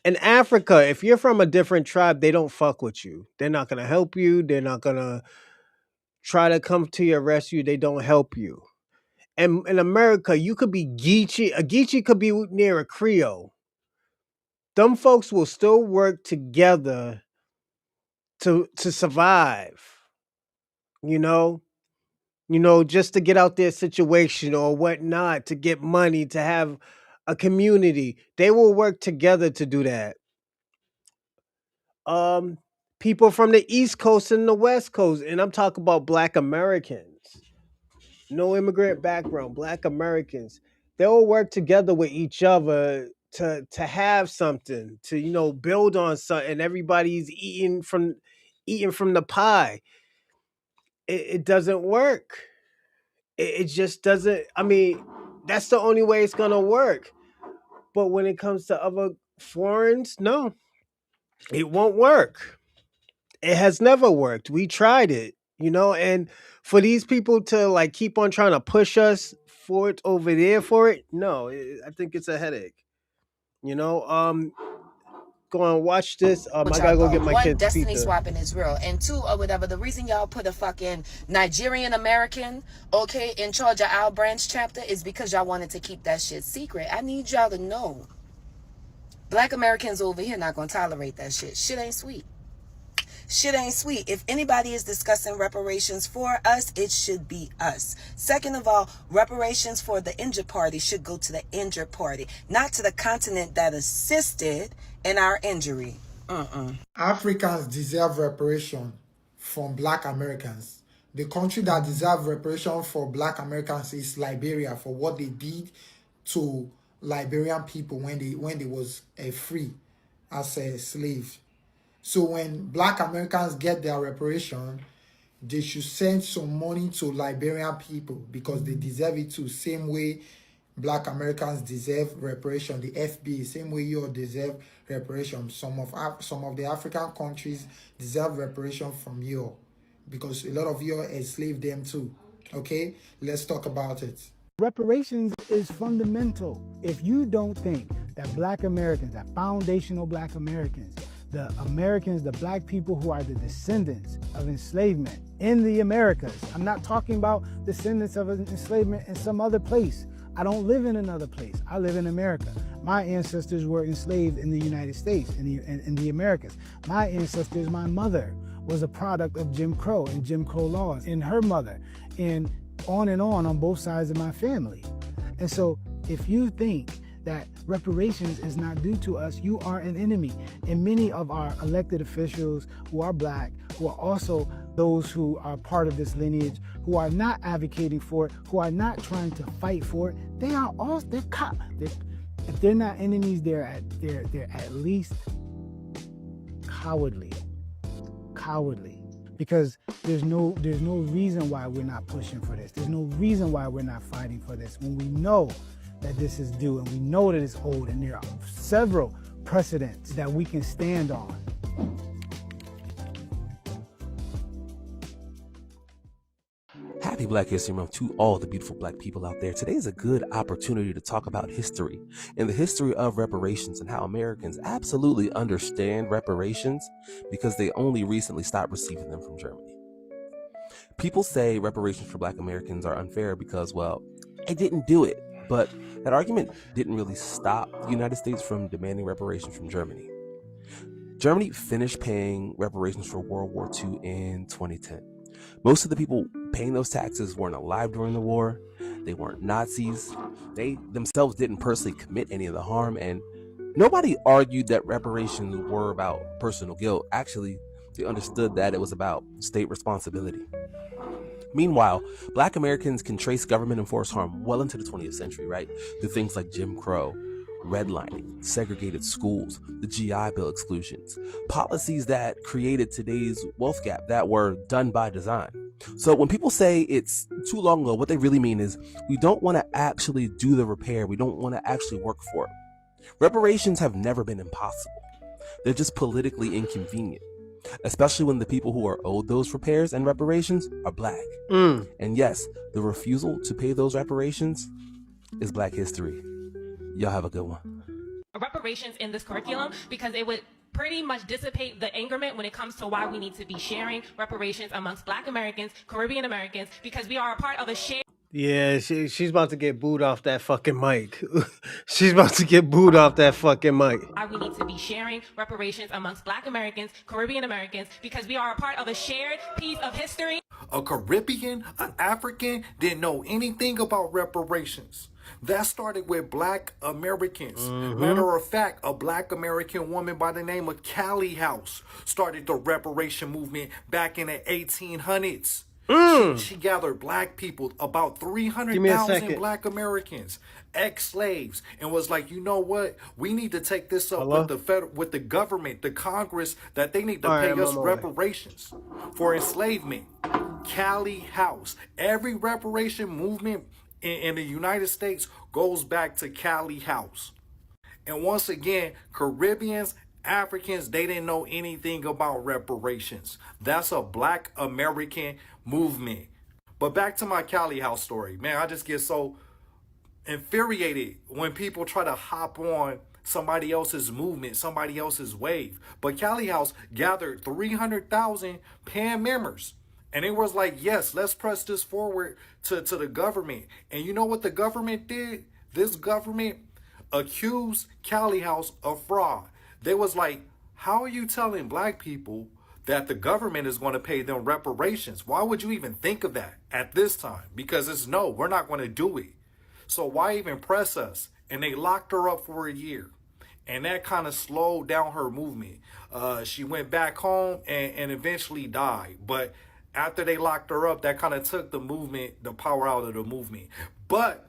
In Africa, if you're from a different tribe, they don't fuck with you. They're not gonna help you. They're not gonna try to come to your rescue. They don't help you. And in America, you could be Geechee. A Geechee could be near a Creole. Them folks will still work together to survive. You know, just to get out their situation or whatnot, to get money, to have a community. They will work together to do that. People from the East Coast and the West Coast, and I'm talking about Black Americans. No immigrant background, Black Americans. They'll work together with each other to have something, to build on something. Everybody's eating from the pie. It doesn't work. It just doesn't. I mean, that's the only way it's gonna work. But when it comes to other foreigners, no, it won't work. It has never worked. We tried it, and for these people to like keep on trying to push us for it over there for it, no, I think it's a headache. Go and watch this. I gotta go get my kids Destiny pizza. swapping is real, and 2, or whatever. The reason y'all put a fucking Nigerian American, in charge of our branch chapter is because y'all wanted to keep that shit secret. I need y'all to know, Black Americans over here not gonna tolerate that shit. Shit ain't sweet. Shit ain't sweet. If anybody is discussing reparations for us, it should be us. Second of all, reparations for the injured party should go to the injured party, not to the continent that assisted in our injury. Africans deserve reparation from Black Americans. The country that deserves reparation for Black Americans is Liberia, for what they did to Liberian people when they was free as a slave. So when Black Americans get their reparation, they should send some money to Liberian people because they deserve it too. Same way Black Americans deserve reparation, the FBA, same way you all deserve reparation. Some of the African countries deserve reparation from you all because a lot of you all enslaved them too. Okay, let's talk about it. Reparations is fundamental. If you don't think that Black Americans, that foundational Black Americans, the Americans, the Black people who are the descendants of enslavement in the Americas. I'm not talking about descendants of enslavement in some other place. I don't live in another place. I live in America. My ancestors were enslaved in the United States, in the Americas. My ancestors, my mother was a product of Jim Crow and Jim Crow laws, and her mother, and on both sides of my family. And so if you think that reparations is not due to us, you are an enemy. And many of our elected officials who are Black, who are also those who are part of this lineage, who are not advocating for it, who are not trying to fight for it, if they're not enemies, they're at least cowardly. Because there's no reason why we're not pushing for this. There's no reason why we're not fighting for this when we know that this is due and we know that it's old and there are several precedents that we can stand on. Happy Black History Month to all the beautiful Black people out there. Today is a good opportunity to talk about history and the history of reparations and how Americans absolutely understand reparations because they only recently stopped receiving them from Germany. People say reparations for Black Americans are unfair because, well, I didn't do it. But that argument didn't really stop the United States from demanding reparations from Germany. Germany finished paying reparations for World War II in 2010. Most of the people paying those taxes weren't alive during the war. They weren't Nazis. They themselves didn't personally commit any of the harm. And nobody argued that reparations were about personal guilt. Actually, they understood that it was about state responsibility. Meanwhile, Black Americans can trace government-enforced harm well into the 20th century, right? Through things like Jim Crow, redlining, segregated schools, the GI Bill exclusions, policies that created today's wealth gap that were done by design. So when people say it's too long ago, what they really mean is we don't want to actually do the repair. We don't want to actually work for it. Reparations have never been impossible. They're just politically inconvenient. Especially when the people who are owed those repairs and reparations are Black. And yes, the refusal to pay those reparations is Black history. Y'all have a good one. reparations in this curriculum because it would pretty much dissipate the angerment when it comes to why we need to be sharing reparations amongst Black Americans, Caribbean Americans, because we are a part of a shared. Yeah, she's about to get booed off that fucking mic. She's about to get booed off that fucking mic. Why we need to be sharing reparations amongst Black Americans, Caribbean Americans, because we are a part of a shared piece of history. A Caribbean, an African didn't know anything about reparations. That started with Black Americans. Matter of fact, a Black American woman by the name of Callie House started the reparation movement back in the 1800s. She gathered Black people, about 300,000 Black Americans, ex-slaves, and was like, you know what? We need to take this up with the government, the Congress, that they need to pay us reparations for enslavement. Callie House. Every reparation movement in the United States goes back to Callie House. And once again, Caribbeans, Africans, they didn't know anything about reparations. That's a Black American movement. But back to my Callie House story. Man, I just get so infuriated when people try to hop on somebody else's movement, somebody else's wave. But Callie House gathered 300,000 PAN members. And it was like, yes, let's press this forward to the government. And you know what the government did? This government accused Callie House of fraud. They was like, how are you telling Black people that the government is going to pay them reparations? Why would you even think of that at this time? Because it's no, we're not going to do it. So why even press us? And they locked her up for a year. And that kind of slowed down her movement. She went back home and eventually died. But after they locked her up, that kind of took the movement, the power out of the movement. But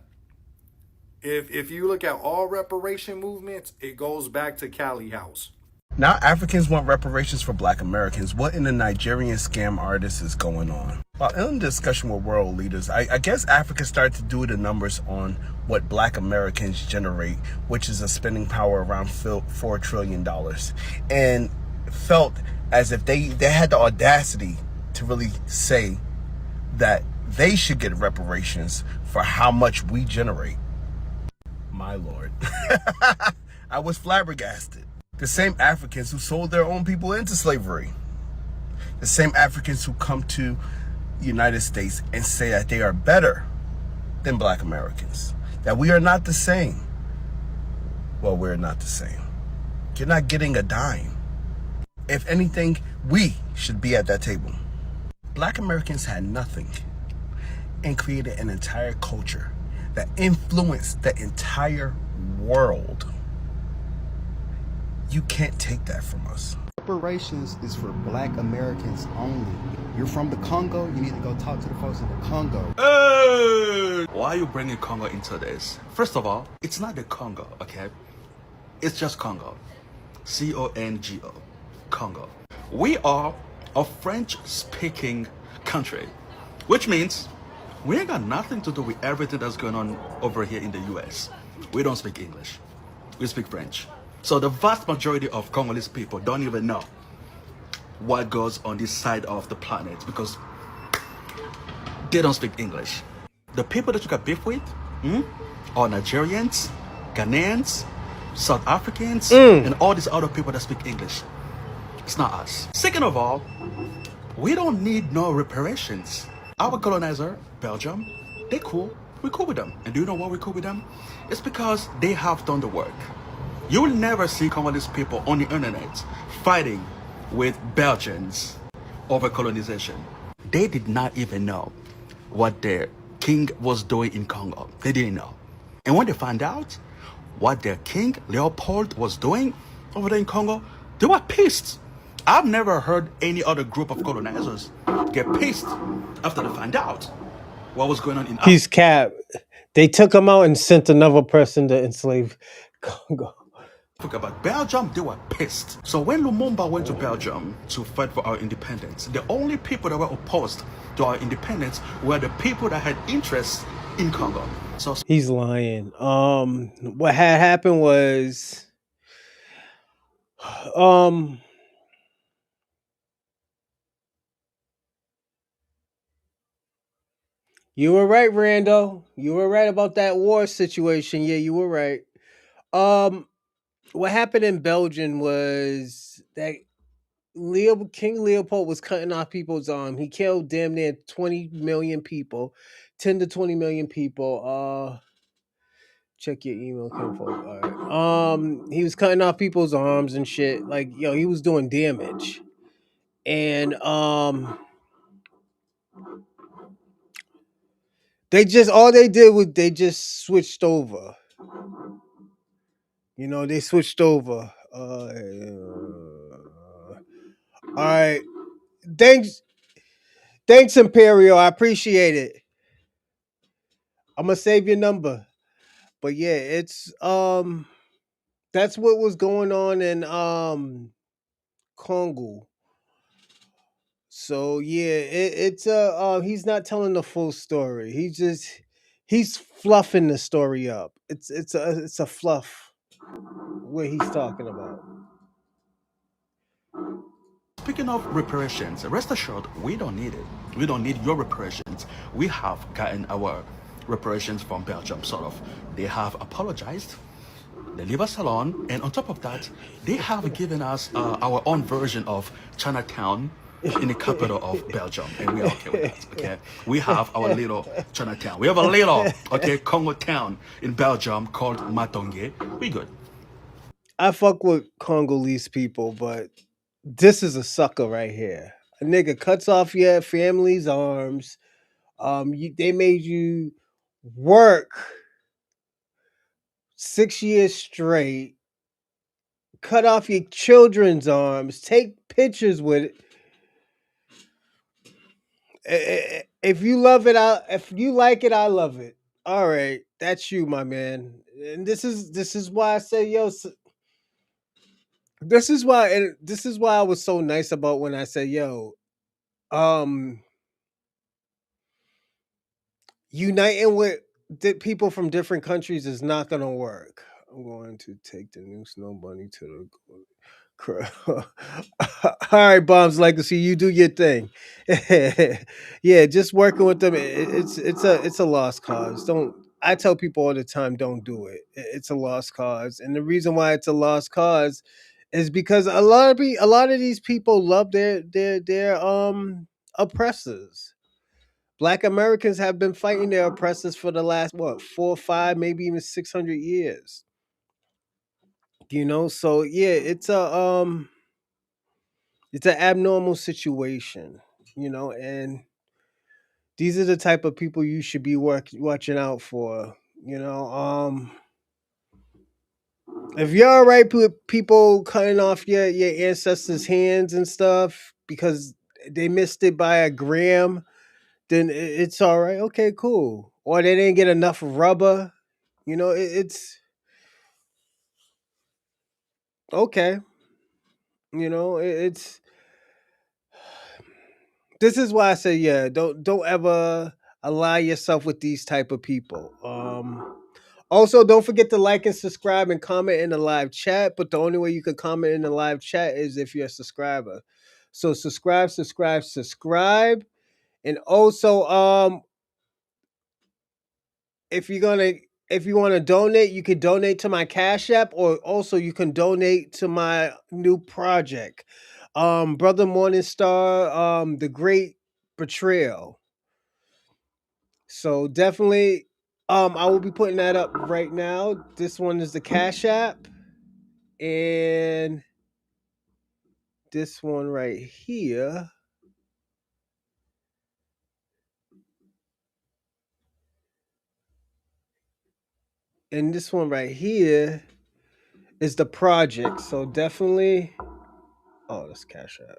if you look at all reparation movements, it goes back to Callie House. Now Africans want reparations for Black Americans. What in the Nigerian scam artist is going on? Well, in discussion with world leaders, I guess Africa started to do the numbers on what Black Americans generate, which is a spending power around $4 trillion, and felt as if they had the audacity to really say that they should get reparations for how much we generate. My Lord. I was flabbergasted. The same Africans who sold their own people into slavery. The same Africans who come to the United States and say that they are better than Black Americans. That we are not the same. Well, we're not the same. You're not getting a dime. If anything, we should be at that table. Black Americans had nothing and created an entire culture that influenced the entire world. You can't take that from us. Reparations is for Black Americans only. You're from the Congo, you need to go talk to the folks in the Congo. Hey! Why are you bringing Congo into this? First of all, it's not the Congo, okay? It's just Congo. C-O-N-G-O. Congo. We are a French-speaking country, which means we ain't got nothing to do with everything that's going on over here in the US. We don't speak English. We speak French. So the vast majority of Congolese people don't even know what goes on this side of the planet because they don't speak English. The people that you got beef with are Nigerians, Ghanaians, South Africans, and all these other people that speak English. It's not us. Second of all, we don't need no reparations. Our colonizer, Belgium, they cool. We're cool with them. And do you know why we're cool with them? It's because they have done the work. You will never see Congolese people on the internet fighting with Belgians over colonization. They did not even know what their king was doing in Congo. They didn't know. And when they found out what their king, Leopold, was doing over there in Congo, they were pissed. I've never heard any other group of colonizers get pissed after they found out what was going on in He's cap. They took him out and sent another person to enslave Congo. About Belgium, they were pissed. So when Lumumba went to Belgium to fight for our independence, the only people that were opposed to our independence were the people that had interest in Congo. So he's lying. What had happened was, you were right, Rando. You were right about that war situation. Yeah, you were right. what happened in Belgium was that King Leopold was cutting off people's arm. He killed damn near 20 million people, 10 to 20 million people. Check your email, kinfolk. All right. He was cutting off people's arms and shit. Like, yo, he was doing damage. And they just all they did was they just switched over. You know, they switched over. All right. Thanks, Imperial. I appreciate it. I'm gonna save your number. But yeah, it's that's what was going on in Congo. So yeah, it's he's not telling the full story. He's fluffing the story up. It's a fluff what he's talking about. Speaking of reparations, rest assured, we don't need it. We don't need your reparations. We have gotten our reparations from Belgium, sort of. They have apologized. They leave us alone. And on top of that, they have given us our own version of Chinatown in the capital of Belgium. And we are okay with that, okay? We have our little Chinatown. We have a little, okay, Congo town in Belgium called Matonge. We good. I fuck with Congolese people, but this is a sucker right here. A nigga cuts off your family's arms. They made you work 6 years straight, cut off your children's arms, take pictures with it. If you love it, if you like it, I love it. All right, that's you, my man. And this is why I say, yo, this is why I was so nice about when I said, yo, uniting with people from different countries is not gonna work. I'm going to take the new Snow Bunny to the all right, Bombs Legacy, you do your thing. Yeah, just working with them, it's a lost cause. I tell people all the time, don't do it. It's a lost cause, and the reason why it's a lost cause is because a lot of these people love their oppressors. Black Americans have been fighting their oppressors for the last 4, 5, maybe even 600 years. You know, so yeah, it's an abnormal situation, you know, and these are the type of people you should be watching out for, you know. If you're all right with people cutting off your ancestors' hands and stuff because they missed it by a gram, then it's all right. Okay, cool. Or they didn't get enough rubber. You know, it's okay. You know, it's this is why I say, yeah, don't ever ally yourself with these type of people. Also, don't forget to like and subscribe and comment in the live chat. But the only way you can comment in the live chat is if you're a subscriber. So subscribe, and also if you want to donate, you can donate to my Cash App, or also you can donate to my new project, Brother Morningstar, The Great Betrayal. So definitely, I will be putting that up right now. This one is the Cash App, and this one right here. And this one right here is the project. So definitely, oh, that's Cash App.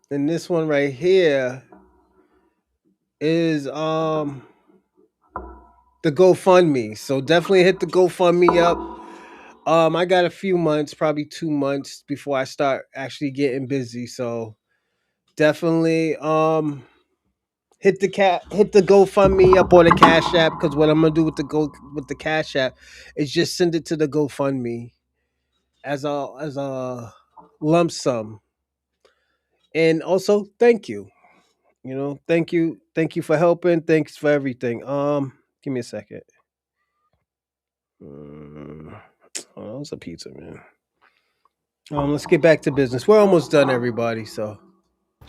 And this one right here is the GoFundMe. So definitely hit the GoFundMe up. I got a few months, probably 2 months before I start actually getting busy. So definitely hit the GoFundMe up or the Cash App, because what I'm gonna do with the Cash App is just send it to the GoFundMe as a lump sum. And also, thank you. Thank you for helping. Thanks for everything. Give me a second. Oh, it's a pizza, man. Let's get back to business. We're almost done, everybody. So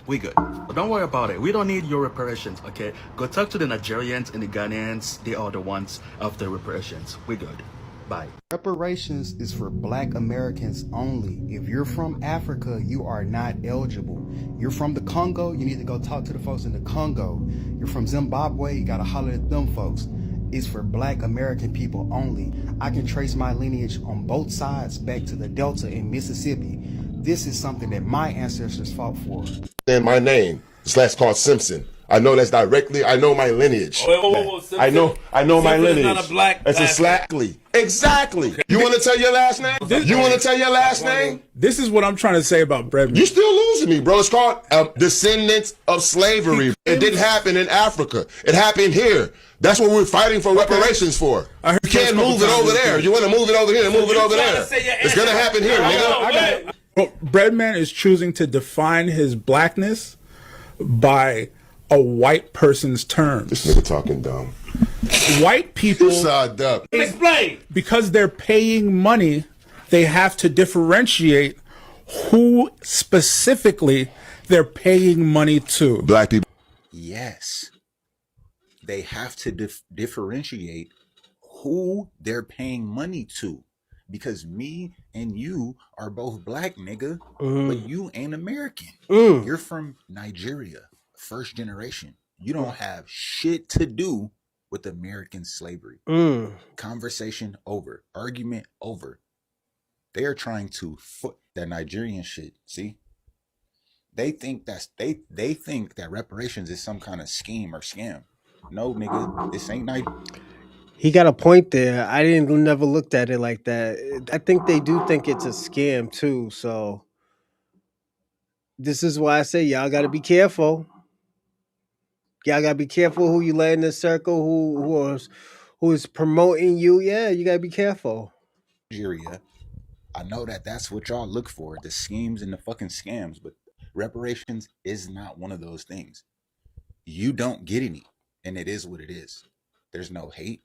We good. But don't worry about it. We don't need your reparations, okay? Go talk to the Nigerians and the Ghanaians. They are the ones of the reparations. We good. Bye. Reparations is for Black Americans only. If you're from Africa, you are not eligible. You're from the Congo, you need to go talk to the folks in the Congo. You're from Zimbabwe, you gotta holler at them folks. It's for Black American people only. I can trace my lineage on both sides back to the Delta in Mississippi. This is something that my ancestors fought for. And my name / called Simpson. I know that's directly. I know my lineage. Whoa, I know my Simpson lineage. is not a black That's athlete. exactly. You want to tell your last name? You want to tell your last name? This is what I'm trying to say about Breadman. You still losing me, bro. It's called descendants of slavery. It didn't happen in Africa. It happened here. That's what we're fighting for reparations for. You can't move it over there. You want to move it over here and move it over there. It's gonna happen here, nigga. Well, Breadman is choosing to define his blackness by a white person's terms. This nigga talking dumb. White people, Explain. because they're paying money, they have to differentiate who specifically they're paying money to. Black people. Yes. They have to differentiate who they're paying money to. Because me and you are both black, nigga, but you ain't American. You're from Nigeria, first generation. You don't have shit to do with American slavery. Conversation over. Argument over. They are trying to foot that Nigerian shit. See? They think they think that reparations is some kind of scheme or scam. No, nigga, this ain't Nigeria. he got a point there. I didn't never looked at it like that. I think they do think it's a scam too. So this is why I say y'all got to be careful. Y'all got to be careful who you let in the circle, who is promoting you. Yeah, you got to be careful. Nigeria. I know that that's what y'all look for, the schemes and the fucking scams, but reparations is not one of those things. You don't get any, and it is what it is. There's no hate.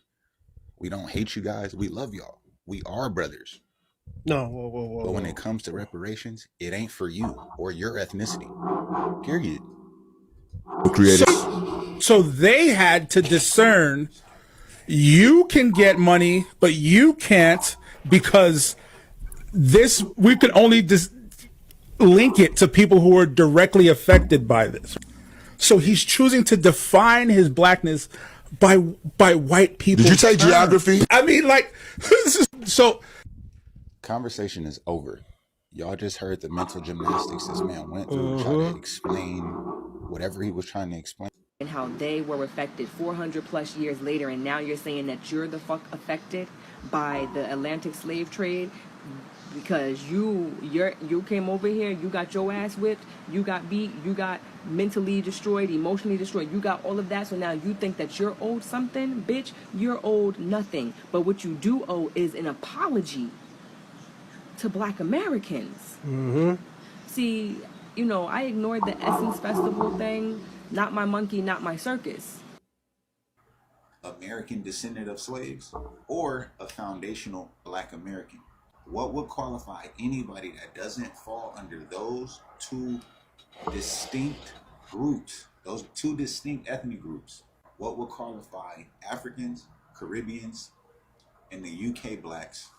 We don't hate you guys. We love y'all. We are brothers. No, whoa. But when it comes to reparations, it ain't for you or your ethnicity. Period. So they had to discern, you can get money, but you can't, because we could only link it to people who are directly affected by this. So he's choosing to define his blackness by white people. Did you take geography? I mean, like, so. Conversation is over. Y'all just heard the mental gymnastics this man went through, trying to explain whatever he was trying to explain. And how they were affected 400 plus years later, and now you're saying that you're the fuck affected by the Atlantic slave trade because you came over here, you got your ass whipped, you got beat, you got mentally destroyed, emotionally destroyed, you got all of that. So now you think that you're owed something, bitch. You're owed nothing. But what you do owe is an apology to Black Americans. See, I ignored the Essence Festival thing. Not my monkey, not my circus. American descendant of slaves or a foundational Black American. What would qualify anybody that doesn't fall under those two distinct groups, those two distinct ethnic groups? What would qualify Africans, Caribbeans, and the UK Blacks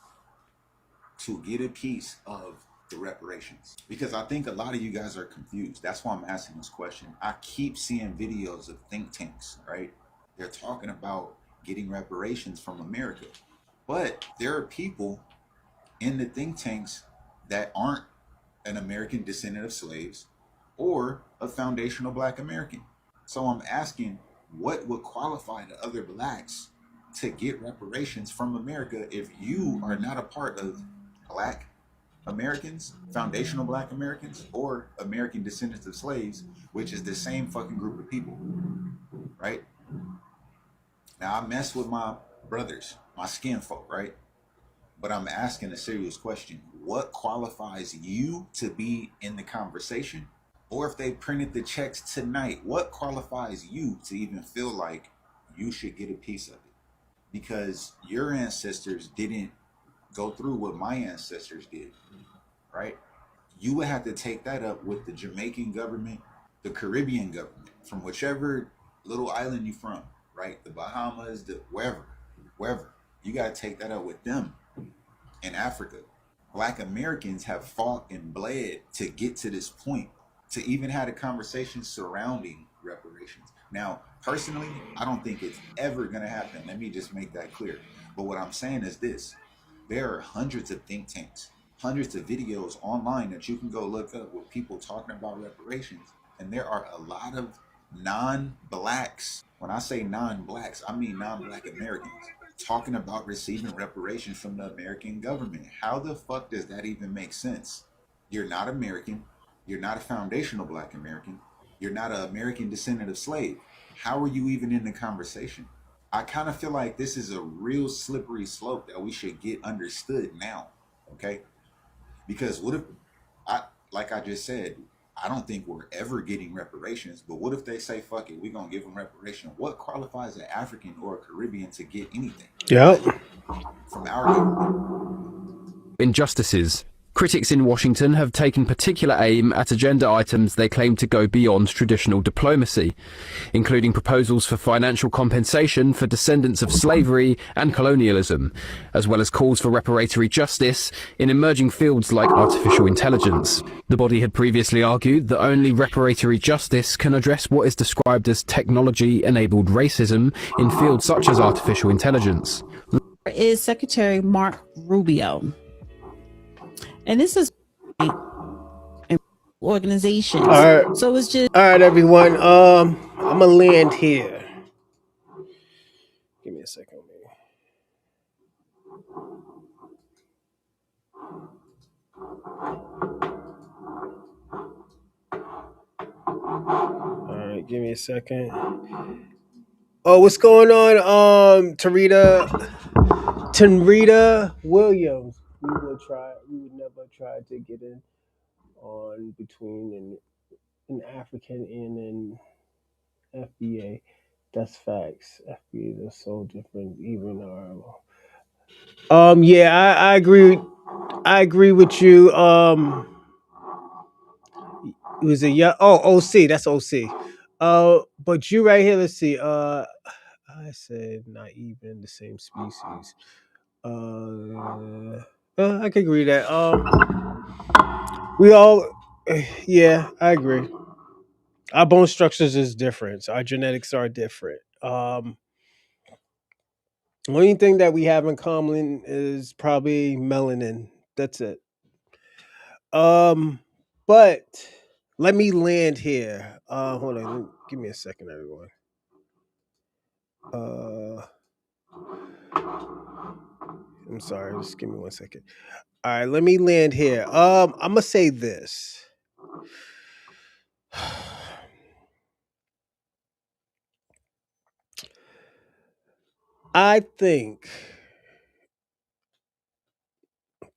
to get a piece of the reparations? Because I think a lot of you guys are confused. That's why I'm asking this question. I keep seeing videos of think tanks, right? They're talking about getting reparations from America. But there are people in the think tanks that aren't an American descendant of slaves or a foundational Black American. So I'm asking, what would qualify the other Blacks to get reparations from America if you are not a part of Black Americans, foundational Black Americans, or American descendants of slaves, which is the same fucking group of people, right? Now, I mess with my brothers, my skin folk, right? But I'm asking a serious question. What qualifies you to be in the conversation or if they printed the checks tonight, what qualifies you to even feel like you should get a piece of it? Because your ancestors didn't go through what my ancestors did, right? You would have to take that up with the Jamaican government, the Caribbean government, from whichever little island you're from, right? The Bahamas, wherever. You got to take that up with them. In Africa, Black Americans have fought and bled to get to this point, to even have a conversation surrounding reparations. Now, personally, I don't think it's ever going to happen. Let me just make that clear. But what I'm saying is this. There are hundreds of think tanks, hundreds of videos online that you can go look up with people talking about reparations. And there are a lot of non-blacks. When I say non-blacks, I mean non-black Americans talking about receiving reparations from the American government. How the fuck does that even make sense? You're not American. You're not a foundational Black American. You're not an American descendant of slave. How are you even in the conversation? I kind of feel like this is a real slippery slope that we should get understood now, okay? Because what if, like I just said, I don't think we're ever getting reparations, but what if they say, fuck it, we're going to give them reparation? What qualifies an African or a Caribbean to get anything? Yep. From our government? Injustices. Critics in Washington have taken particular aim at agenda items they claim to go beyond traditional diplomacy, including proposals for financial compensation for descendants of slavery and colonialism, as well as calls for reparatory justice in emerging fields like artificial intelligence. The body had previously argued that only reparatory justice can address what is described as technology-enabled racism in fields such as artificial intelligence. Is Secretary Mark Rubio. And this is organizations. All right. So it's just all right, everyone. I'm gonna land here. Give me a second. All right, give me a second. Oh, what's going on? Tanrita Williams. We would never try to get in on between an African and an FBA. That's facts. FBAs are so different. Even our yeah, I agree. I agree with you. It was OC. That's OC. But you right here. Let's see. I said not even the same species. I can agree that. We all, yeah, I agree. Our bone structures is different. Our genetics are different. The only thing that we have in common is probably melanin. That's it. But let me land here. Hold on. Give me a second, everyone. I'm sorry. Just give me 1 second. All right, let me land here. I'm gonna say this. I think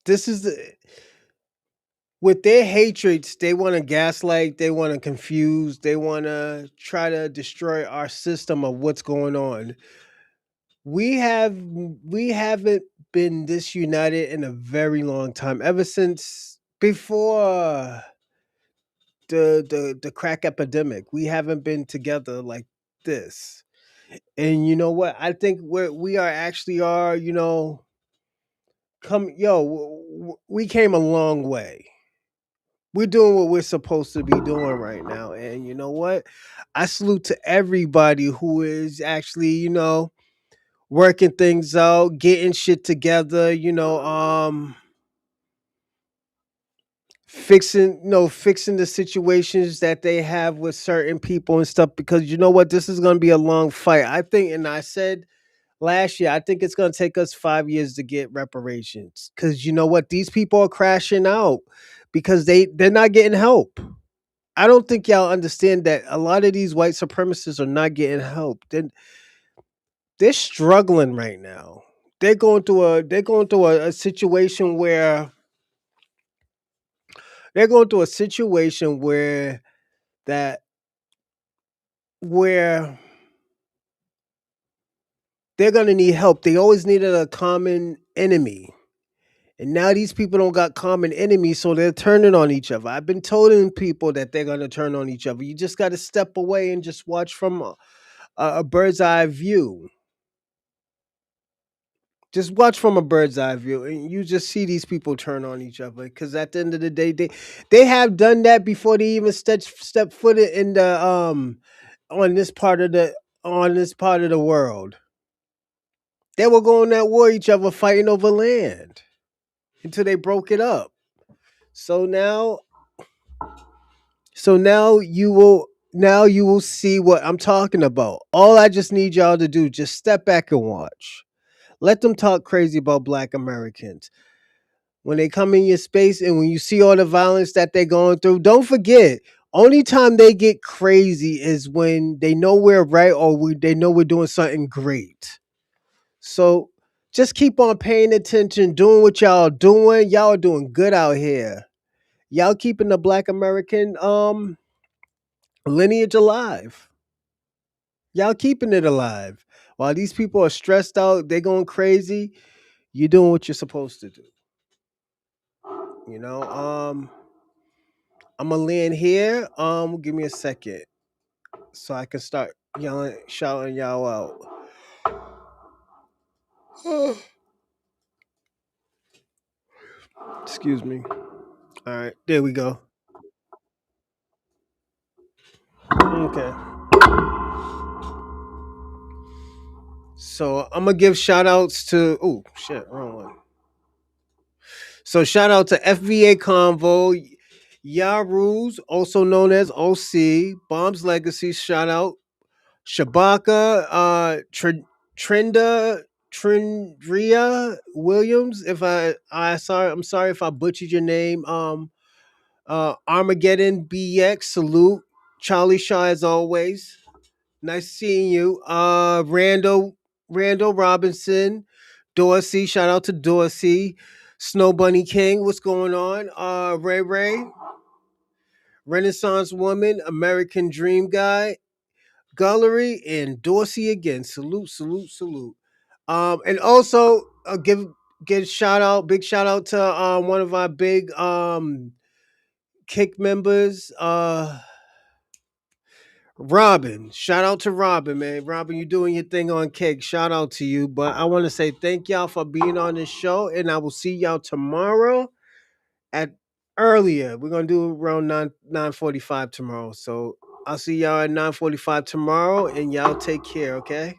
this is with their hatreds, they want to gaslight, they want to confuse, they want to try to destroy our system of what's going on. We haven't been this united in a very long time, ever since before the crack epidemic. We haven't been together like this. And you know what? I think we are actually are, we came a long way. We're doing what we're supposed to be doing right now. And you know what? I salute to everybody who is actually, working things out, getting shit together, fixing the situations that they have with certain people and stuff, because you know what? This is going to be a long fight. I think, and I said last year, I think it's going to take us 5 years to get reparations, because you know what? These people are crashing out because they're not getting help. I don't think y'all understand that a lot of these white supremacists are not getting help. They're struggling right now. They're going through a situation where that where they're gonna need help. They always needed a common enemy. And now these people don't got common enemies, so they're turning on each other. I've been telling people that they're gonna turn on each other. You just gotta step away and just watch from a bird's eye view. Just watch from a bird's eye view, and you just see these people turn on each other. Because at the end of the day, they have done that before they even step foot in the on this part of the world. They were going at war each other, fighting over land until they broke it up. So now you will see what I'm talking about. All I just need y'all to do, just step back and watch. Let them talk crazy about Black Americans. When they come in your space and when you see all the violence that they're going through, don't forget, only time they get crazy is when they know we're right or they know we're doing something great. So just keep on paying attention, doing what y'all doing. Y'all are doing good out here. Y'all keeping the Black American lineage alive. Y'all keeping it alive. While these people are stressed out, they're going crazy, you're doing what you're supposed to do. You know, I'm gonna land here. Give me a second so I can start shouting y'all out. Excuse me. All right, there we go. Okay. So I'm gonna give shout outs to wrong one. So shout out to FVA Convo, Yaruz, also known as OC, Bomb's Legacy, shout out, Shabaka, Trindria Williams. If I'm sorry if I butchered your name. Armageddon BX, salute. Charlie Shaw as always. Nice seeing you. Randall Robinson, Dorsey, shout out to Dorsey. Snow Bunny King, what's going on? Ray, Renaissance Woman, American Dream Guy, Gullery, and Dorsey again. Salute. And also give big shout out to one of our big kick members, Robin. Shout out to Robin, man. Robin, you doing your thing on Kick. Shout out to you. But I want to say thank y'all for being on this show, and I will see y'all tomorrow at earlier. We're gonna do around 9:45 tomorrow. So I'll see y'all at 9:45 tomorrow, and y'all take care, okay?